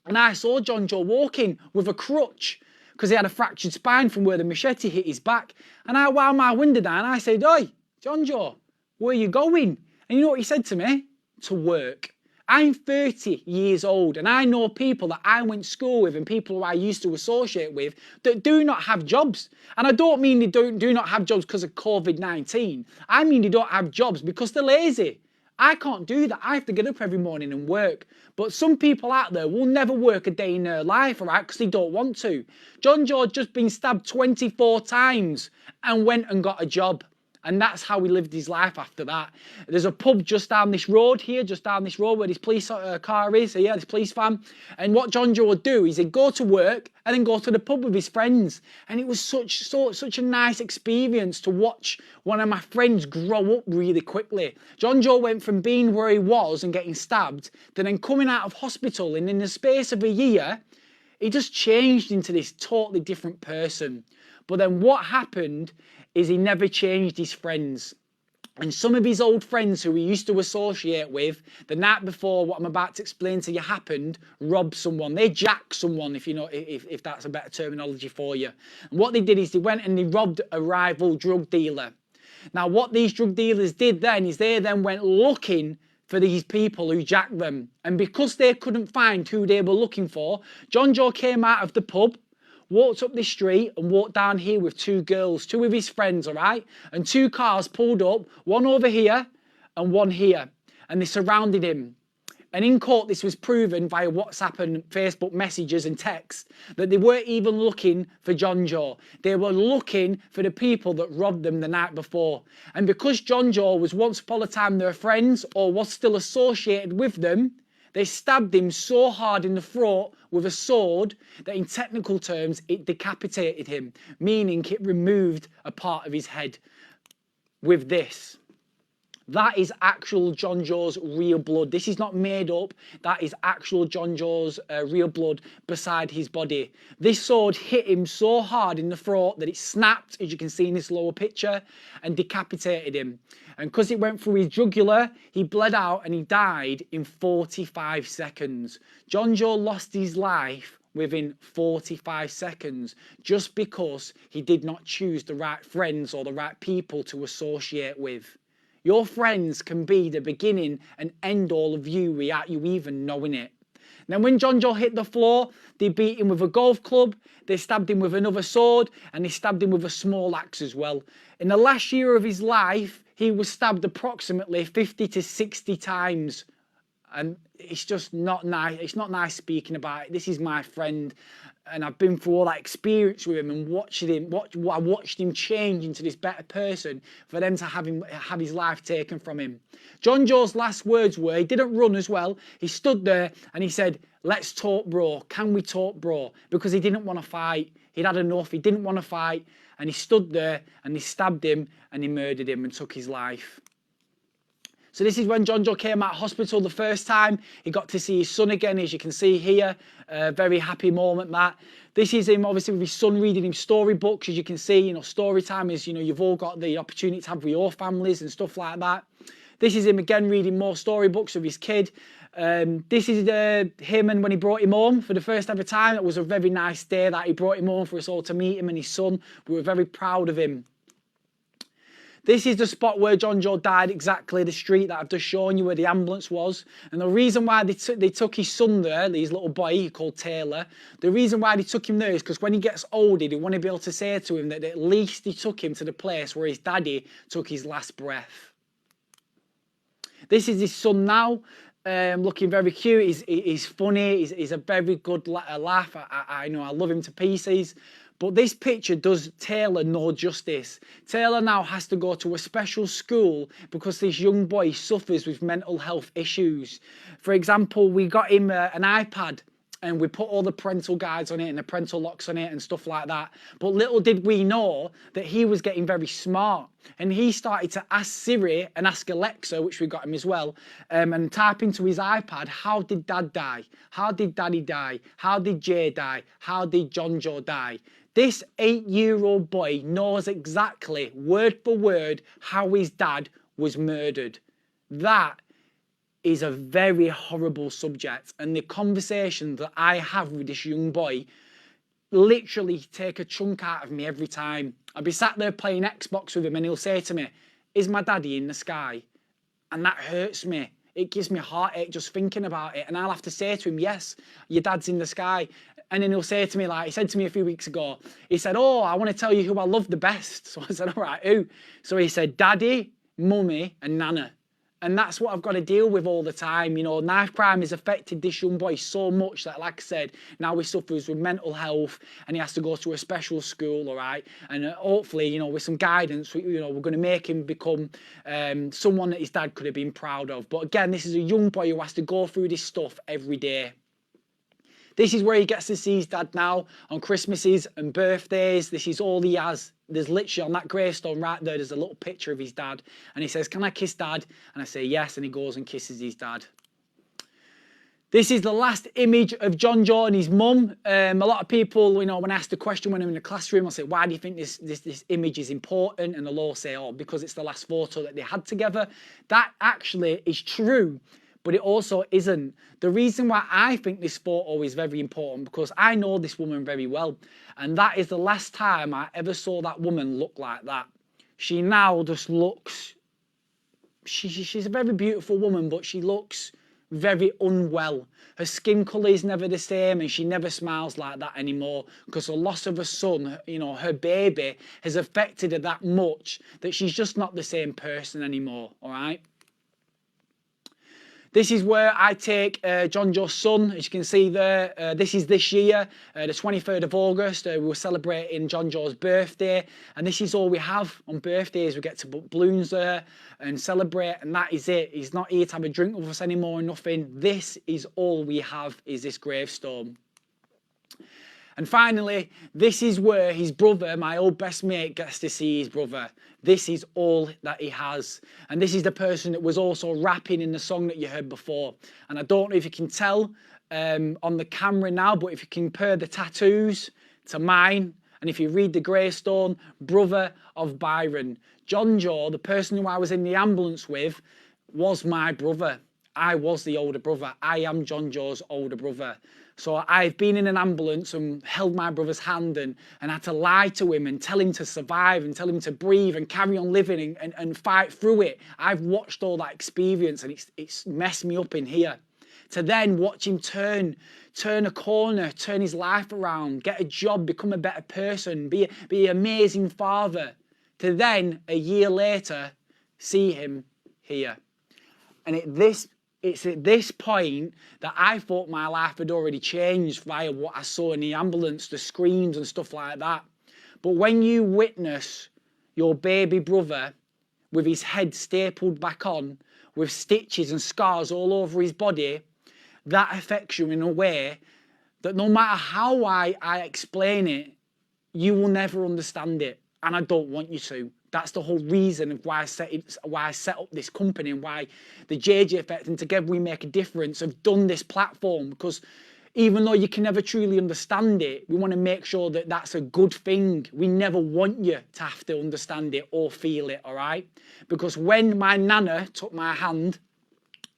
and I saw Jon-Jo walking with a crutch because he had a fractured spine from where the machete hit his back. And I wound my window down and I said, "Oi, Jon-Jo, where are you going?" And you know what he said to me? "To work." I'm 30 years old and I know people that I went to school with and people who I used to associate with that do not have jobs. And I don't mean they do not have jobs because of COVID-19. I mean they don't have jobs because they're lazy. I can't do that. I have to get up every morning and work. But some people out there will never work a day in their life, all right, because they don't want to. Jon-Jo had just been stabbed 24 times and went and got a job. And that's how he lived his life after that. There's a pub just down this road here, just down this road where this police car is. So yeah, this police van. And what Jon-Jo would do is he'd go to work and then go to the pub with his friends. And it was such a nice experience to watch one of my friends grow up really quickly. Jon-Jo went from being where he was and getting stabbed to then coming out of hospital. And in the space of a year, he just changed into this totally different person. But then what happened is he never changed his friends. And some of his old friends who he used to associate with, the night before what I'm about to explain to you happened, robbed someone. They jacked someone, if that's a better terminology for you. And what they did is they went and they robbed a rival drug dealer. Now what these drug dealers did then is they then went looking for these people who jacked them. And because they couldn't find who they were looking for, Jon-Jo came out of the pub, walked up this street and walked down here with two girls, two of his friends, all right? And two cars pulled up, one over here and one here. And they surrounded him. And in court, this was proven via WhatsApp and Facebook messages and texts that they weren't even looking for Jon-Jo. They were looking for the people that robbed them the night before. And because Jon-Jo was once upon a time their friends or was still associated with them, they stabbed him so hard in the throat with a sword that in technical terms it decapitated him, meaning it removed a part of his head with this. That is actual Jon-Jo's real blood. This is not made up. That is actual Jon-Jo's real blood beside his body. This sword hit him so hard in the throat that it snapped, as you can see in this lower picture, and decapitated him. And because it went through his jugular, he bled out and he died in 45 seconds. Jon-Jo lost his life within 45 seconds just because he did not choose the right friends or the right people to associate with. Your friends can be the beginning and end all of you without you even knowing it. Then when Jon-Jo hit the floor, they beat him with a golf club, they stabbed him with another sword, and they stabbed him with a small axe as well. In the last year of his life, he was stabbed approximately 50 to 60 times. And it's just not nice. It's not nice speaking about it. This is my friend. And I've been through all that experience with him and I watched him change into this better person for them to have his life taken from him. Jon-Jo's last words were, he didn't run as well. He stood there and he said, "Let's talk, bro. Can we talk, bro?" Because he didn't want to fight. He'd had enough. He didn't want to fight. And he stood there and they stabbed him and they murdered him and took his life. So this is when Jon-Jo came out of hospital the first time. He got to see his son again, as you can see here. Very happy moment, that. This is him, obviously, with his son reading him storybooks. As you can see, story time is, you've all got the opportunity to have with your families and stuff like that. This is him again reading more storybooks of his kid. This is him and when he brought him home for the first ever time. It was a very nice day that he brought him home for us all to meet him and his son. We were very proud of him. This is the spot where Jon-Jo died, exactly the street that I've just shown you where the ambulance was. And the reason why they took his son there, his little boy called Taylor, the reason why they took him there is because when he gets older, they want to be able to say to him that at least he took him to the place where his daddy took his last breath. This is his son now, looking very cute. He's funny, he's a very good laugh. I know I love him to pieces. But this picture does Taylor no justice. Taylor now has to go to a special school because this young boy suffers with mental health issues. For example, we got him an iPad and we put all the parental guides on it and the parental locks on it and stuff like that. But little did we know that he was getting very smart. And he started to ask Siri and ask Alexa, which we got him as well, and type into his iPad, how did Dad die? How did Daddy die? How did Jay die? How did Jon-Jo die? This 8-year-old boy knows exactly, word for word, how his dad was murdered. That is a very horrible subject, and the conversation that I have with this young boy literally take a chunk out of me every time. I'll be sat there playing Xbox with him and he'll say to me, is my daddy in the sky? And that hurts me. It gives me a heartache just thinking about it. And I'll have to say to him, yes, your dad's in the sky. And then he'll say to me, like he said to me a few weeks ago, he said, oh, I want to tell you who I love the best. So I said, all right, who? So he said, Daddy, Mummy and Nana. And that's what I've got to deal with all the time. You know, knife crime has affected this young boy so much that, like I said, now he suffers with mental health and he has to go to a special school, all right? And hopefully, you know, with some guidance, we're going to make him become someone that his dad could have been proud of. But again, this is a young boy who has to go through this stuff every day. This is where he gets to see his dad now on Christmases and birthdays. This is all he has. There's literally on that gravestone right there, there's a little picture of his dad. And he says, can I kiss Dad? And I say, yes. And he goes and kisses his dad. This is the last image of Jon-Jo and his mum. A lot of people, you know, when I ask the question when I'm in the classroom, I'll say, why do you think this image is important? And they'll all say, oh, because it's the last photo that they had together. That actually is true. But it also isn't. The reason why I think this photo is very important, because I know this woman very well. And that is the last time I ever saw that woman look like that. She now just looks, she's a very beautiful woman, but she looks very unwell. Her skin colour is never the same and she never smiles like that anymore because the loss of her son, you know, her baby, has affected her that much that she's just not the same person anymore, all right? This is where I take Jon-Jo's son, as you can see there. This is this year, the 23rd of August. We were celebrating Jon-Jo's birthday. And this is all we have on birthdays. We get to put balloons there and celebrate. And that is it. He's not here to have a drink with us anymore, nothing. This is all we have, is this gravestone. And finally, this is where his brother, my old best mate, gets to see his brother. This is all that he has. And this is the person that was also rapping in the song that you heard before. And I don't know if you can tell on the camera now, but if you compare the tattoos to mine, and if you read the gravestone, brother of Byron. Jon-Jo, the person who I was in the ambulance with, was my brother. I was the older brother. I am Jon-Jo's older brother. So I've been in an ambulance and held my brother's hand and had to lie to him and tell him to survive and tell him to breathe and carry on living and fight through it. I've watched all that experience and it's messed me up in here. To then watch him turn a corner, turn his life around, get a job, become a better person, be an amazing father. To then, a year later, see him here. And it's at this point that I thought my life had already changed via what I saw in the ambulance, the screams and stuff like that. But when you witness your baby brother with his head stapled back on, with stitches and scars all over his body, that affects you in a way that no matter how I explain it, you will never understand it. And I don't want you to. That's the whole reason of why I set up this company and why the JJ Effect and Together We Make a Difference have done this platform, because even though you can never truly understand it, we want to make sure that that's a good thing. We never want you to have to understand it or feel it, all right? Because when my nana took my hand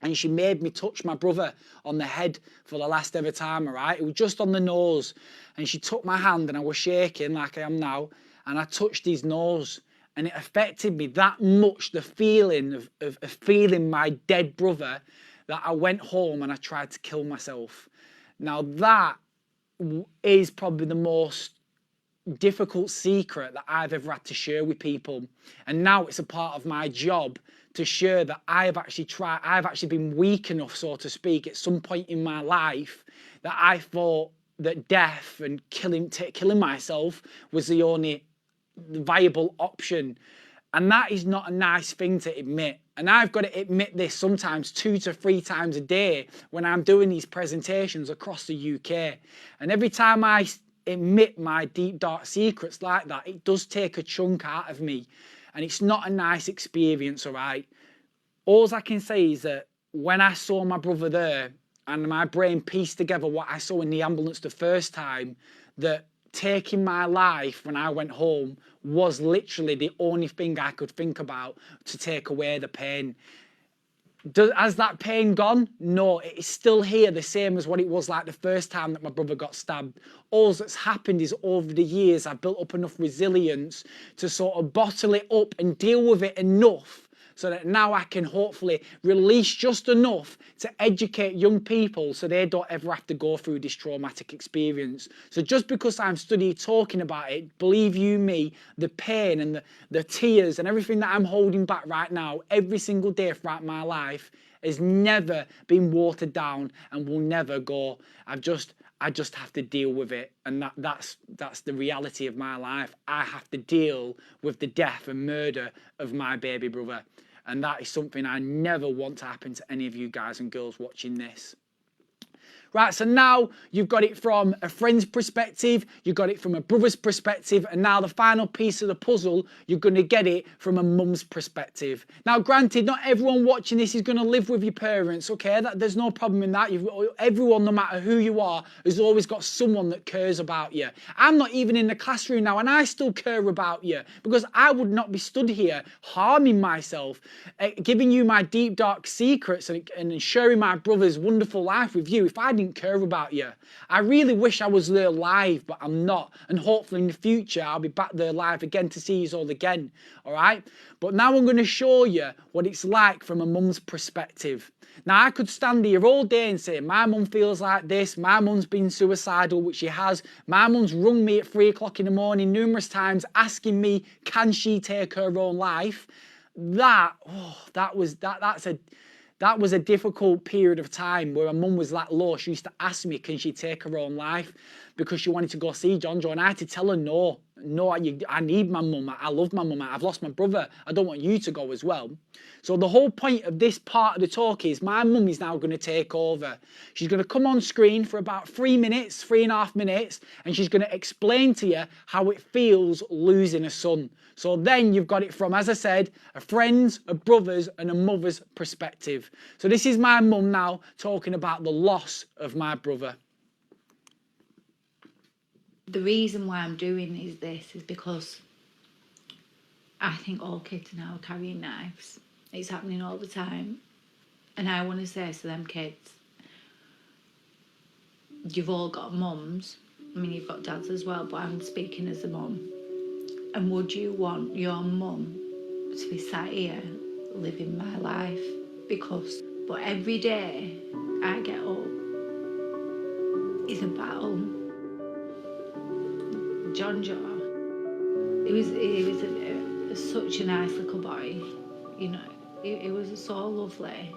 and she made me touch my brother on the head for the last ever time, all right? It was just on the nose. And she took my hand and I was shaking like I am now, and I touched his nose. And it affected me that much, the feeling of feeling my dead brother, that I went home and I tried to kill myself. Now that is probably the most difficult secret that I've ever had to share with people. And now it's a part of my job to share that I've actually been weak enough, so to speak, at some point in my life that I thought that death and killing myself was the only viable option. And that is not a nice thing to admit. And I've got to admit this sometimes 2 to 3 times a day when I'm doing these presentations across the UK. And every time I admit my deep, dark secrets like that, it does take a chunk out of me. And it's not a nice experience, all right? All I can say is that when I saw my brother there and my brain pieced together what I saw in the ambulance the first time, that taking my life when I went home was literally the only thing I could think about to take away the pain. Has that pain gone? No, it is still here, the same as what it was like the first time that my brother got stabbed. All that's happened is over the years, I've built up enough resilience to sort of bottle it up and deal with it enough so that now I can hopefully release just enough to educate young people so they don't ever have to go through this traumatic experience. So just because I'm studying talking about it, believe you me, the pain and the tears and everything that I'm holding back right now, every single day throughout my life, has never been watered down and will never go. I just have to deal with it, and that's the reality of my life. I have to deal with the death and murder of my baby brother. And that is something I never want to happen to any of you guys and girls watching this. Right, so now you've got it from a friend's perspective, you've got it from a brother's perspective, and now the final piece of the puzzle, you're going to get it from a mum's perspective. Now, granted, not everyone watching this is going to live with your parents, okay? There's no problem in that. Everyone, no matter who you are, has always got someone that cares about you. I'm not even in the classroom now, and I still care about you, because I would not be stood here harming myself, giving you my deep, dark secrets and sharing my brother's wonderful life with you if I didn't care about you. I really wish I was there live, but I'm not. And hopefully in the future, I'll be back there live again to see you all again. All right? But now I'm going to show you what it's like from a mum's perspective. Now, I could stand here all day and say, my mum feels like this, my mum's been suicidal, which she has. My mum's rung me at 3 o'clock in the morning numerous times asking me, can she take her own life? That was a difficult period of time where my mum was that low. She used to ask me, can she take her own life? Because she wanted to go see Jon-Jo. And I had to tell her, no, I need my mum. I love my mum. I've lost my brother. I don't want you to go as well. So the whole point of this part of the talk is my mum is now going to take over. She's going to come on screen for about 3.5 minutes, and she's going to explain to you how it feels losing a son. So then you've got it from, as I said, a friend's, a brother's and a mother's perspective. So this is my mum now talking about the loss of my brother. The reason why I'm doing this is because I think all kids now are carrying knives. It's happening all the time. And I want to say to them kids, you've all got mums. I mean, you've got dads as well, but I'm speaking as a mum. And would you want your mum to be sat here living my life? But every day I get up is a battle. Jon-Jo, he was such a nice little boy, you know, he was so lovely.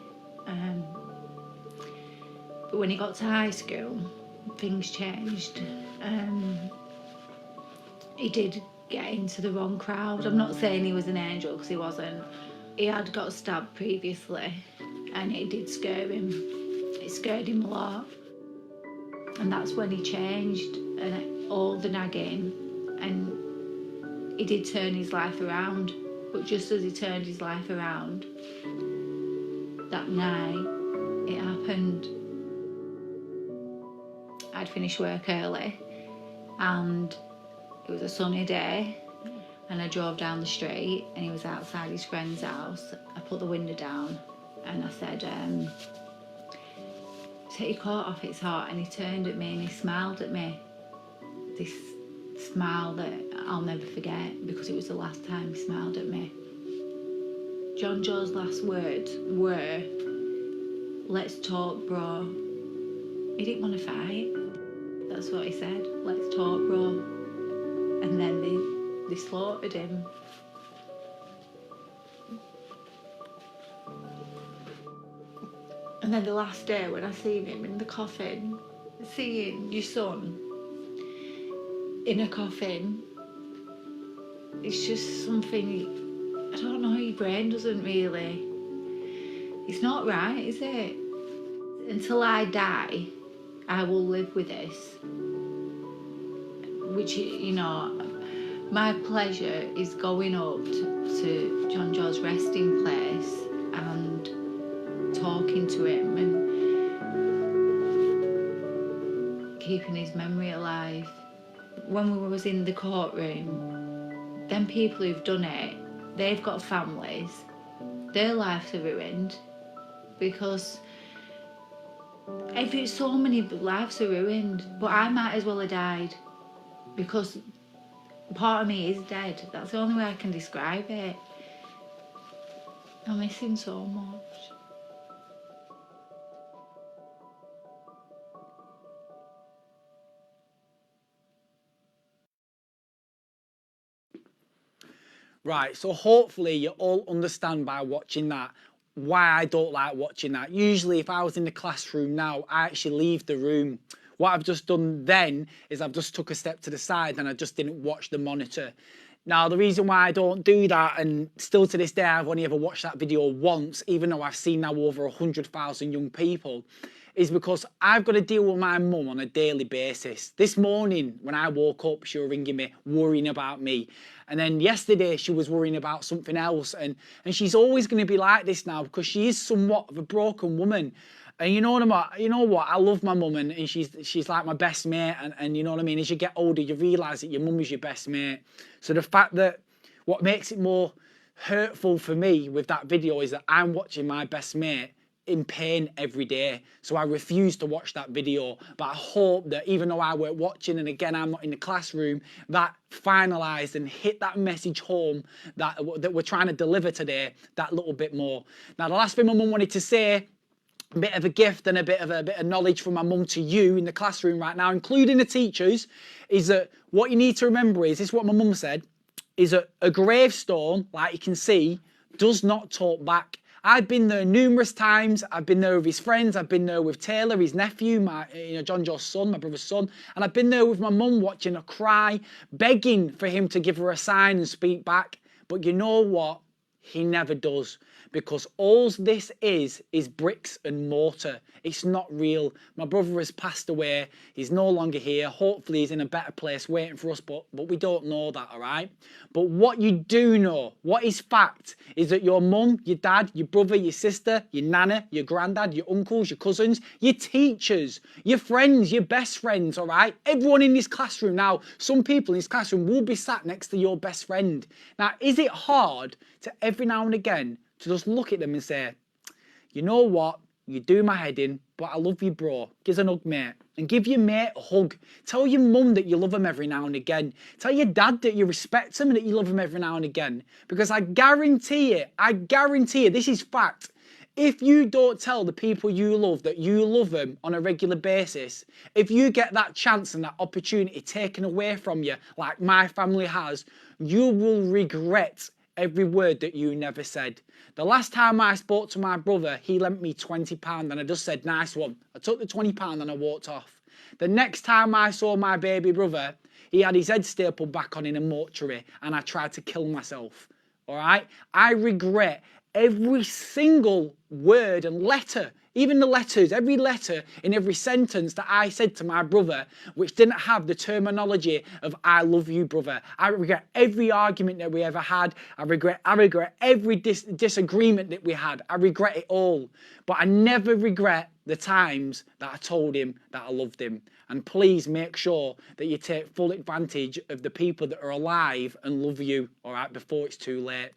But when he got to high school, things changed. He did get into the wrong crowd. I'm not saying he was an angel, because he wasn't. He had got stabbed previously, and it did scare him. It scared him a lot. And that's when he changed, and all the nagging, and he did turn his life around. But just as he turned his life around, that night, it happened. I'd finished work early, and it was a sunny day, and I drove down the street, and he was outside his friend's house. I put the window down, and I said, take your coat off, it's hot. And he turned at me and he smiled at me. This smile that I'll never forget, because it was the last time he smiled at me. Jon-Jo's last words were, let's talk, bro. He didn't want to fight. That's what he said, let's talk, bro. And then they slaughtered him. And then the last day when I seen him in the coffin, seeing your son in a coffin, it's just something, I don't know, your brain doesn't really, it's not right, is it? Until I die, I will live with this. Which, you know, my pleasure is going up to Jon-Jo's resting place and talking to him and keeping his memory alive. When we was in the courtroom, them people who've done it, they've got families, their lives are ruined because so many lives are ruined, but I might as well have died because part of me is dead. That's the only way I can describe it. I miss him so much. Right, so hopefully you all understand by watching that why I don't like watching that. Usually if I was in the classroom now, I actually leave the room. What I've just done then is I've just took a step to the side and I just didn't watch the monitor. Now, the reason why I don't do that, and still to this day, I've only ever watched that video once, even though I've seen now over 100,000 young people, is because I've got to deal with my mum on a daily basis. This morning, when I woke up, she was ringing me, worrying about me. And then yesterday, she was worrying about something else. And she's always going to be like this now because she is somewhat of a broken woman. And you know what? I love my mum and she's like my best mate. And you know what I mean? As you get older, you realise that your mum is your best mate. So the fact that what makes it more hurtful for me with that video is that I'm watching my best mate in pain every day. So I refuse to watch that video. But I hope that even though I weren't watching, and again, I'm not in the classroom, that finalised and hit that message home that we're trying to deliver today that little bit more. Now, the last thing my mum wanted to say, a bit of a gift and a bit of knowledge from my mum to you in the classroom right now, including the teachers, is that what you need to remember is, this is what my mum said, is that a gravestone, like you can see, does not talk back. I've been there numerous times. I've been there with his friends. I've been there with Taylor, his nephew, Jon-Jo's son, my brother's son. And I've been there with my mum watching her cry, begging for him to give her a sign and speak back. But you know what? He never does. Because all this is bricks and mortar. It's not real. My brother has passed away. He's no longer here. Hopefully he's in a better place waiting for us, but we don't know that, all right? But what you do know, what is fact, is that your mum, your dad, your brother, your sister, your nana, your granddad, your uncles, your cousins, your teachers, your friends, your best friends, all right? Everyone in this classroom now, some people in this classroom will be sat next to your best friend. Now, is it hard to every now and again to just look at them and say, you know what, you do my head in, but I love you, bro. Give us a hug, mate. And give your mate a hug. Tell your mum that you love him every now and again. Tell your dad that you respect him and that you love him every now and again. Because I guarantee you, this is fact. If you don't tell the people you love that you love them on a regular basis, if you get that chance and that opportunity taken away from you, like my family has, you will regret every word that you never said. The last time I spoke to my brother, he lent me £20 and I just said, nice one. I took the £20 and I walked off. The next time I saw my baby brother, he had his head stapled back on in a mortuary and I tried to kill myself. All right? I regret every single word and letter, even the letters, every letter in every sentence that I said to my brother, which didn't have the terminology of I love you, brother. I regret every argument that we ever had. I regret every disagreement that we had. I regret it all. But I never regret the times that I told him that I loved him. And please make sure that you take full advantage of the people that are alive and love you, all right, before it's too late.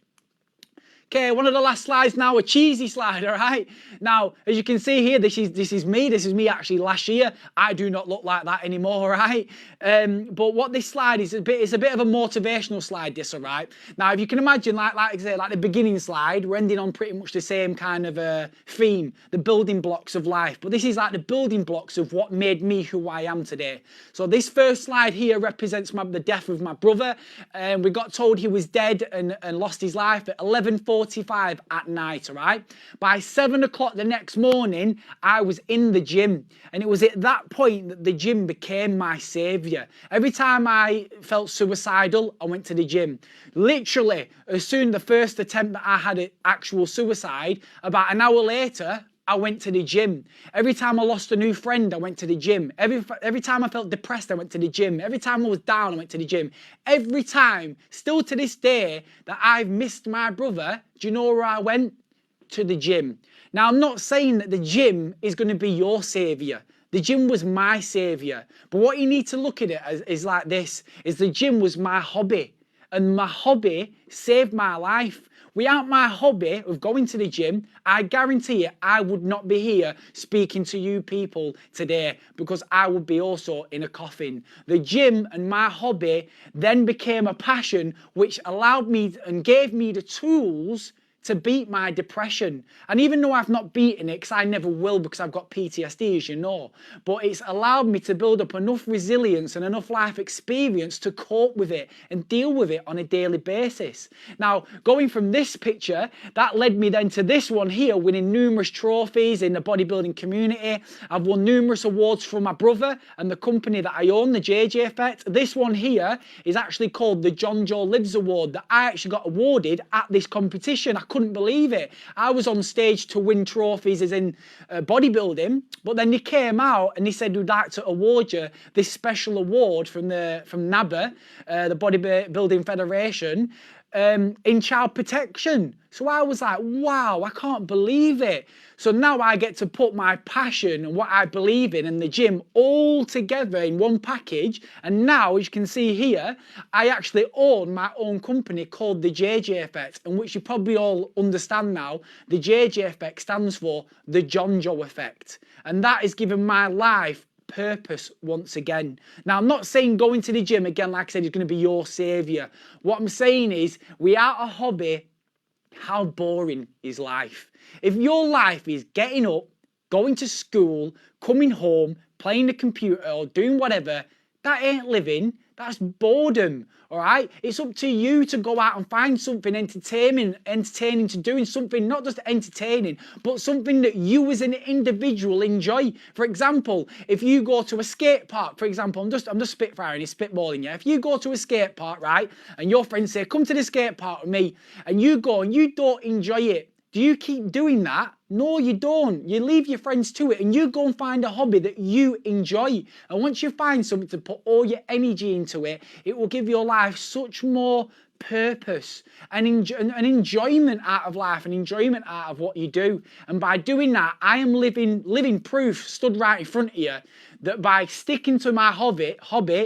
Okay, one of the last slides now, a cheesy slide, all right? Now, as you can see here, this is me actually last year. I do not look like that anymore, all right? But what this slide is, it's a bit of a motivational slide, this, all right? Now, if you can imagine, like I say, like the beginning slide, we're ending on pretty much the same kind of theme, the building blocks of life. But this is like the building blocks of what made me who I am today. So this first slide here represents the death of my brother. We got told he was dead and lost his life at 11:40 7:45 at night, all right? By 7 o'clock the next morning, I was in the gym. And it was at that point that the gym became my saviour. Every time I felt suicidal, I went to the gym. Literally, as soon the first attempt that I had at actual suicide, about an hour later, I went to the gym. Every time I lost a new friend, I went to the gym. Every time I felt depressed, I went to the gym. Every time I was down, I went to the gym. Every time, still to this day, that I've missed my brother, do you know where I went? To the gym. Now, I'm not saying that the gym is going to be your saviour. The gym was my saviour. But what you need to look at it as is like this, is the gym was my hobby. And my hobby saved my life. Without my hobby of going to the gym, I guarantee you I would not be here speaking to you people today, because I would be also in a coffin. The gym and my hobby then became a passion which allowed me and gave me the tools to beat my depression. And even though I've not beaten it, because I never will, because I've got PTSD, as you know, but it's allowed me to build up enough resilience and enough life experience to cope with it and deal with it on a daily basis. Now, going from this picture, that led me then to this one here, winning numerous trophies in the bodybuilding community. I've won numerous awards from my brother and the company that I own, the JJ Effect. This one here is actually called the Jon-Jo Lives Award, that I actually got awarded at this competition. I couldn't believe it. I was on stage to win trophies as in bodybuilding, but then they came out and they said we'd like to award you this special award from NABA, the Bodybuilding Federation, in child protection. So I was like, wow, I can't believe it. So now I get to put my passion and what I believe in and the gym all together in one package. And now, as you can see here, I actually own my own company called the JJ Effect, and which you probably all understand now, the JJ Effect stands for the Jon-Jo Effect. And that has given my life purpose once again. Now, I'm not saying going to the gym, again, like I said, is going to be your saviour. What I'm saying is, without a hobby, how boring is life? If your life is getting up, going to school, coming home, playing the computer or doing whatever, that ain't living, that's boredom, all right? It's up to you to go out and find something entertaining to do, and something not just entertaining, but something that you as an individual enjoy. For example, if you go to a skate park, for example, I'm just spitfiring, it's spitballing, yeah? If you go to a skate park, right, and your friends say, come to the skate park with me, and you go and you don't enjoy it, do you keep doing that? No, you don't. You leave your friends to it and you go and find a hobby that you enjoy. And once you find something to put all your energy into it, it will give your life such more purpose and enjoyment out of life and enjoyment out of what you do. And by doing that, I am living proof, stood right in front of you, that by sticking to my hobby,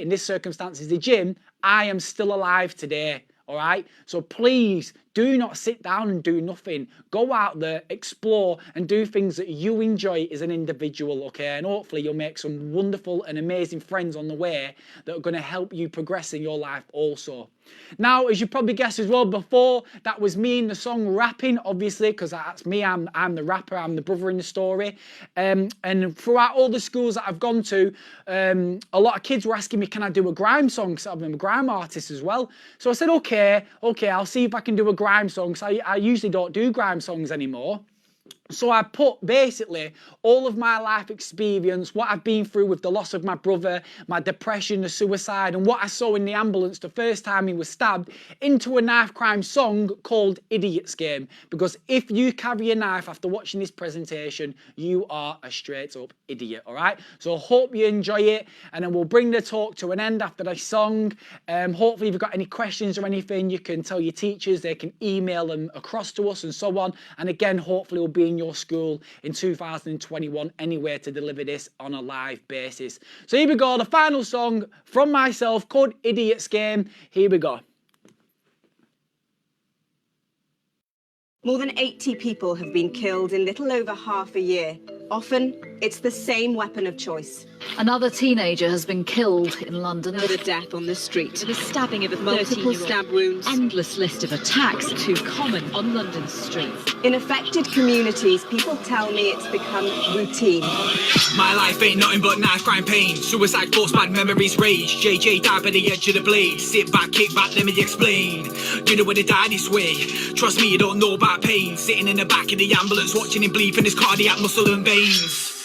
in this circumstance is the gym, I am still alive today. All right, so please do not sit down and do nothing. Go out there, explore, and do things that you enjoy as an individual, okay? And hopefully you'll make some wonderful and amazing friends on the way that are going to help you progress in your life also. Now, as you probably guessed as well, before, that was me in the song rapping, obviously, because that's me, I'm the rapper, I'm the brother in the story. And throughout all the schools that I've gone to, a lot of kids were asking me, can I do a grime song? Because I'm a grime artist as well. So I said, okay, I'll see if I can do a grime song. So I usually don't do grime songs anymore. So I put basically all of my life experience, what I've been through with the loss of my brother, my depression, the suicide, and what I saw in the ambulance the first time he was stabbed, into a knife crime song called Idiot's Game. Because if you carry a knife after watching this presentation, you are a straight up idiot, all right? So I hope you enjoy it, and then we'll bring the talk to an end after the song. Hopefully if you've got any questions or anything, you can tell your teachers, they can email them across to us and so on. And again, hopefully we'll be in your school in 2021 anywhere to deliver this on a live basis. So here we go, the final song from myself called Idiot's Game. Here we go. More than 80 people have been killed in little over half a year. Often, it's the same weapon of choice. Another teenager has been killed in London. Another death on the street. The stabbing of a Multiple stab wounds. Endless list of attacks too common on London streets. In affected communities, people tell me it's become routine. My life ain't nothing but knife, crime, pain. Suicide, thoughts, bad memories, rage. JJ died by the edge of the blade. Sit back, kick back, let me explain. You know when they die this way. Trust me, you don't know about pain. Sitting in the back of the ambulance, watching him bleed from his cardiac muscle and veins.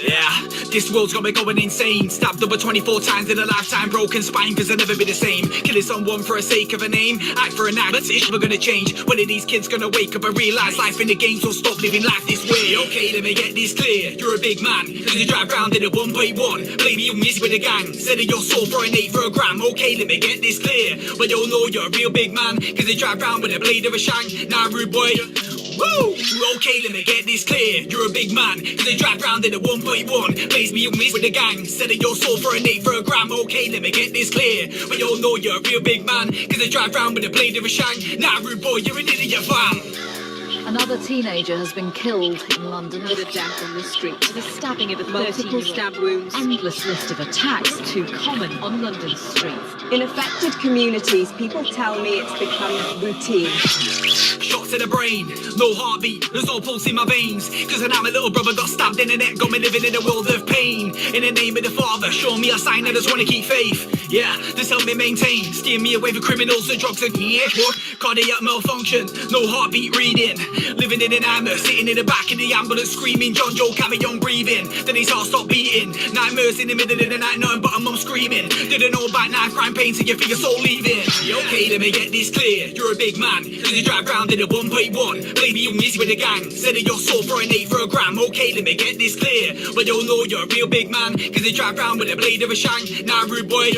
Yeah, this world's got me going insane. Stabbed over 24 times in a lifetime, broken spine, cause I'll never be the same. Killing someone for the sake of a name, act for an act, but it's never gonna change. When are these kids gonna wake up and realise life in the game, so stop living life this way? Okay, let me get this clear, you're a big man, cause you drive round in a 1.1. Blame you miss with a gang, said that you're sold for an 8 for a gram. Okay, let me get this clear, but you'll know you're a real big man, cause you drive round with a blade of a shank. Nah, rude boy. Woo! Okay, let me get this clear. You're a big man, cause they drive round in a 1.1. Blaze me and miss with the gang. Said that you're sold for an 8 for a gram. Okay, let me get this clear. But you all know you're a real big man, cause they drive round with a blade of a shank. Nah, rude boy, you're an idiot, fam. Another teenager has been killed in London. Another death on the street. The stabbing of a Multiple stab wounds. Endless list of attacks too common on London streets. In affected communities, people tell me it's become routine. Shots to the brain, no heartbeat, there's no pulse in my veins. Cause now my little brother got stabbed in the neck, got me living in a world of pain. In the name of the Father, show me a sign, I just wanna keep faith. Yeah, this help me maintain, steer me away from criminals and drugs and what? Cardiac malfunction, no heartbeat reading. Living in a nightmare, sitting in the back of the ambulance screaming, Jon-Jo carry on breathing. Then his heart stopped beating, nightmares in the middle of the night, nothing but a mum screaming. Didn't know about knife, crime, pain, so you feel your soul leaving. Okay, let me get this clear, you're a big man, cause you drive round in a 1.1. Blame you miss with the gang, said that you're sold for an 8 for a gram. Okay, let me get this clear, but you'll know you're a real big man, cause you drive round with a blade of a shank. Nah, rude boy.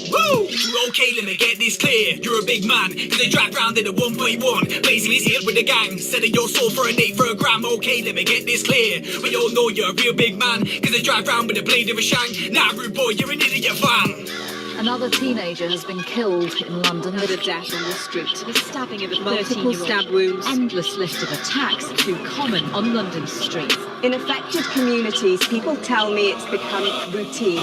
Woo! Okay, let me get this clear. You're a big man, cause they drive round in a 1.1. Blazing his heel with the gang, said that you're sold for an 8 for a gram. Okay, let me get this clear. We all know you're a real big man, cause they drive round with a blade of a shank. Nah, rude boy, you're an idiot, fam. Another teenager has been killed in London. Another death on the street. The stabbing of a Multiple stab wounds. Endless list of attacks too common on London streets. In affected communities, people tell me it's become routine.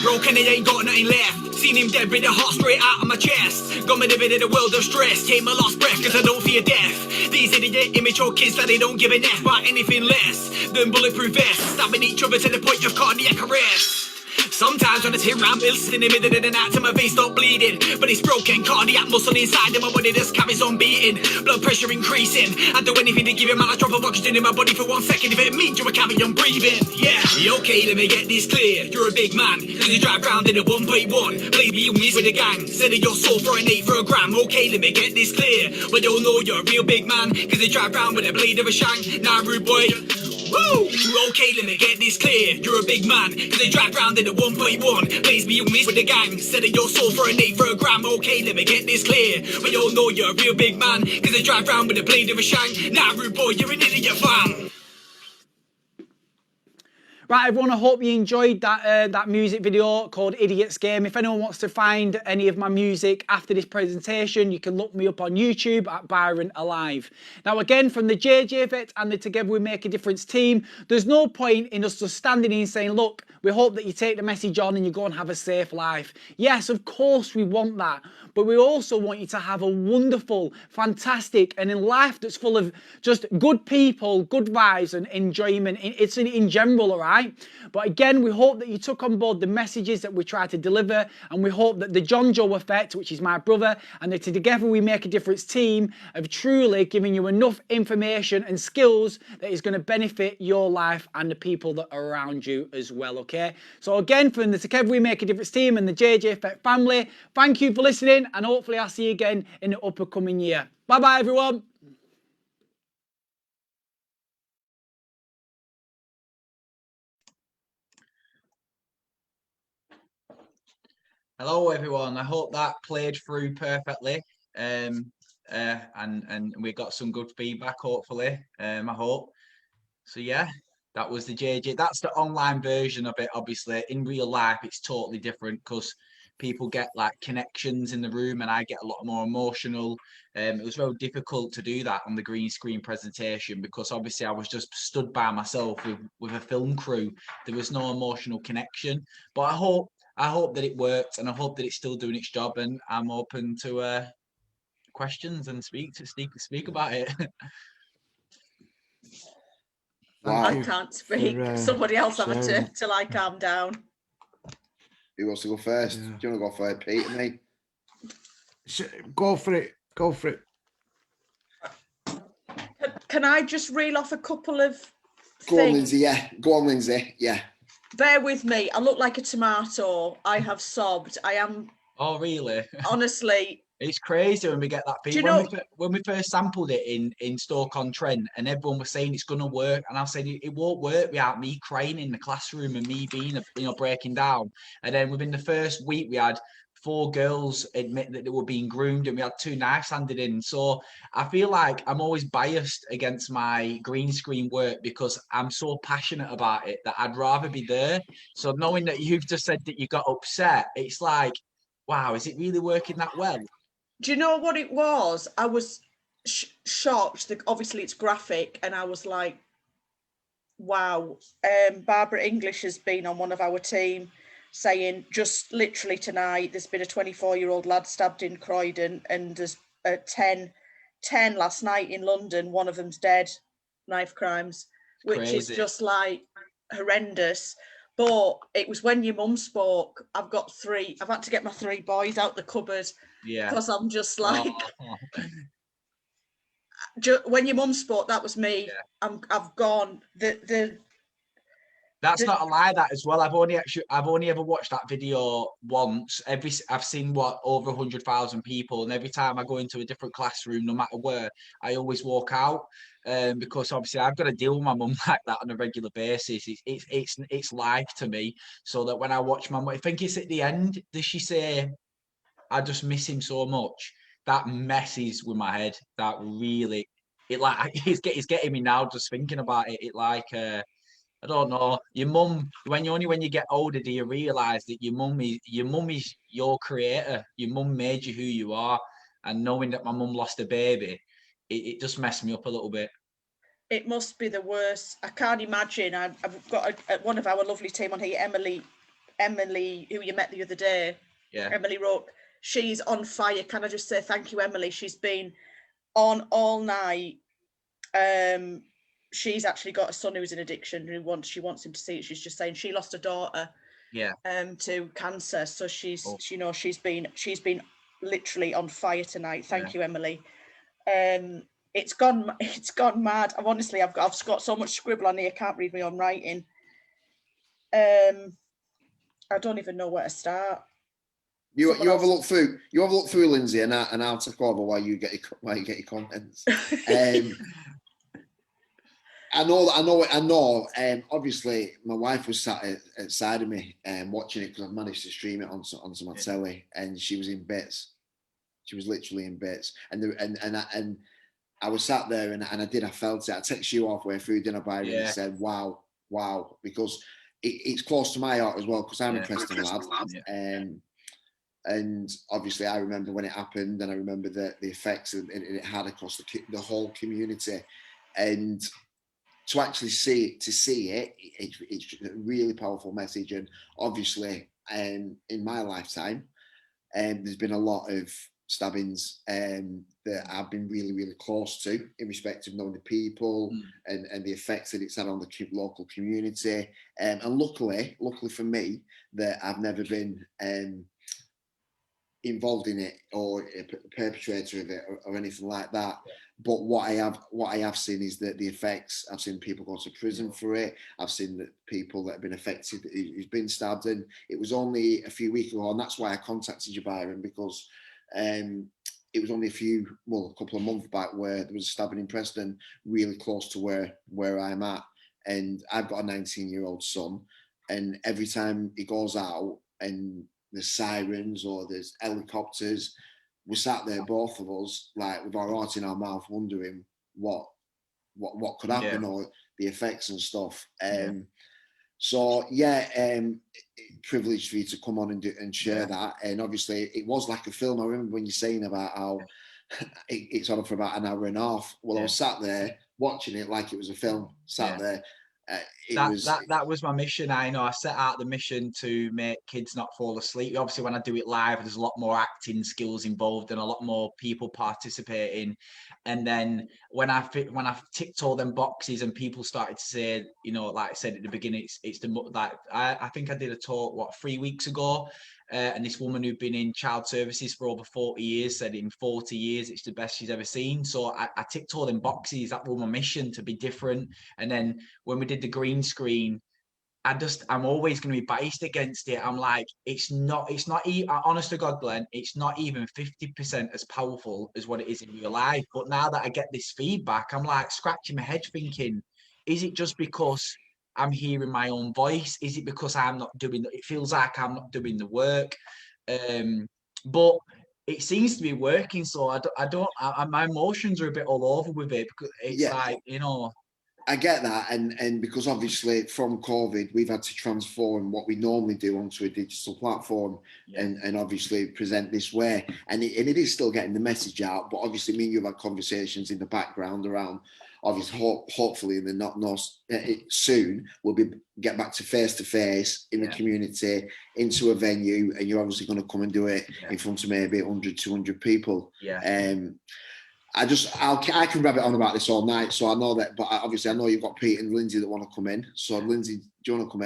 Broken, he ain't got nothing left. Seen him dead with the heart straight out of my chest. Got me living in a world of stress. Take my last breath, cause I don't fear death. These idiot immature kids that they don't give a F about anything less than bulletproof vests. Stabbing each other to the point of cardiac arrest. Sometimes when I hit round bills in the middle of the night till my face stop bleeding. But it's broken, cardiac muscle inside and my body just carries on beating. Blood pressure increasing, I'd do anything to give him a drop of oxygen in my body for 1 second if it means you were carry on breathing. Yeah, okay, let me get this clear. You're a big man, cause you drive round in a 1.1. Blame you miss with the gang, said that you're sold for an 8 for a gram. Okay, let me get this clear. But you'll know you're a real big man, cause you drive round with a blade of a shank. Nah, rude boy. Woo! Okay, let me get this clear. You're a big man, cause they drive round in a 1.1. Blaze me and miss with the gang, said that you're sold for an 8 for a gram. Okay, let me get this clear. We all know you're a real big man, cause they drive round with a blade of a shank. Nah, rude boy, you're an idiot, fam. Right, everyone, I hope you enjoyed that music video called Idiot's Game. If anyone wants to find any of my music after this presentation, you can look me up on YouTube at Byron Alive. Now, again, from the JJ Vet and the Together We Make a Difference team, there's no point in us just standing in saying, look, we hope that you take the message on and you go and have a safe life. Yes, of course we want that, but we also want you to have a wonderful, fantastic, and in life that's full of just good people, good vibes and enjoyment. It's in general, all right? But again, we hope that you took on board the messages that we try to deliver, and we hope that the Jon-Jo effect, which is my brother, and the Together We Make a Difference team have truly given you enough information and skills that is going to benefit your life and the people that are around you as well, okay? So again, from the Together We Make a Difference team and the JJ Effect family, thank you for listening, and hopefully I'll see you again in the upcoming year. Bye-bye, everyone. Hello everyone, I hope that played through perfectly and we got some good feedback hopefully, I hope. So yeah, that was the JJ, that's the online version of it. Obviously in real life it's totally different because people get like connections in the room, and I get a lot more emotional. It was very difficult to do that on the green screen presentation because obviously I was just stood by myself with a film crew. There was no emotional connection. But I hope that it worked, and I hope that it's still doing its job. And I'm open to questions and speak about it. Thank I you can't speak. for, Somebody else have a sharing turn it. till I calm down. Who wants to go first? Yeah. Do you want to go first, Pete, or me? Go for it. Go for it. Can I just reel off a couple of Go on, things? Lindsay. Yeah. Go on, Lindsay. Yeah. Bear with me. I look like a tomato. I have sobbed. I am. Oh, really? Honestly. It's crazy when we get that feedback. When we first sampled it in Stoke-on-Trent, and everyone was saying it's going to work, and I said it won't work without me crying in the classroom and me being, breaking down. And then within the first week, we had 4 girls admit that they were being groomed, and we had 2 knives handed in. So I feel like I'm always biased against my green screen work because I'm so passionate about it that I'd rather be there. So knowing that you've just said that you got upset, it's like, wow, is it really working that well? Do you know what it was? I was shocked that obviously it's graphic, and I was like, wow. Barbara English has been on one of our team saying just literally tonight there's been a 24-year-old lad stabbed in Croydon, and there's 10 last night in London. One of them's dead, knife crimes, which is just like horrendous. But it was when your mum spoke. I've got 3. I've had to get my 3 boys out the cupboard. Yeah. Because I'm just like, when your mum spoke, that was me. Yeah. I've gone. That's not a lie. That as well. I've only ever watched that video once. I've seen over 100,000 people, and every time I go into a different classroom, no matter where, I always walk out. Because obviously I've got to deal with my mum like that on a regular basis. It's life to me. So that when I watch my mum, I think it's at the end. Does she say, I just miss him so much? That messes with my head. That really, it's getting me now just thinking about it. It like, I don't know. Your mum, when you get older, do you realise that your mum is your creator? Your mum made you who you are. And knowing that my mum lost a baby, it just messed me up a little bit. It must be the worst. I can't imagine. I've got one of our lovely team on here, Emily, who you met the other day. Yeah. Emily Rook. She's on fire. Can I just say thank you, Emily? She's been on all night. She's actually got a son who's in addiction. She wants him to see it. She's just saying she lost a daughter. Yeah. To cancer. So she's she's been literally on fire tonight. Thank you, Emily. It's gone mad. I've got so much scribble on here. I can't read my own writing. I don't even know where to start. You have a look through. You have a look through, Lindsay, and I'll take over while you get your comments. I know. Obviously, my wife was sat at side of me watching it because I've managed to stream it onto my telly, and she was in bits. She was literally in bits, and I was sat there, and I felt it. I texted you halfway through dinner, Byron, and said, "Wow," because it's close to my heart as well, because I'm a Preston lad. And obviously, I remember when it happened, and I remember the effects it had across the whole community, and to actually see it, it's a really powerful message. And obviously, in my lifetime, there's been a lot of stabbings that I've been really, really close to in respect of knowing the people and the effects that it's had on the local community. And luckily for me, that I've never been involved in it or a perpetrator of it or anything like that. But what I have seen is that the effects. I've seen people go to prison for it. I've seen that people that have been affected who's been stabbed. And it was only a few weeks ago, and that's why I contacted you, Byron, because it was only a couple of months back where there was a stabbing in Preston, really close to where I'm at. And I've got a 19-year-old son, and every time he goes out and there's sirens or there's helicopters, we sat there, both of us, like with our heart in our mouth, wondering what could happen or the effects and stuff. So yeah, privileged for you to come on and share that. And obviously it was like a film. I remember when you're saying about how it's on for about an hour and a half. Well, I was sat there watching it like it was a film, there. That was my mission. I know I set out the mission to make kids not fall asleep. Obviously, when I do it live, there's a lot more acting skills involved and a lot more people participating. And then when I ticked all them boxes and people started to say, you know, like I said at the beginning, it's the like I think I did a talk 3 weeks ago. And this woman who'd been in child services for over 40 years said in 40 years it's the best she's ever seen. So I ticked all them boxes. That was my mission, to be different. And then when we did the green screen, I'm always going to be biased against it. I'm like, it's not honest to God, Glenn, it's not even 50% as powerful as what it is in real life. But now that I get this feedback, I'm like scratching my head thinking, is it just because I'm hearing my own voice? Is it because I'm not doing it? Feels like I'm not doing the work. But it seems to be working. So my emotions are a bit all over with it, because it's like, you know. I get that, and because obviously from COVID we've had to transform what we normally do onto a digital platform, and obviously present this way, and it is still getting the message out. But obviously, me and you have had conversations in the background around. Obviously, hopefully, in the not soon, we'll get back to face in the community, into a venue, and you're obviously going to come and do it in front of maybe 100, 200 people. I can rabbit on about this all night, so I know that. But obviously, I know you've got Pete and Lindsay that want to come in. So, Lindsay, do you want to come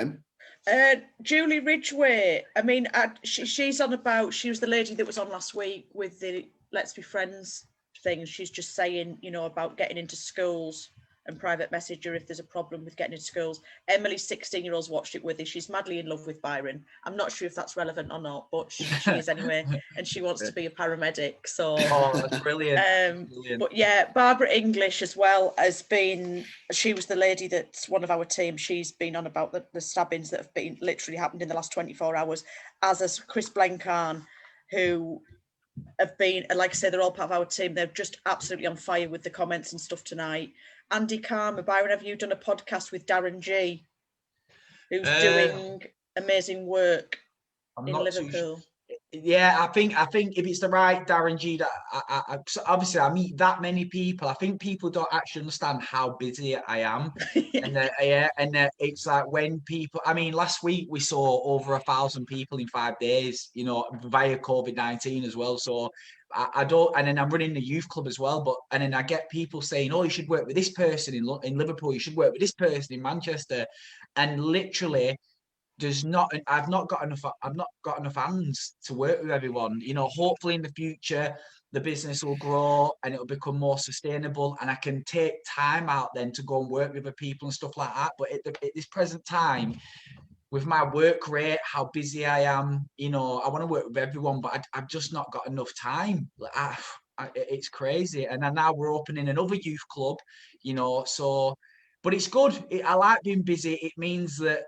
in? Julie Ridgway. I mean, she's on about. She was the lady that was on last week with the Let's Be Friends thing. She's just saying, you know, about getting into schools and private messenger if there's a problem with getting into schools. Emily's 16-year-olds watched it with her. She's madly in love with Byron. I'm not sure if that's relevant or not, but she is anyway, and she wants to be a paramedic. So, that's brilliant. But yeah, Barbara English as well has been. She was the lady that's one of our team. She's been on about the stabbings that have been literally happened in the last 24 hours. As has Chris Blencarn, who have been, like I say, they're all part of our team. They're just absolutely on fire with the comments and stuff tonight. Andy Karma, Byron, have you done a podcast with Darren G, who's doing amazing work in Liverpool? Yeah, I think if it's the right Darren G, that obviously I meet that many people. I think people don't actually understand how busy I am, and it's like when people. I mean, last week we saw over 1,000 people in 5 days. You know, via COVID-19 as well. So I don't, and then I'm running the youth club as well. And then I get people saying, "Oh, you should work with this person in Liverpool. You should work with this person in Manchester," and literally. I've not got enough hands to work with everyone. You know, hopefully in the future the business will grow and it'll become more sustainable, and I can take time out then to go and work with other people and stuff like that. But at this present time, with my work rate, how busy I am, you know, I want to work with everyone, but I've just not got enough time. It's crazy. And then now we're opening another youth club, you know. So, but it's good. I like being busy. It means that.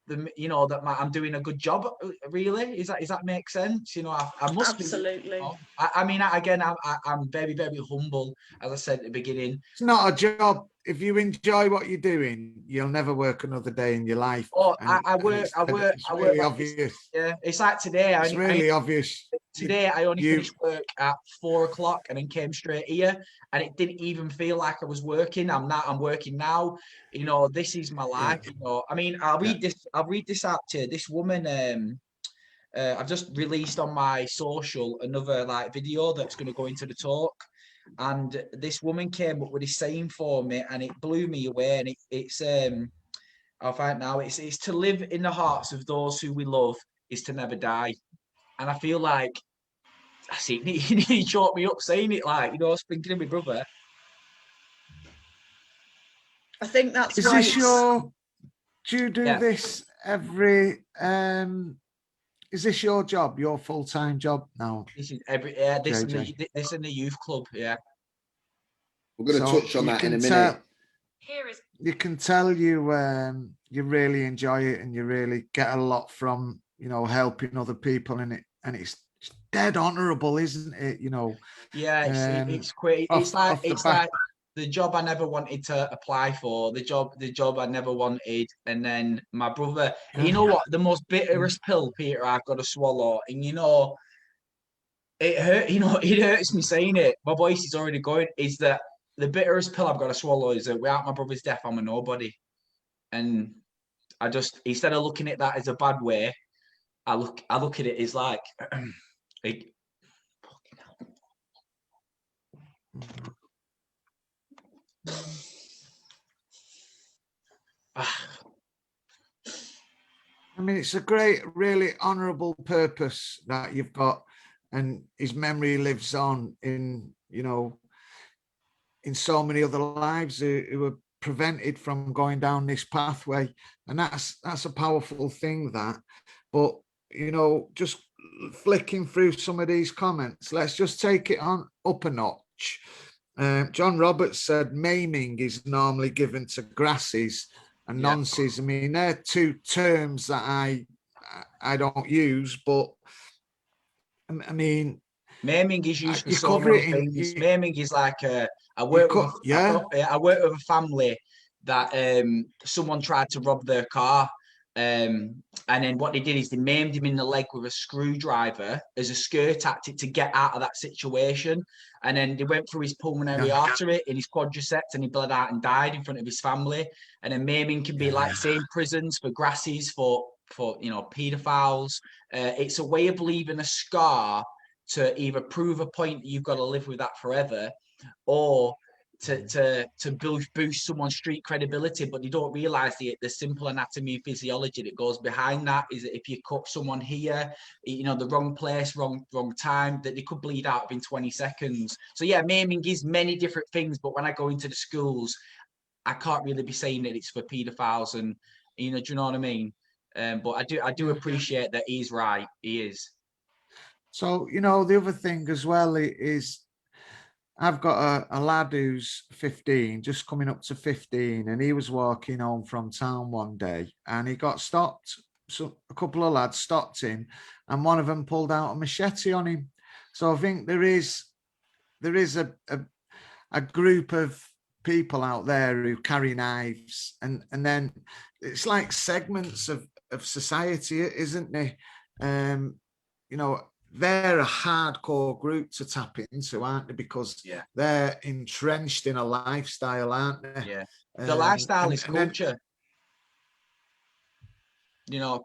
I'm doing a good job. Really, is that make sense? You know, I must absolutely. Be, you know, I mean, again, I'm very, very humble, as I said at the beginning. It's not a job. If you enjoy what you're doing, you'll never work another day in your life. Oh, I work. It's really obvious. Yeah, it's like today. It's really obvious. Today, I only finished work at 4 o'clock and then came straight here, and it didn't even feel like I was working. I'm working now. You know, this is my life. You know, I mean, I'll read this out to you. This woman. I've just released on my social another video that's going to go into the talk, and this woman came up with this saying for me, and it blew me away. And it's I'll find now. It's to live in the hearts of those who we love is to never die. And I feel like I see he choked me up saying it, like, you know, I was thinking of my brother. I think that's is why. Do you do this every? Is this your job, your full-time job now? This is this in the youth club, yeah. We're going to touch on that in a minute. You can tell you really enjoy it and you really get a lot from, you know, helping other people in it, and it's dead honourable, isn't it? You know. Yeah, it's great. It's like the job I never wanted to apply for, the job I never wanted, and then my brother. You know what? The most bitterest pill, Peter, I've got to swallow, and you know, it hurt. You know, it hurts me saying it. My voice is already going. Is that the bitterest pill I've got to swallow? Is that without my brother's death, I'm a nobody, and I just, instead of looking at that as a bad way, I look at it as like, I mean, it's a great, really honourable purpose that you've got, and his memory lives on in, you know, in so many other lives who were prevented from going down this pathway, and that's a powerful thing. That, but you know, just flicking through some of these comments, let's just take it on up a notch. John Roberts said maiming is normally given to grasses and nonces. I mean, they're two terms that I don't use, but I mean, maiming is used for so many things. Maiming is like I work with a family that someone tried to rob their car. And then what they did is they maimed him in the leg with a screwdriver as a scare tactic to get out of that situation. And then they went through his pulmonary artery in his quadriceps, and he bled out and died in front of his family. And then maiming can be like, say, in prisons for grasses, for you know, paedophiles. It's a way of leaving a scar to either prove a point that you've got to live with that forever, or to boost someone's street credibility. But you don't realize the simple anatomy and physiology that goes behind that is that if you cut someone here, you know, the wrong place, wrong time, that they could bleed out within 20 seconds. So yeah, maiming is many different things, but when I go into the schools, I can't really be saying that it's for paedophiles, and you know, do you know what I mean? But I do appreciate that he's right. He is. So, you know, the other thing as well is I've got a lad who's 15, just coming up to 15, and he was walking home from town one day and he got stopped. So a couple of lads stopped him, and one of them pulled out a machete on him. So I think there is a group of people out there who carry knives, and then it's like segments of society, isn't there? You know, they're a hardcore group to tap into, aren't they? Because they're entrenched in a lifestyle, aren't they? Yeah, the lifestyle is culture. You know,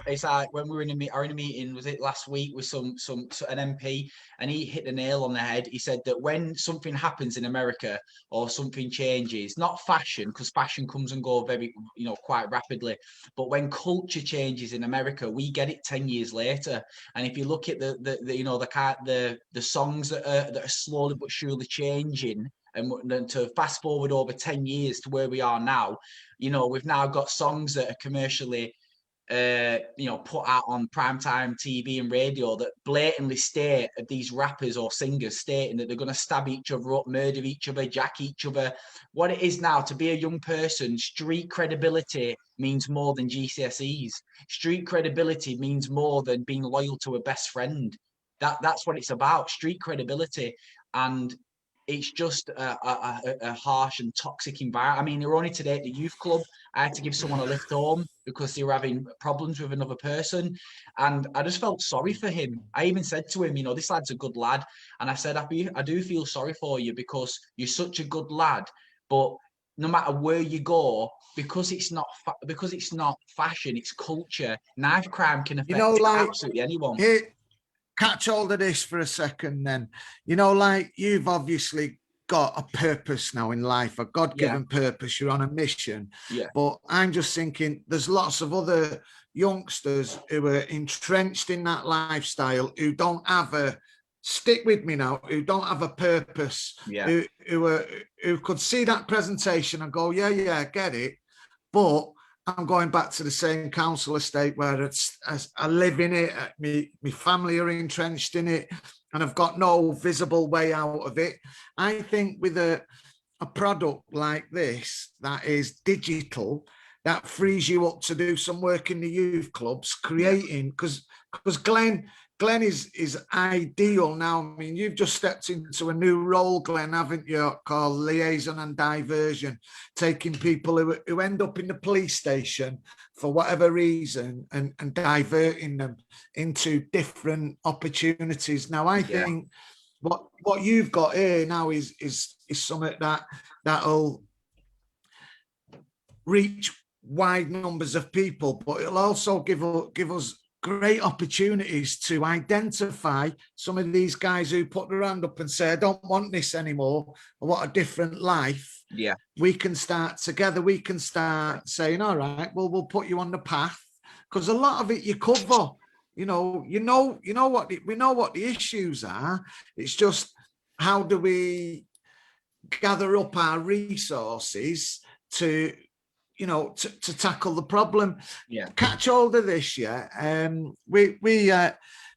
it's like when we were in a meeting, was it last week, with an MP, and he hit the nail on the head. He said that when something happens in America or something changes, not fashion, because fashion comes and goes very, you know, quite rapidly, but when culture changes in America, we get it 10 years later. And if you look at the you know, the songs that are slowly but surely changing, and then to fast forward over 10 years to where we are now, you know, we've now got songs that are commercially you know, put out on primetime TV and radio that blatantly state of these rappers or singers stating that they're going to stab each other up, murder each other, jack each other. What it is now, to be a young person, street credibility means more than GCSEs. Street credibility means more than being loyal to a best friend. That's what it's about, street credibility. And it's just a harsh and toxic environment. I mean, they were only today at the youth club. I had to give someone a lift home because they were having problems with another person. And I just felt sorry for him. I even said to him, you know, this lad's a good lad. And I said, I do feel sorry for you because you're such a good lad. But no matter where you go, because it's not fashion, it's culture. Knife crime can affect, you know, like, absolutely anyone. Catch hold of this for a second then. You know, like, you've obviously got a purpose now in life, a God-given purpose. You're on a mission. But I'm just thinking there's lots of other youngsters who are entrenched in that lifestyle who don't have a, stick with me now, who don't have a purpose, who could see that presentation and go, yeah, I get it, but I'm going back to the same council estate where I live in it, my family are entrenched in it, and I've got no visible way out of it. I think with a product like this that is digital, that frees you up to do some work in the youth clubs, creating, because Glenn Glenn is ideal now. I mean, you've just stepped into a new role, Glenn, haven't you, called liaison and diversion, taking people who end up in the police station for whatever reason and diverting them into different opportunities. Now, I think what you've got here now is something that'll reach wide numbers of people, but it'll also give us great opportunities to identify some of these guys who put their hand up and say, I don't want this anymore, I want a different life. Yeah. We can start together, we can start saying, all right, well, we'll put you on the path, because a lot of it you cover. We know what the issues are. It's just, how do we gather up our resources to tackle the problem? Yeah. Catch hold of this.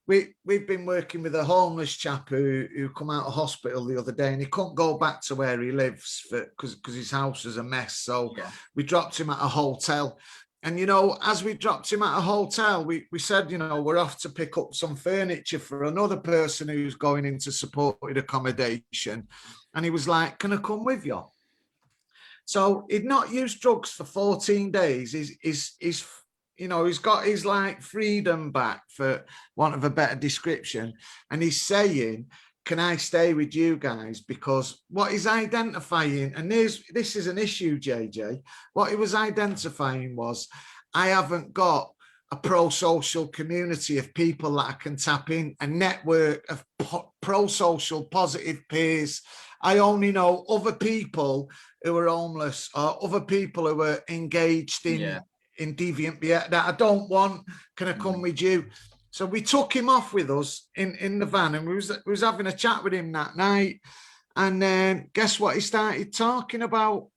We've been working with a homeless chap who come out of hospital the other day, and he couldn't go back to where he lives because his house is a mess. So we dropped him at a hotel. And, as we dropped him at a hotel, we said, we're off to pick up some furniture for another person who's going into supported accommodation. And he was like, can I come with you? So he'd not used drugs for 14 days. He's got his like freedom back, for want of a better description. And he's saying, can I stay with you guys? Because what he's identifying, and this is an issue, JJ, what he was identifying was, I haven't got a pro-social community of people that I can tap in, a network of pro-social positive peers. I only know other people who are homeless or other people who are engaged in deviant behavior that I don't want. Can I come with you? So we took him off with us in the van, and we was having a chat with him that night. And guess what he started talking about?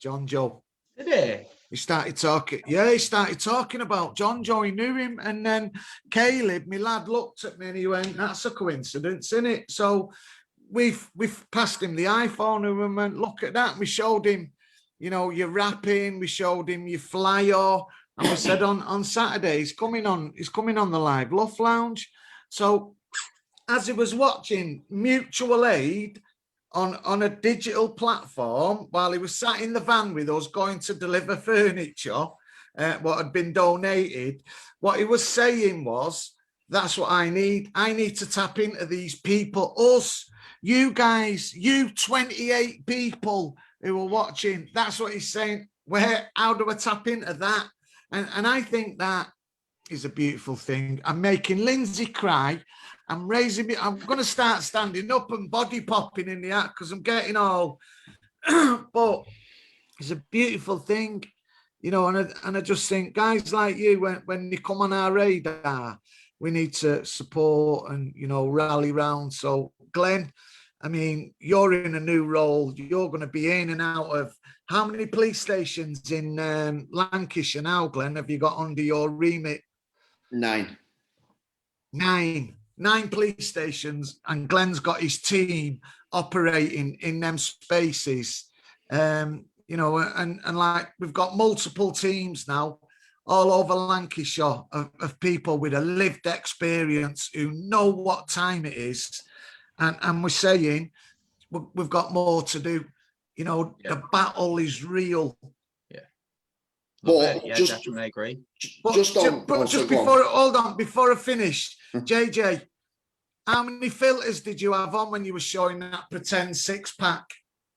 Jon-Jo. Did he? He started talking. Yeah, he started talking about Jon-Jo. He knew him. And then Caleb, my lad, looked at me and he went, that's a coincidence, isn't it? So we've passed him the iPhone and we went, look at that. And we showed him, your rapping. We showed him your flyer. And we said on Saturday, he's coming on the live LUF Lounge. So as he was watching mutual aid on a digital platform, while he was sat in the van with us going to deliver furniture, what had been donated, what he was saying was, that's what I need. I need to tap into these people, us, you guys, you 28 people who are watching. That's what he's saying. How do I tap into that? And I think that is a beautiful thing. I'm making Lindsay cry. I'm raising me. I'm going to start standing up and body popping in the act because I'm getting all. But it's a beautiful thing, and I just think guys like you, when they come on our radar, we need to support and, rally round. So Glenn, I mean, you're in a new role. You're going to be in and out of how many police stations in Lancashire now, Glenn, have you got under your remit? 9. 9 police stations, and Glenn's got his team operating in them spaces. And like we've got multiple teams now all over Lancashire of people with a lived experience who know what time it is. And we're saying we've got more to do. The battle is real. Yeah. But definitely agree. Before I finish, JJ, how many filters did you have on when you were showing that pretend 6-pack?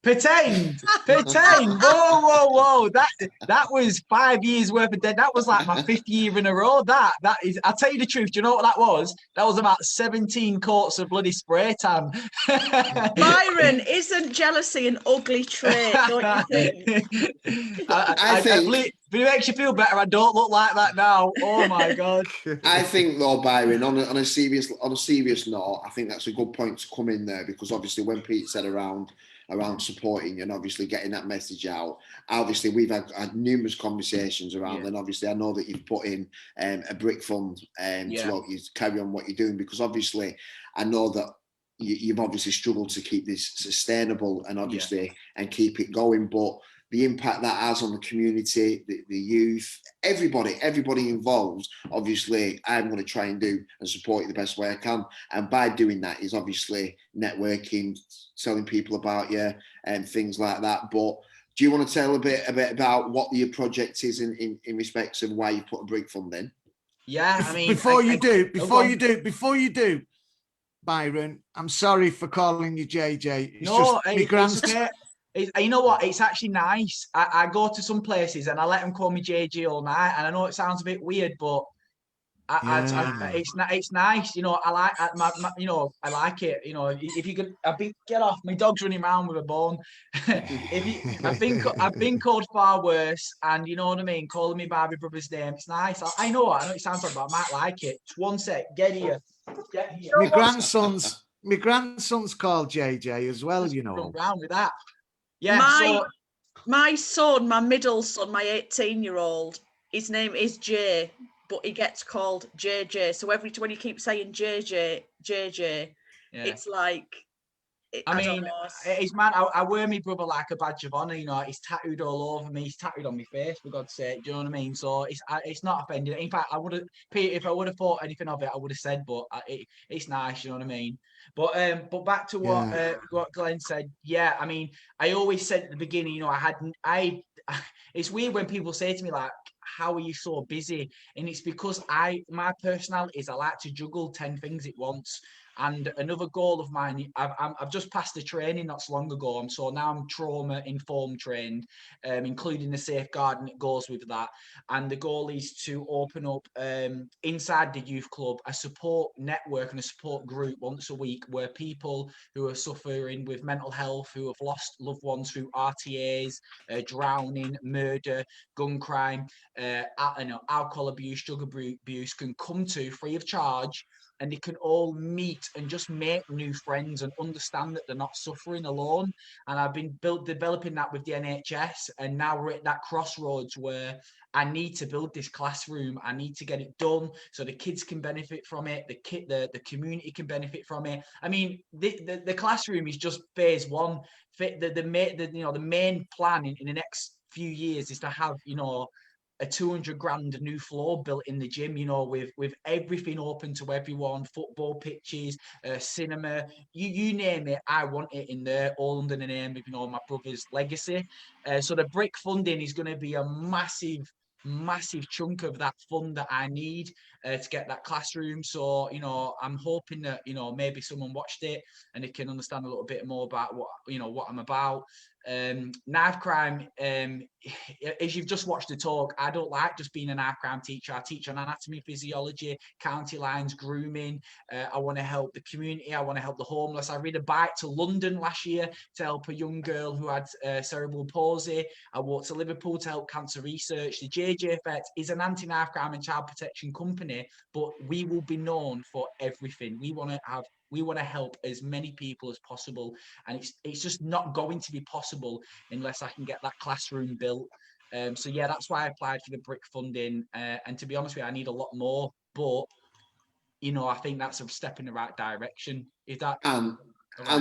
Pretend. Whoa. That was 5 years worth of dead. That was like my 5th year in a row. That is, I'll tell you the truth. Do you know what that was? That was about 17 quarts of bloody spray tan. Byron, isn't jealousy an ugly trait, don't you think? I think if it makes you feel better, I don't look like that now. Oh my God. I think though, Byron, on a serious note, I think that's a good point to come in there, because obviously when Pete said around supporting and obviously getting that message out, obviously we've had numerous conversations around, and obviously I know that you've put in a brick fund to help you carry on what you're doing, because obviously I know that you've obviously struggled to keep this sustainable and obviously and keep it going, but the impact that has on the community, the youth, everybody involved. Obviously, I'm going to try and do and support you the best way I can. And by doing that is obviously networking, telling people about you and things like that. But do you want to tell a bit about what your project is in respects of why you put a brick fund in? Yeah, I mean, before you do, Byron, I'm sorry for calling you JJ. It's no, just it's okay. You know what? It's actually nice. I go to some places and I let them call me JJ all night, and I know it sounds a bit weird, but it's nice. You know, I like you know, I like it. You know, if you could, get off. My dog's running around with a bone. I've been called far worse, and you know what I mean. Calling me by my brother's name, it's nice. I know it sounds like, but I might like it. Just one sec. Get here. my grandson's called JJ as well. You know, run round with that. Yeah. My son, my middle son, my 18-year-old, his name is Jay, but he gets called JJ. So when you keep saying JJ, it's like, I mean, it's man. I wear my brother like a badge of honor. You know, he's tattooed all over me. He's tattooed on my face, for God's sake. Do you know what I mean? So it's not offended. In fact, if I would have thought anything of it, I would have said. But it's nice. You know what I mean? But back to what Glenn said. Yeah, I mean, I always said at the beginning. You know, it's weird when people say to me like, how are you so busy? And it's because my personality is I like to juggle 10 things at once. And another goal of mine, I've just passed the training not so long ago. So now I'm trauma-informed trained, including the safeguarding that goes with that. And the goal is to open up inside the youth club a support network and a support group once a week where people who are suffering with mental health, who have lost loved ones through RTAs, drowning, murder, gun crime, alcohol abuse, drug abuse can come to free of charge. And they can all meet and just make new friends and understand that they're not suffering alone. And I've been developing that with the NHS. And now we're at that crossroads where I need to build this classroom. I need to get it done so the kids can benefit from it. The community can benefit from it. I mean, the classroom is just phase one. The main plan in the next few years is to have, you know, a 200 grand new floor built in the gym, you know, with everything open to everyone, football pitches, cinema, you name it, I want it in there, all under the name of, you know, my brother's legacy. So the brick funding is going to be a massive chunk of that fund that I need to get that classroom. So, you know, I'm hoping that, you know, maybe someone watched it and they can understand a little bit more about what I'm about. Knife crime, as you've just watched the talk, I don't like just being a knife crime teacher. I teach on anatomy, physiology, county lines, grooming. I want to help the community. I want to help the homeless. I rode a bike to London last year to help a young girl who had cerebral palsy. I walked to Liverpool to help cancer research. The JJ Effect is an anti-knife crime and child protection company, but we will be known for everything. We want to help as many people as possible, and it's just not going to be possible unless I can get that classroom built. So yeah, that's why I applied for the brick funding. And to be honest with you, I need a lot more, but you know, I think that's a step in the right direction. Is that? And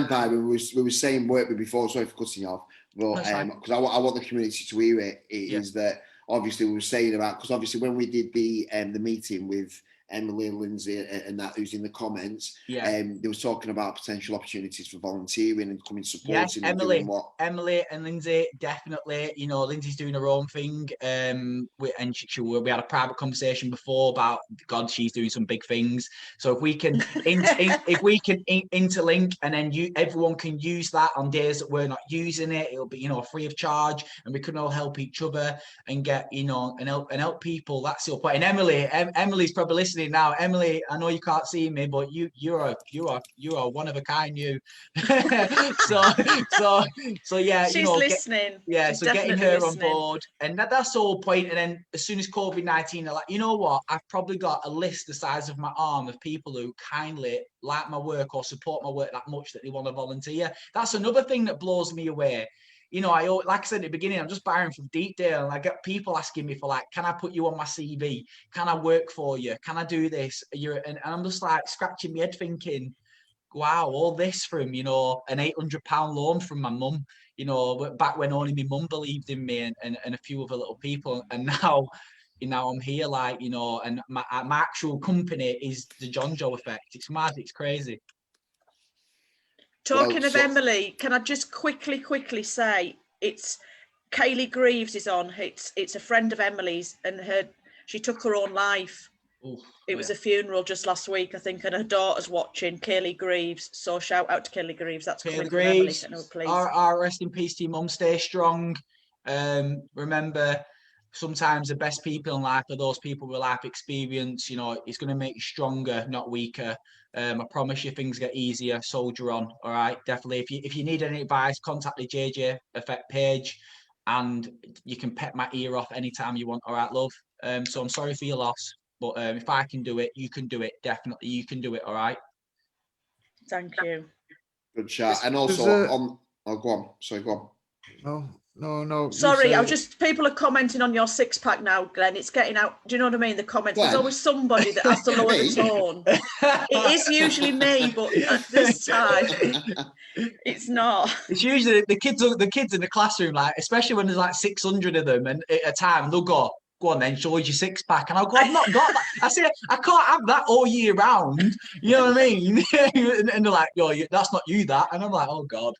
Byron, we were saying work before. Sorry for cutting you off, but because I want the community to hear it. Is that obviously we were saying about, because obviously when we did the meeting with Emily and Lindsay and that who's in the comments, they was talking about potential opportunities for volunteering and coming supporting. Yes, Emily and Lindsay, definitely. You know, Lindsay's doing her own thing, and we had a private conversation before about God, she's doing some big things. So if we can interlink, and then everyone can use that on days that we're not using it, it'll be, you know, free of charge, and we can all help each other and get, you know, and help people. That's your point. And Emily's probably listening now. Emily, I know you can't see me, but you are one of a kind. You. so yeah, she's, you know, listening. She's so getting her listening on board, and that's the whole point. And then as soon as COVID-19, they're like, you know what? I've probably got a list the size of my arm of people who kindly like my work or support my work that much that they want to volunteer. That's another thing that blows me away. You know, like I said at the beginning, I'm just Byron from Deepdale, and I get people asking me for, like, can I put you on my CV? Can I work for you? Can I do this? And I'm just like scratching my head thinking, wow, all this from, you know, an £800 loan from my mum, you know, back when only my mum believed in me and a few other little people. And now, you know, I'm here, like, you know, and my actual company is the Jon-Jo effect. It's mad, it's crazy. Talking of Emily, can I just quickly say, it's Kaylee Greaves is on. It's a friend of Emily's, and she took her own life. It was a funeral just last week, I think, and her daughter's watching. Kaylee Greaves, so shout out to Kaylee Greaves. That's coming from Emily. No, please. Our rest in peace to your mum. Stay strong. Remember, sometimes the best people in life are those people with life experience. You know, it's going to make you stronger, not weaker. I promise you things get easier. Soldier on. All right, definitely. If you need any advice, contact the JJ Effect page, and you can pet my ear off anytime you want. All right, love. So I'm sorry for your loss, but if I can do it, you can do it. Definitely, you can do it. All right. Thank you. Good chat. And also go on. Sorry, go on. No. Sorry, people are commenting on your six-pack now, Glenn. It's getting out. Do you know what I mean? The comments. There's always somebody that has to lower the tone. It is usually me, but at this time, it's not. It's usually the kids in the classroom, like, especially when there's like 600 of them, and at a time they'll go on then, show us your six-pack. And I'll go, I've not got that. I say, I can't have that all year round. You know what I mean? And they're like, yo, that's not you, that. And I'm like, oh, God.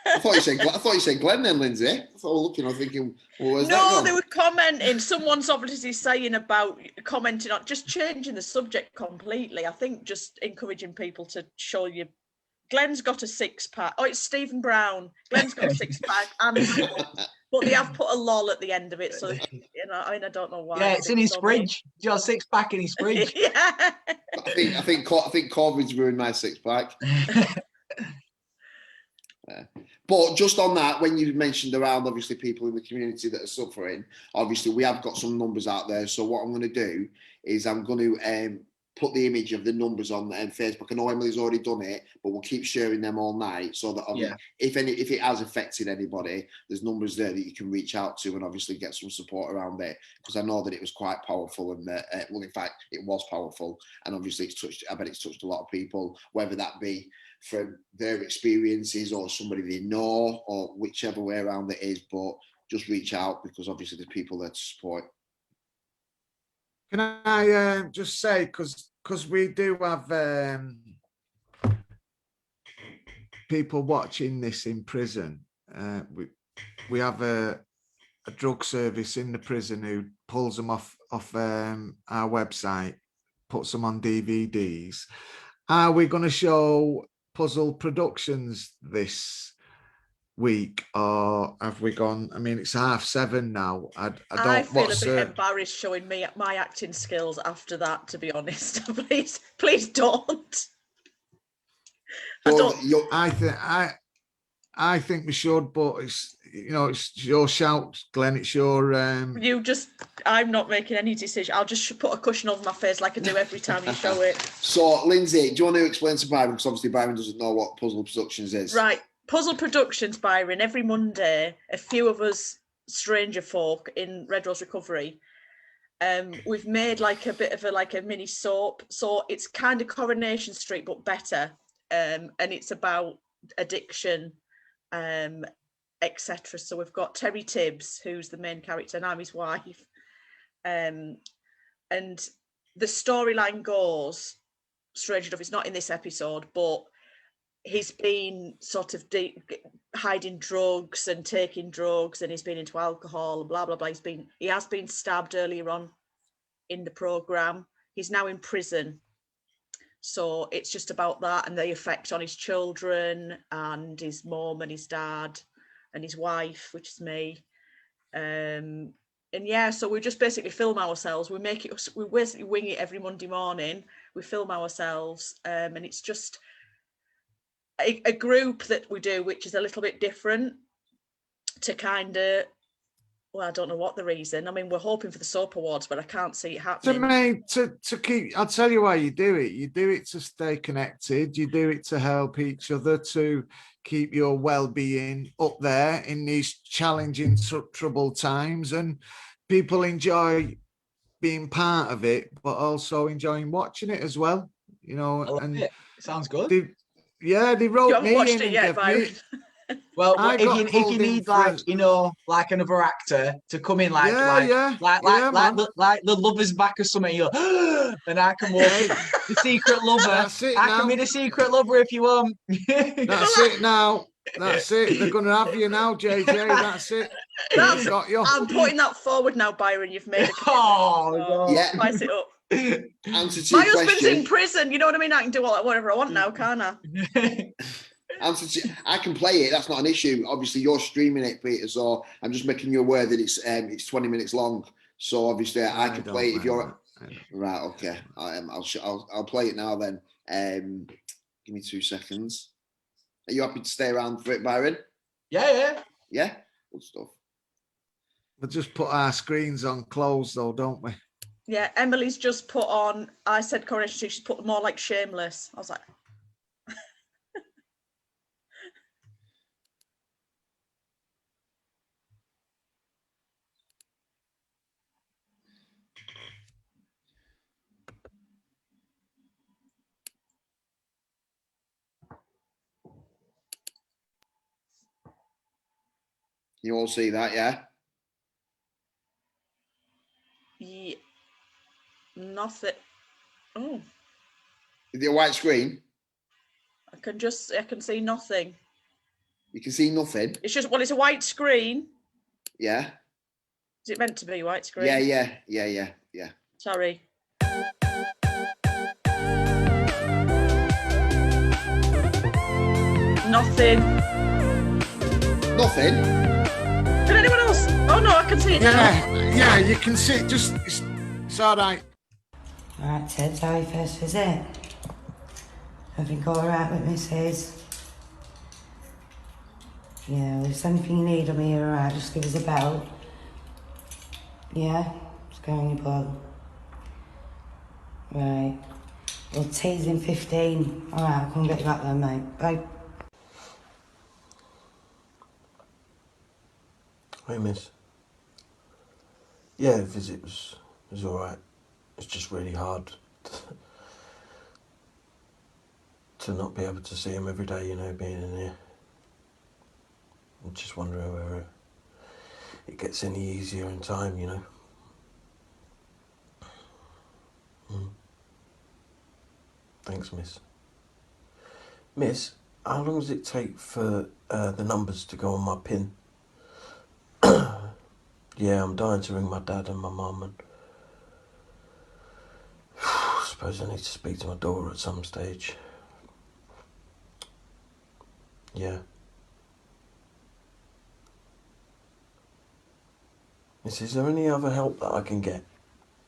I thought you said Glenn then, Lindsay. I thought, looking, I'm thinking, well, where's that No, gone? they were commenting. Someone's obviously saying about commenting on just changing the subject completely. I think just encouraging people to show you. Glenn's got a six-pack. Oh, it's Stephen Brown. Glenn's got a six-pack, but they have put a lol at the end of it. So, you know, I don't know why. Yeah, it's in his fridge. He's got a six-pack in his fridge. Yeah. I think COVID's ruined my six-pack. But just on that, when you mentioned around obviously people in the community that are suffering, obviously we have got some numbers out there. So what I'm going to do is I'm going to put the image of the numbers on Facebook. I know Emily's already done it, but we'll keep sharing them all night so that if it has affected anybody, there's numbers there that you can reach out to and obviously get some support around it. Because I know that it was quite powerful, and well, in fact, it was powerful, and obviously I bet it's touched a lot of people, whether that be from their experiences or somebody they know or whichever way around it is. But just reach out, because obviously there's people there to support. Can I just say, because we do have people watching this in prison, we have a drug service in the prison who pulls them off our website, puts them on DVDs. Are we going to show Puzzle Productions this week, or have we gone? I mean, it's 7:30 now. I feel a bit embarrassed showing me my acting skills after that, to be honest. please don't. I think we should, but it's your shout, Glenn. It's your I'm not making any decision. I'll just put a cushion over my face like I do every time you show it. So, Lindsay, do you want to explain to Byron, because obviously Byron doesn't know what Puzzle Productions is? Right. Puzzle Productions, Byron, every Monday, a few of us stranger folk in Red Rose Recovery, we've made like a bit of a mini soap. So it's kind of Coronation Street, but better. And it's about addiction, etc. So we've got Terry Tibbs, who's the main character, and I'm his wife. And the storyline goes, strange enough, it's not in this episode, but he's been sort of hiding drugs and taking drugs, and he's been into alcohol and blah blah blah. He has been stabbed earlier on in the program. He's now in prison, so it's just about that and the effect on his children and his mom and his dad and his wife, which is me. And yeah, so we just basically film ourselves. We basically wing it every Monday morning. We film ourselves, and it's just a group that we do, which is a little bit different to kind of, well, I don't know what the reason. I mean, we're hoping for the Soap Awards, but I can't see it happening. To keep, I'll tell you why you do it. You do it to stay connected. You do it to help each other, to keep your well-being up there in these challenging, troubled times. And people enjoy being part of it, but also enjoying watching it as well. You know, and Sounds good. They wrote You haven't me watched in it and yet, gave Byron. me. Well, I if got you pulled in need for like like another actor to come in like man. the lover's back or something, you go, and I can walk in. The secret lover. That's it I now. can be the secret lover if you want. That's it now. That's it. They're going to have you now, JJ. That's it. They've got you. I'm putting that forward now, Byron. You've made a God. spice it up. Answer to My your husband's question. in prison. You know what I mean? I can do whatever I want now, can't I? I can play it. That's not an issue. Obviously, you're streaming it, Peter. So I'm just making you aware that it's 20 minutes long. So obviously, I can play it if you're right. Okay, I'll play it now. Then give me 2 seconds. Are you happy to stay around for it, Byron? Yeah. Good stuff. We'll just put our screens on closed though, don't we? Yeah, Emily's just put on. I said Coronation Street. She's put more like Shameless. I was like. You all see that, yeah? Yeah. Nothing. Oh. Is it a white screen? I can see nothing. You can see nothing? It's just, it's a white screen. Yeah. Is it meant to be white screen? Yeah. Sorry. Nothing. Nothing? Can anyone else? Oh no, I can see it now. Yeah, you can see it. It's all right. Right, Ted, how your first visit? Everything all right with Mrs.? Yeah, well, if there's anything you need, I'm here, all right, just give us a bell. Yeah? Just go on your ball. Right. Well, tea's in 15. All right, I'll come get you back then, mate. Bye. Hey, miss. Yeah, the visit was alright. It's just really hard to not be able to see him every day, being in here. I'm just wondering whether it gets any easier in time, Thanks, miss. Miss, how long does it take for the numbers to go on my pin? Yeah, I'm dying to ring my dad and my mum, and I suppose I need to speak to my daughter at some stage. Yeah. Miss, is there any other help that I can get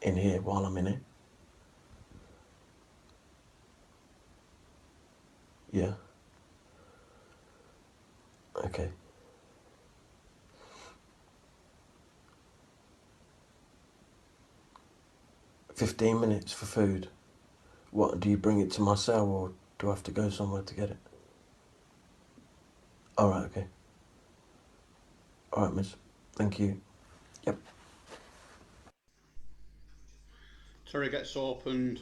in here while I'm in it? Yeah. Okay. "15 minutes for food. What, do you bring it to my cell, or do I have to go somewhere to get it?" Alright, okay. Alright, miss. Thank you. Yep. Terry gets opened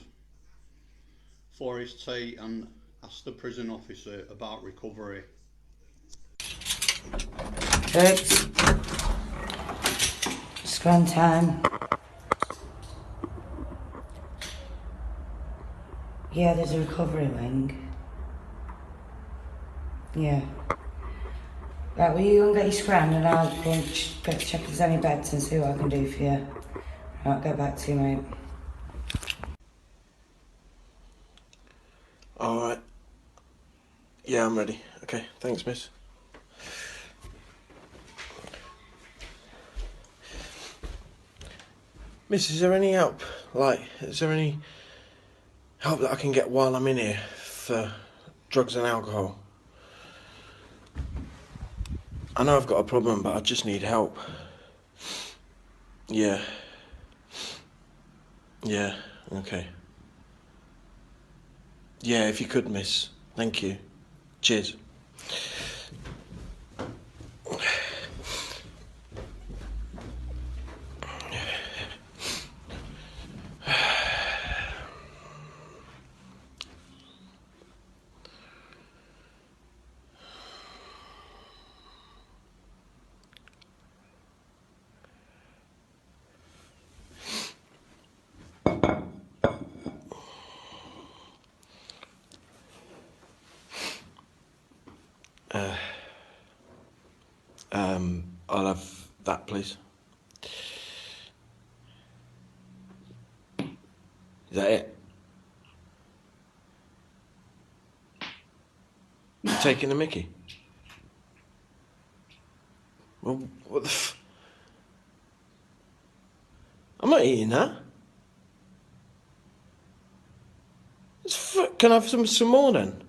for his tea and asks the prison officer about recovery. Oops. Scrun time. Yeah, there's a recovery wing. Yeah. Right, will you go and get your scran and I'll go and check if there's any beds and see what I can do for you. Right, I'll get back to you, mate. Alright. Yeah, I'm ready. Okay, thanks, miss. Miss, is there any help? Is there any help that I can get while I'm in here for drugs and alcohol? I know I've got a problem, but I just need help. Yeah. Yeah, okay. Yeah, if you could, miss. Thank you. Cheers. I'll have that, please. Is that it? You're taking the mickey? Well, what the I'm not eating that. Can I have some more then?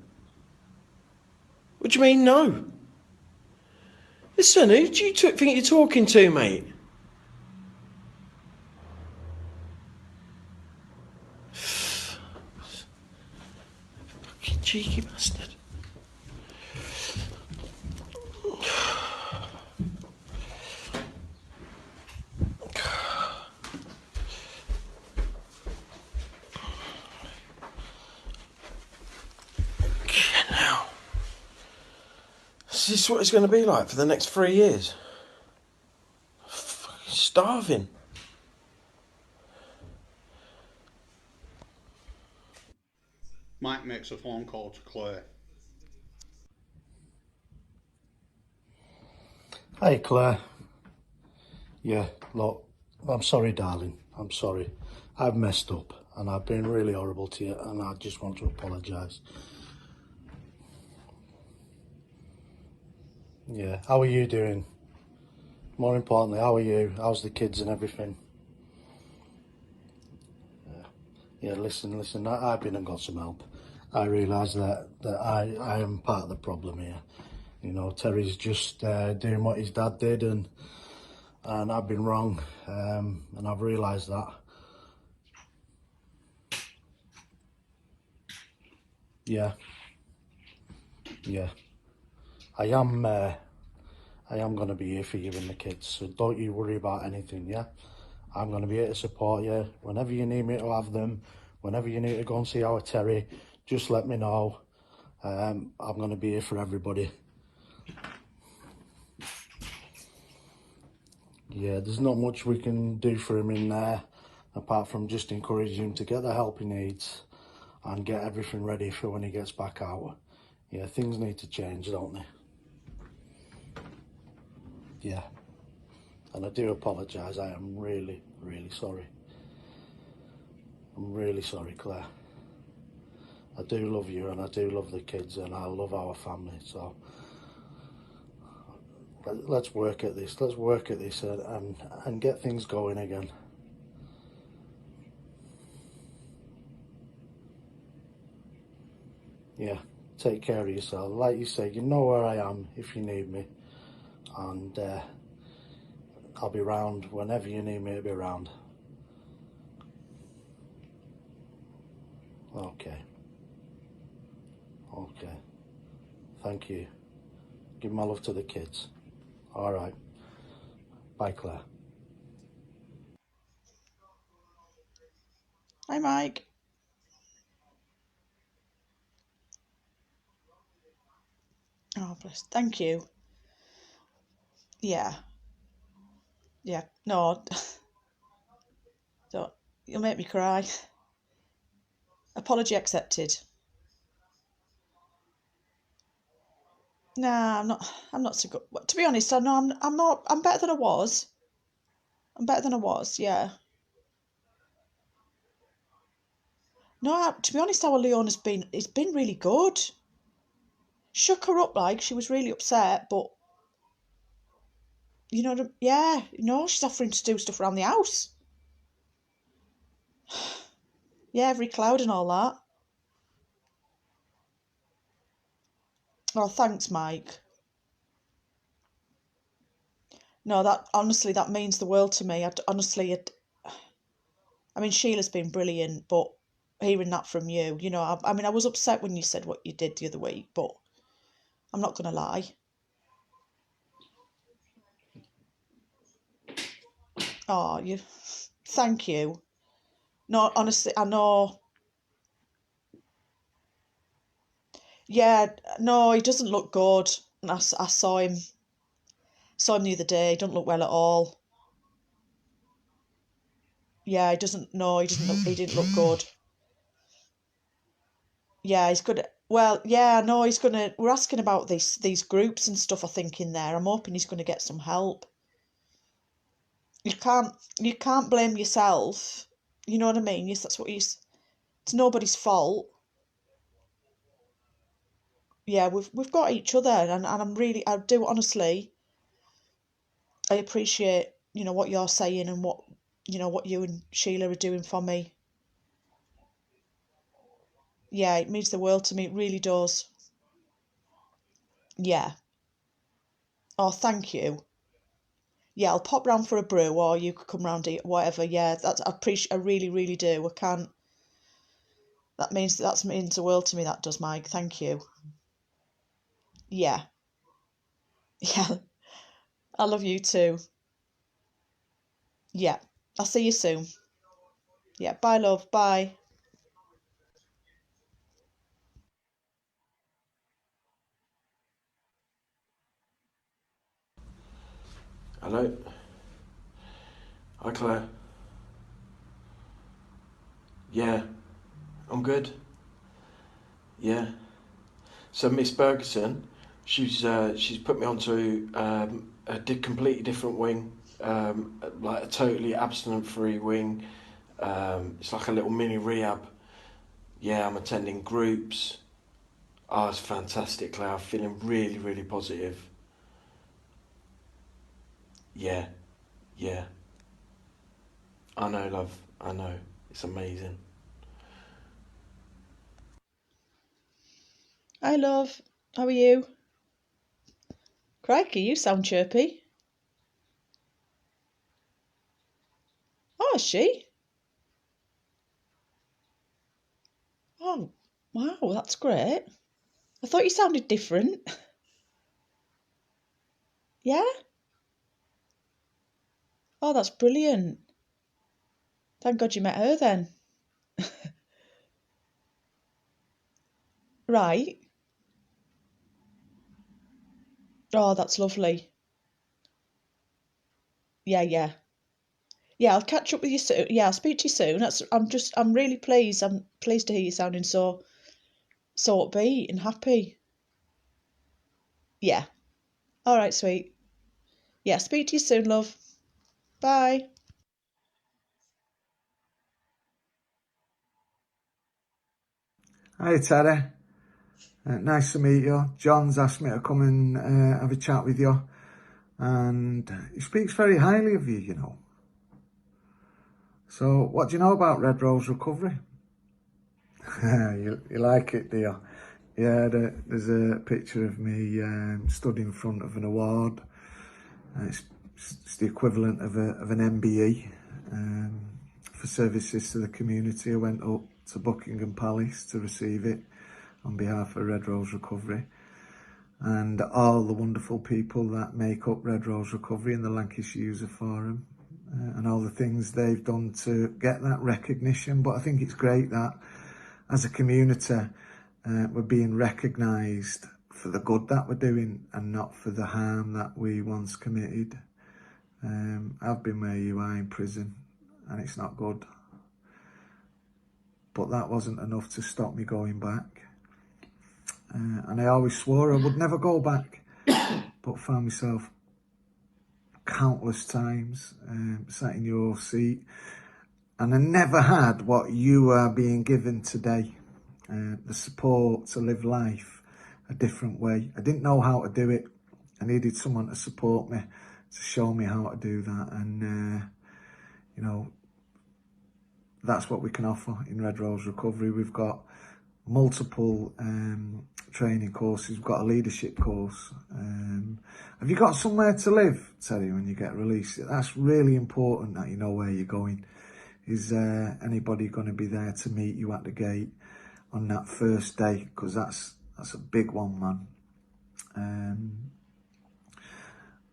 What do you mean, no? Listen, who do you think you're talking to, mate? Fucking cheeky bastard. Now, is this what it's going to be like for the next 3 years? Fucking starving. Mike makes a phone call to Claire. Hey Claire. Yeah, look, I'm sorry darling, I'm sorry. I've messed up and I've been really horrible to you and I just want to apologise. Yeah, how are you doing? More importantly, how are you? How's the kids and everything? Yeah, listen, I've been and got some help. I realise that I am part of the problem here. You know, Terry's just doing what his dad did and I've been wrong, and I've realised that. Yeah. I am going to be here for you and the kids, so don't you worry about anything, yeah? I'm going to be here to support you. Whenever you need me to have them, whenever you need to go and see our Terry, just let me know. I'm going to be here for everybody. Yeah, there's not much we can do for him in there, apart from just encouraging him to get the help he needs and get everything ready for when he gets back out. Yeah, things need to change, don't they? Yeah. And I do apologise, I am really, really sorry. I'm really sorry, Claire. I do love you and I do love the kids and I love our family, so let's work at this, and get things going again. Yeah, take care of yourself. Like you say, you know where I am if you need me, and I'll be round whenever you need me to be round. Okay. Thank you. Give my love to the kids. All right. Bye, Claire. Hi, Mike. Oh, bless. Thank you. Yeah. No, don't. You'll make me cry. Apology accepted. Nah, I'm not so good. To be honest, I know I'm not. I'm better than I was. Yeah. No, to be honest, our Leon it's been really good. Shook her up like she was really upset, but you know, yeah, she's offering to do stuff around the house. Yeah, every cloud and all that. Oh, thanks, Mike. No, that honestly, that means the world to me. I mean, Sheila's been brilliant, but hearing that from you, I mean, I was upset when you said what you did the other week, but I'm not going to lie. Oh, thank you. No, honestly, I know. Yeah, no, he doesn't look good. And I saw him the other day. He doesn't look well at all. Yeah, he didn't look good. Yeah, he's good. Well, yeah, no, he's gonna. We're asking about these groups and stuff. I think in there. I'm hoping he's gonna get some help. You can't blame yourself. You know what I mean? Yes, that's what he's. It's nobody's fault. Yeah, we've got each other, and I do honestly. I appreciate what you're saying and what you and Sheila are doing for me. Yeah, it means the world to me. It really does. Yeah. Oh, thank you. Yeah, I'll pop round for a brew, or you could come round, eat whatever. Yeah, I appreciate. I really, really do. I can't. That means the world to me. That does, Mike. Thank you. Yeah. Yeah. I love you too. Yeah. I'll see you soon. Yeah. Bye, love. Bye. Hello. Hi, Claire. Yeah, I'm good. Yeah. So Miss Bergerson, she's put me onto a completely different wing, like a totally abstinent-free wing. It's like a little mini rehab. Yeah, I'm attending groups. Oh, it's fantastic, Claire. I'm feeling really, really positive. Yeah, yeah. I know, love. I know. It's amazing. Hi, love. How are you? Crikey, you sound chirpy. Oh, is she? Oh, wow, that's great. I thought you sounded different. Yeah? Oh, that's brilliant. Thank God you met her then. Right. Oh, that's lovely. Yeah, yeah. Yeah, I'll catch up with you soon. Yeah, I'll speak to you soon. I'm really pleased. I'm pleased to hear you sounding so upbeat and happy. Yeah. All right, sweet. Yeah, speak to you soon, love. Bye. Hi, Terry. Nice to meet you. John's asked me to come and have a chat with you, and he speaks very highly of you. So, what do you know about Red Rose Recovery? you like it, do you? Yeah, there's a picture of me stood in front of an award. It's the equivalent of an MBE for services to the community. I went up to Buckingham Palace to receive it on behalf of Red Rose Recovery, and all the wonderful people that make up Red Rose Recovery and the Lancashire User Forum, and all the things they've done to get that recognition. But I think it's great that as a community we're being recognised for the good that we're doing and not for the harm that we once committed. I've been where you are in prison, and it's not good. But that wasn't enough to stop me going back. And I always swore I would never go back, but found myself countless times sat in your seat. And I never had what you are being given today, the support to live life a different way. I didn't know how to do it. I needed someone to support me, to show me how to do that. And, that's what we can offer in Red Rose Recovery. We've got multiple training courses. We've got a leadership course. Have you got somewhere to live, Terry, when you get released? That's really important that you know where you're going. Is anybody going to be there to meet you at the gate on that first day? Because that's a big one, man.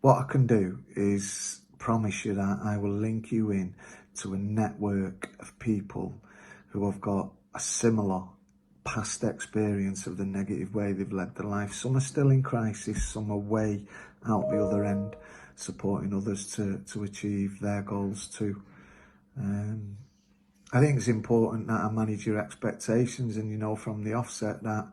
What I can do is promise you that I will link you in to a network of people who have got a similar past experience of the negative way they've led their life. Some are still in crisis, some are way out the other end, supporting others to achieve their goals too. I think it's important that I manage your expectations, and from the offset that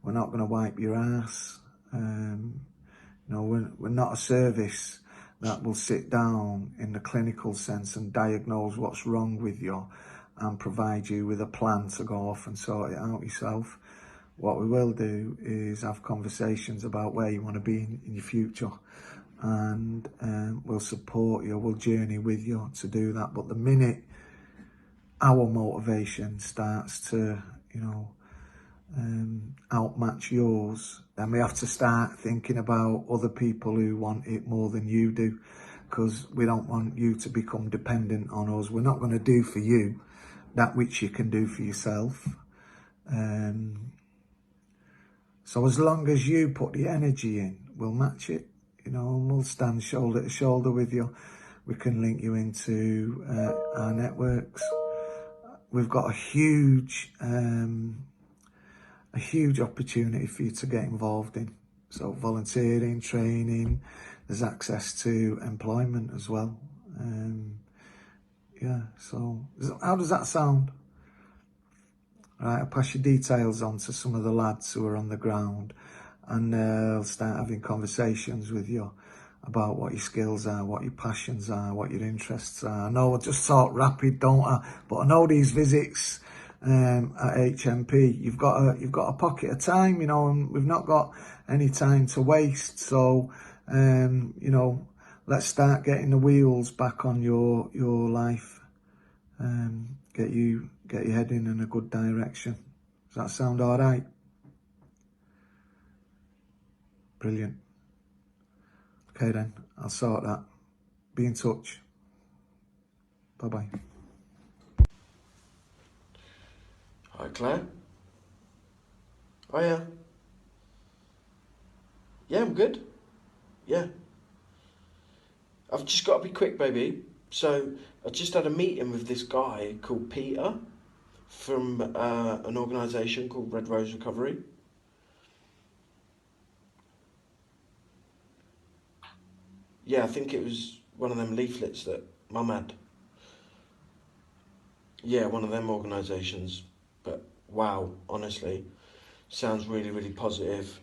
We're not going to wipe your ass. We're not a service that will sit down in the clinical sense and diagnose what's wrong with you and provide you with a plan to go off and sort it out yourself. What we will do is have conversations about where you want to be in your future, and we'll support you, we'll journey with you to do that. But the minute our motivation starts to, outmatch yours, then we have to start thinking about other people who want it more than you do, because we don't want you to become dependent on us. We're not going to do for you that which you can do for yourself. So as long as you put the energy in, we'll match it, and we'll stand shoulder to shoulder with you. We can link you into our networks. We've got a huge opportunity for you to get involved in. So volunteering, training, there's access to employment as well. So how does that sound? Right, I'll pass your details on to some of the lads who are on the ground, and they'll start having conversations with you about what your skills are, what your passions are, what your interests are. I know I just talk rapid, don't I? But I know these visits at HMP, you've got a pocket of time, and we've not got any time to waste. So, let's start getting the wheels back on your life. Get you heading in a good direction. Does that sound all right? Brilliant. Okay then, I'll sort that. Be in touch. Bye-bye. Hi, Claire. Oh, yeah. Yeah, I'm good. Yeah. I've just got to be quick, baby. So, I just had a meeting with this guy called Peter from an organisation called Red Rose Recovery. Yeah, I think it was one of them leaflets that Mum had. Yeah, one of them organisations. But wow, honestly, sounds really, really positive.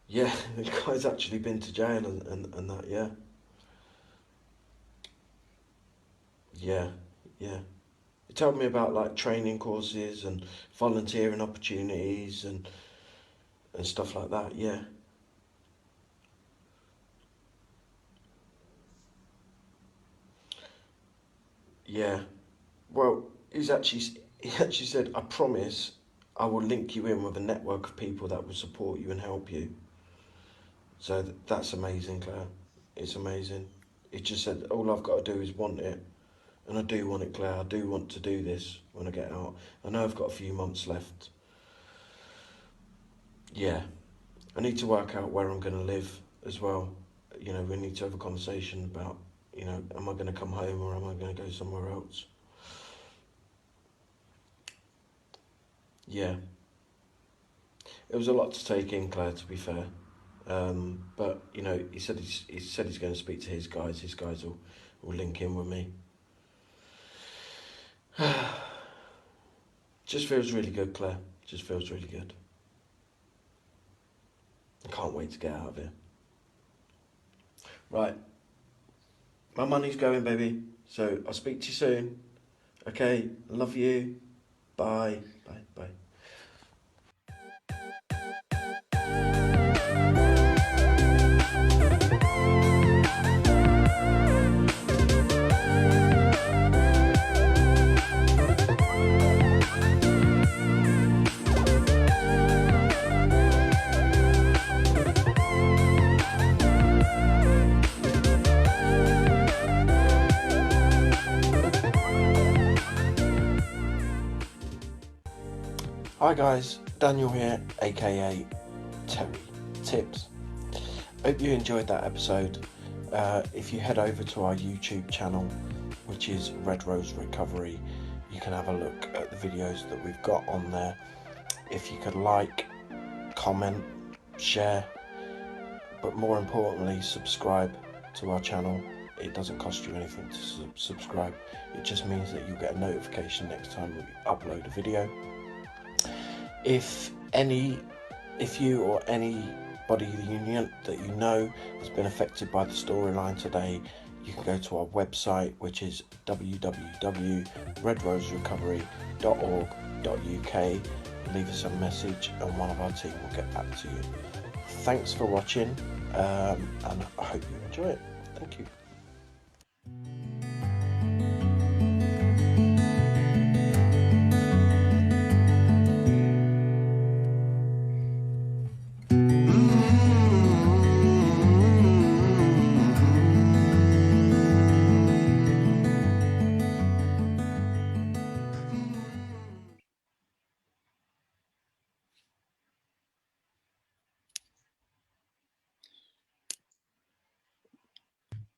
Yeah, the guy's actually been to jail and that, yeah. Yeah. He told me about like training courses and volunteering opportunities and stuff like that, yeah. Yeah. Well, he actually said, I promise I will link you in with a network of people that will support you and help you. So that's amazing, Claire. It's amazing. He just said, all I've got to do is want it. And I do want it, Claire. I do want to do this when I get out. I know I've got a few months left. Yeah. I need to work out where I'm going to live as well. We need to have a conversation about, am I going to come home or am I going to go somewhere else? Yeah. It was a lot to take in, Claire, to be fair. But, he said he's going to speak to his guys. His guys will link in with me. Just feels really good, Claire. Just feels really good. I can't wait to get out of here. Right. My money's going, baby. So I'll speak to you soon. Okay. Love you. Bye. Bye. Bye. Hi guys, Daniel here, aka Terry Tips. Hope you enjoyed that episode. If you head over to our YouTube channel, which is Red Rose Recovery, you can have a look at the videos that we've got on there. If you could like, comment, share, but more importantly, subscribe to our channel. It doesn't cost you anything to subscribe. It just means that you'll get a notification next time we upload a video. If you or anybody that you know has been affected by the storyline today, you can go to our website, which is www.redroserecovery.org.uk. Leave us a message and one of our team will get back to you. Thanks for watching, and I hope you enjoy it. Thank you.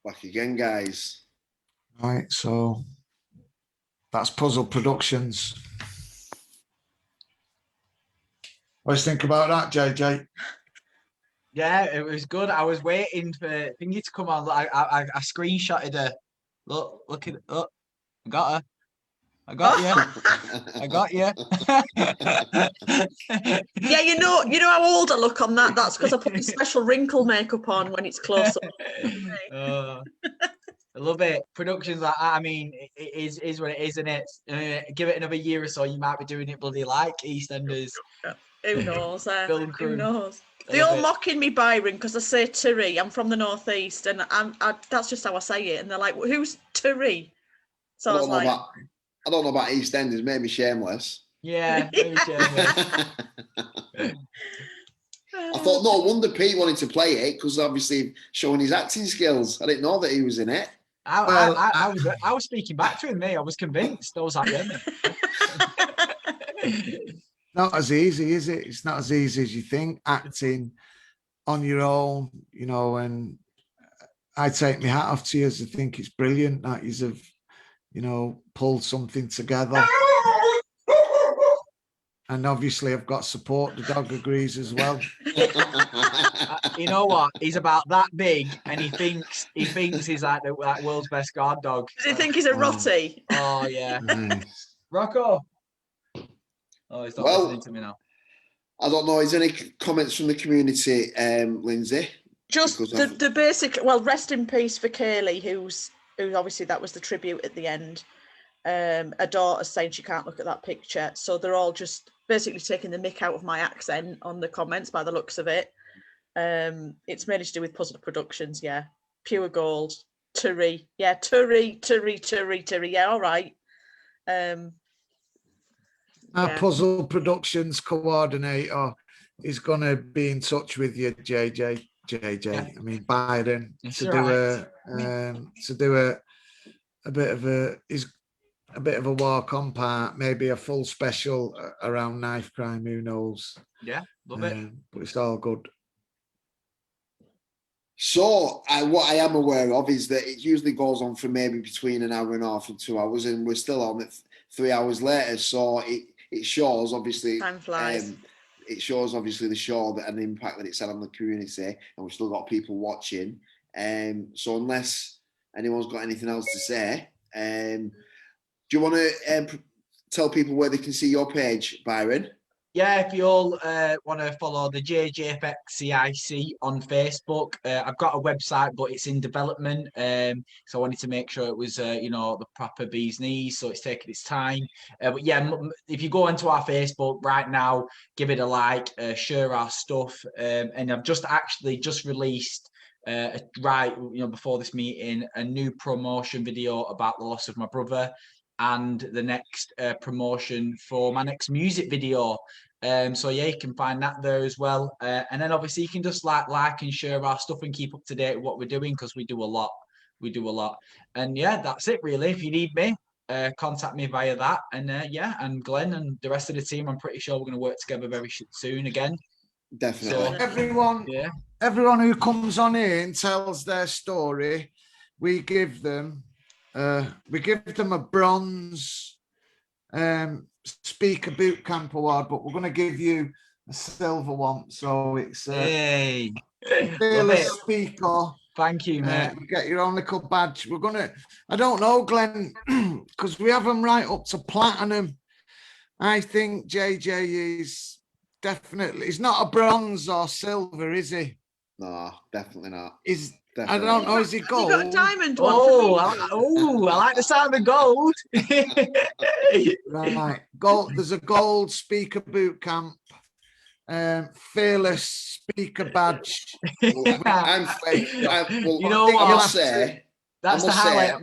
Back again, guys. Right, so that's Puzzle Productions. What do you think about that, JJ? Yeah, it was good. I was waiting for Thingy to come on. I screenshotted her. Look at I got her. I got you. I got you. Yeah, you know how old I look on that. That's because I put the special wrinkle makeup on when it's close up. I love it. Productions like that, I mean, it is what it is, isn't it? Give it another year or so, you might be doing it bloody like EastEnders. Who knows? Film Who crew. knows? They're all mocking me, Byron, because I say Turi. I'm from the northeast, and that's just how I say it. And they're like, "Who's Turi?" So I don't know about EastEnders. Maybe Shameless. Yeah, maybe Shameless. I thought no wonder Pete wanted to play it because obviously showing his acting skills. I didn't know that he was in it. I was speaking back to him, mate. I was convinced. I was like, yeah, Not as easy, is it? It's not as easy as you think, acting on your own, you know, and I take my hat off to you. I think it's brilliant that you have, you know, pulled something together. And obviously I've got support. The dog agrees as well. You know what? He's about that big and he thinks he's like the world's best guard dog. Does he think he's a Rotty? Oh, yeah. Nice. Rocco. Oh, he's not listening to me now. I don't know. Is there any comments from the community, Lindsay? Just the basic. Well, rest in peace for Kaylee, who obviously that was the tribute at the end. Her daughter's saying she can't look at that picture, so they're all just basically taking the mick out of my accent on the comments by the looks of it. It's mainly to do with Puzzle Productions, yeah. Pure gold. Turi. Yeah, Turi. Yeah, all right. Our Puzzle Productions coordinator is going to be in touch with you, JJ. I mean Byron, to do a bit of a walk-on part, maybe a full special around knife crime. Who knows? Yeah, love it. But it's all good. So what I am aware of is that it usually goes on for maybe between an hour and a half and 2 hours, and we're still on it 3 hours later. So it shows obviously time flies. It shows obviously the show and the impact that it's had on the community, and we've still got people watching. So unless anyone's got anything else to say, do you want to tell people where they can see your page, Byron? Yeah, if you all want to follow the JJFX CIC on Facebook, I've got a website, but it's in development. So I wanted to make sure it was, you know, the proper bee's knees. So it's taking its time. But yeah, if you go into our Facebook right now, give it a like, share our stuff. And I've just released, before this meeting, a new promotion video about the loss of my brother, and the next promotion for my next music video. So yeah, you can find that there as well. And then obviously you can just like and share our stuff and keep up to date with what we're doing, because we do a lot. And yeah, that's it really. If you need me, contact me via that. And and Glenn and the rest of the team, I'm pretty sure we're going to work together very soon again. Definitely. So everyone who comes on here and tells their story, we give them a bronze speaker boot camp award, but we're going to give you a silver one. So it's fearless speaker. Thank you, mate. You get your own little badge. I don't know, Glenn, because we have them right up to platinum. I think JJ is definitely, he's not a bronze or silver, is he? No, definitely not. Is I Definitely don't know, not. is he Have gold? you got a diamond one for me? I like the sound of gold. Right, gold. There's a gold speaker boot camp, fearless speaker badge. You know I what? must say, That's the highlight of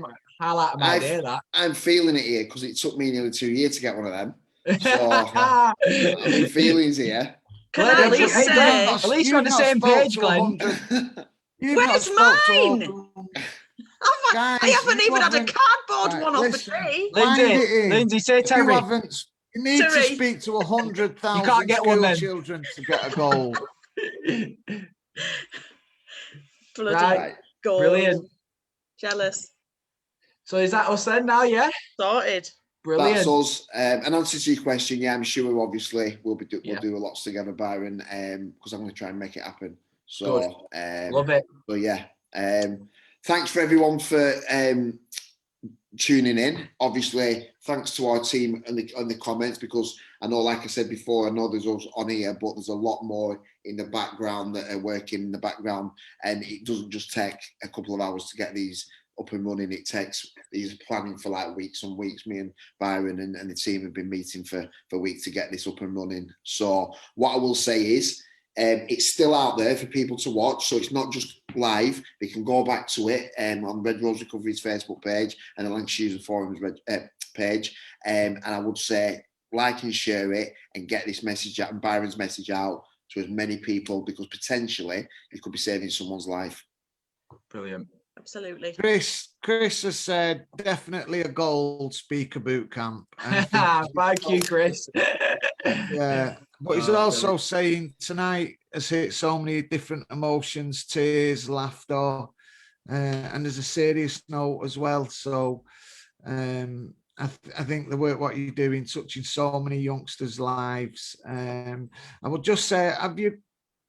my day. That I'm feeling it here because it took me nearly 2 years to get one of them. So I'm in feelings here. Can I at least say? At least we're on the same page, Glenn. Where's mine? I haven't even had a cardboard one off a tree. Lindsay, say Terry. You need to speak to 100,000 school children to get a goal. Bloody gold. Brilliant. Jealous. So is that us then now? Yeah. Sorted. Brilliant. That's us. And answer to your question, yeah, I'm sure obviously we'll do lots together, Byron, because I'm going to try and make it happen. So love it. So yeah. Thanks for everyone for tuning in. Obviously, thanks to our team and the comments, because I know, like I said before, I know there's us on here, but there's a lot more in the background that are working in the background, and it doesn't just take a couple of hours to get these up and running. It takes these planning for like weeks and weeks. Me and Byron and the team have been meeting for weeks to get this up and running. So what I will say is, it's still out there for people to watch, so it's not just live. They can go back to it on Red Rose Recovery's Facebook page and the Lancashire User Forum's page. And I would say like and share it and get this message out and Byron's message out to as many people, because potentially it could be saving someone's life. Brilliant. Absolutely. Chris has said definitely a gold speaker boot camp. Thank you, Chris. Yeah, but he's also saying tonight has hit so many different emotions, tears, laughter, and there's a serious note as well. So I think the work what you're doing, touching so many youngsters' lives. I would just say, have you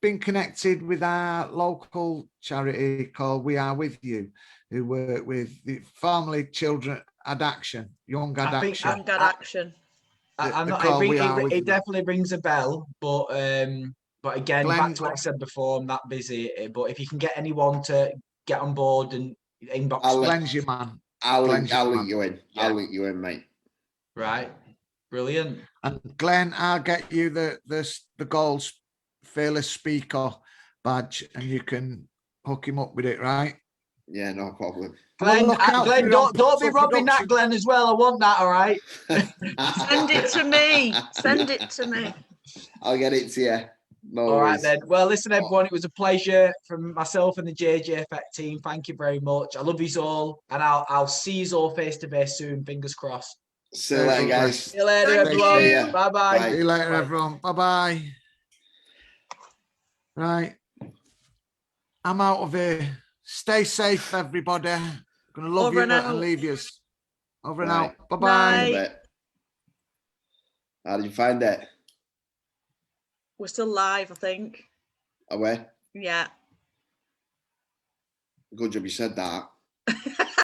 been connected with our local charity called We Are With You, who work with the family, children, Adaction, Young Adaction? Young Adaction. I'm not. It definitely rings a bell, but again, Glenn, back to what I said before, I'm that busy. But if you can get anyone to get on board and inbox, Glenn's your man. I'll link you in. Yeah. I'll link you in, mate. Right, brilliant. And Glenn, I'll get you the gold fearless speaker badge, and you can hook him up with it, right? Yeah, no problem. Glenn, don't be robbing that, Glenn, as well. I want that, all right? Send it to me. Send it to me. I'll get it to you. No all right, worries. then. Well, listen, everyone, it was a pleasure from myself and the JJ Effect team. Thank you very much. I love you all, and I'll see you all face to face soon. Fingers crossed. See you later, guys. See you later, everyone. Bye-bye. See you later, everyone. Bye-bye. Right. I'm out of here. Stay safe, everybody. Gonna love Over you and and out. leave you. Over and Right. out. Bye-bye. Night. How did you find it? We're still live, I think. Away? Yeah. Good job you said that.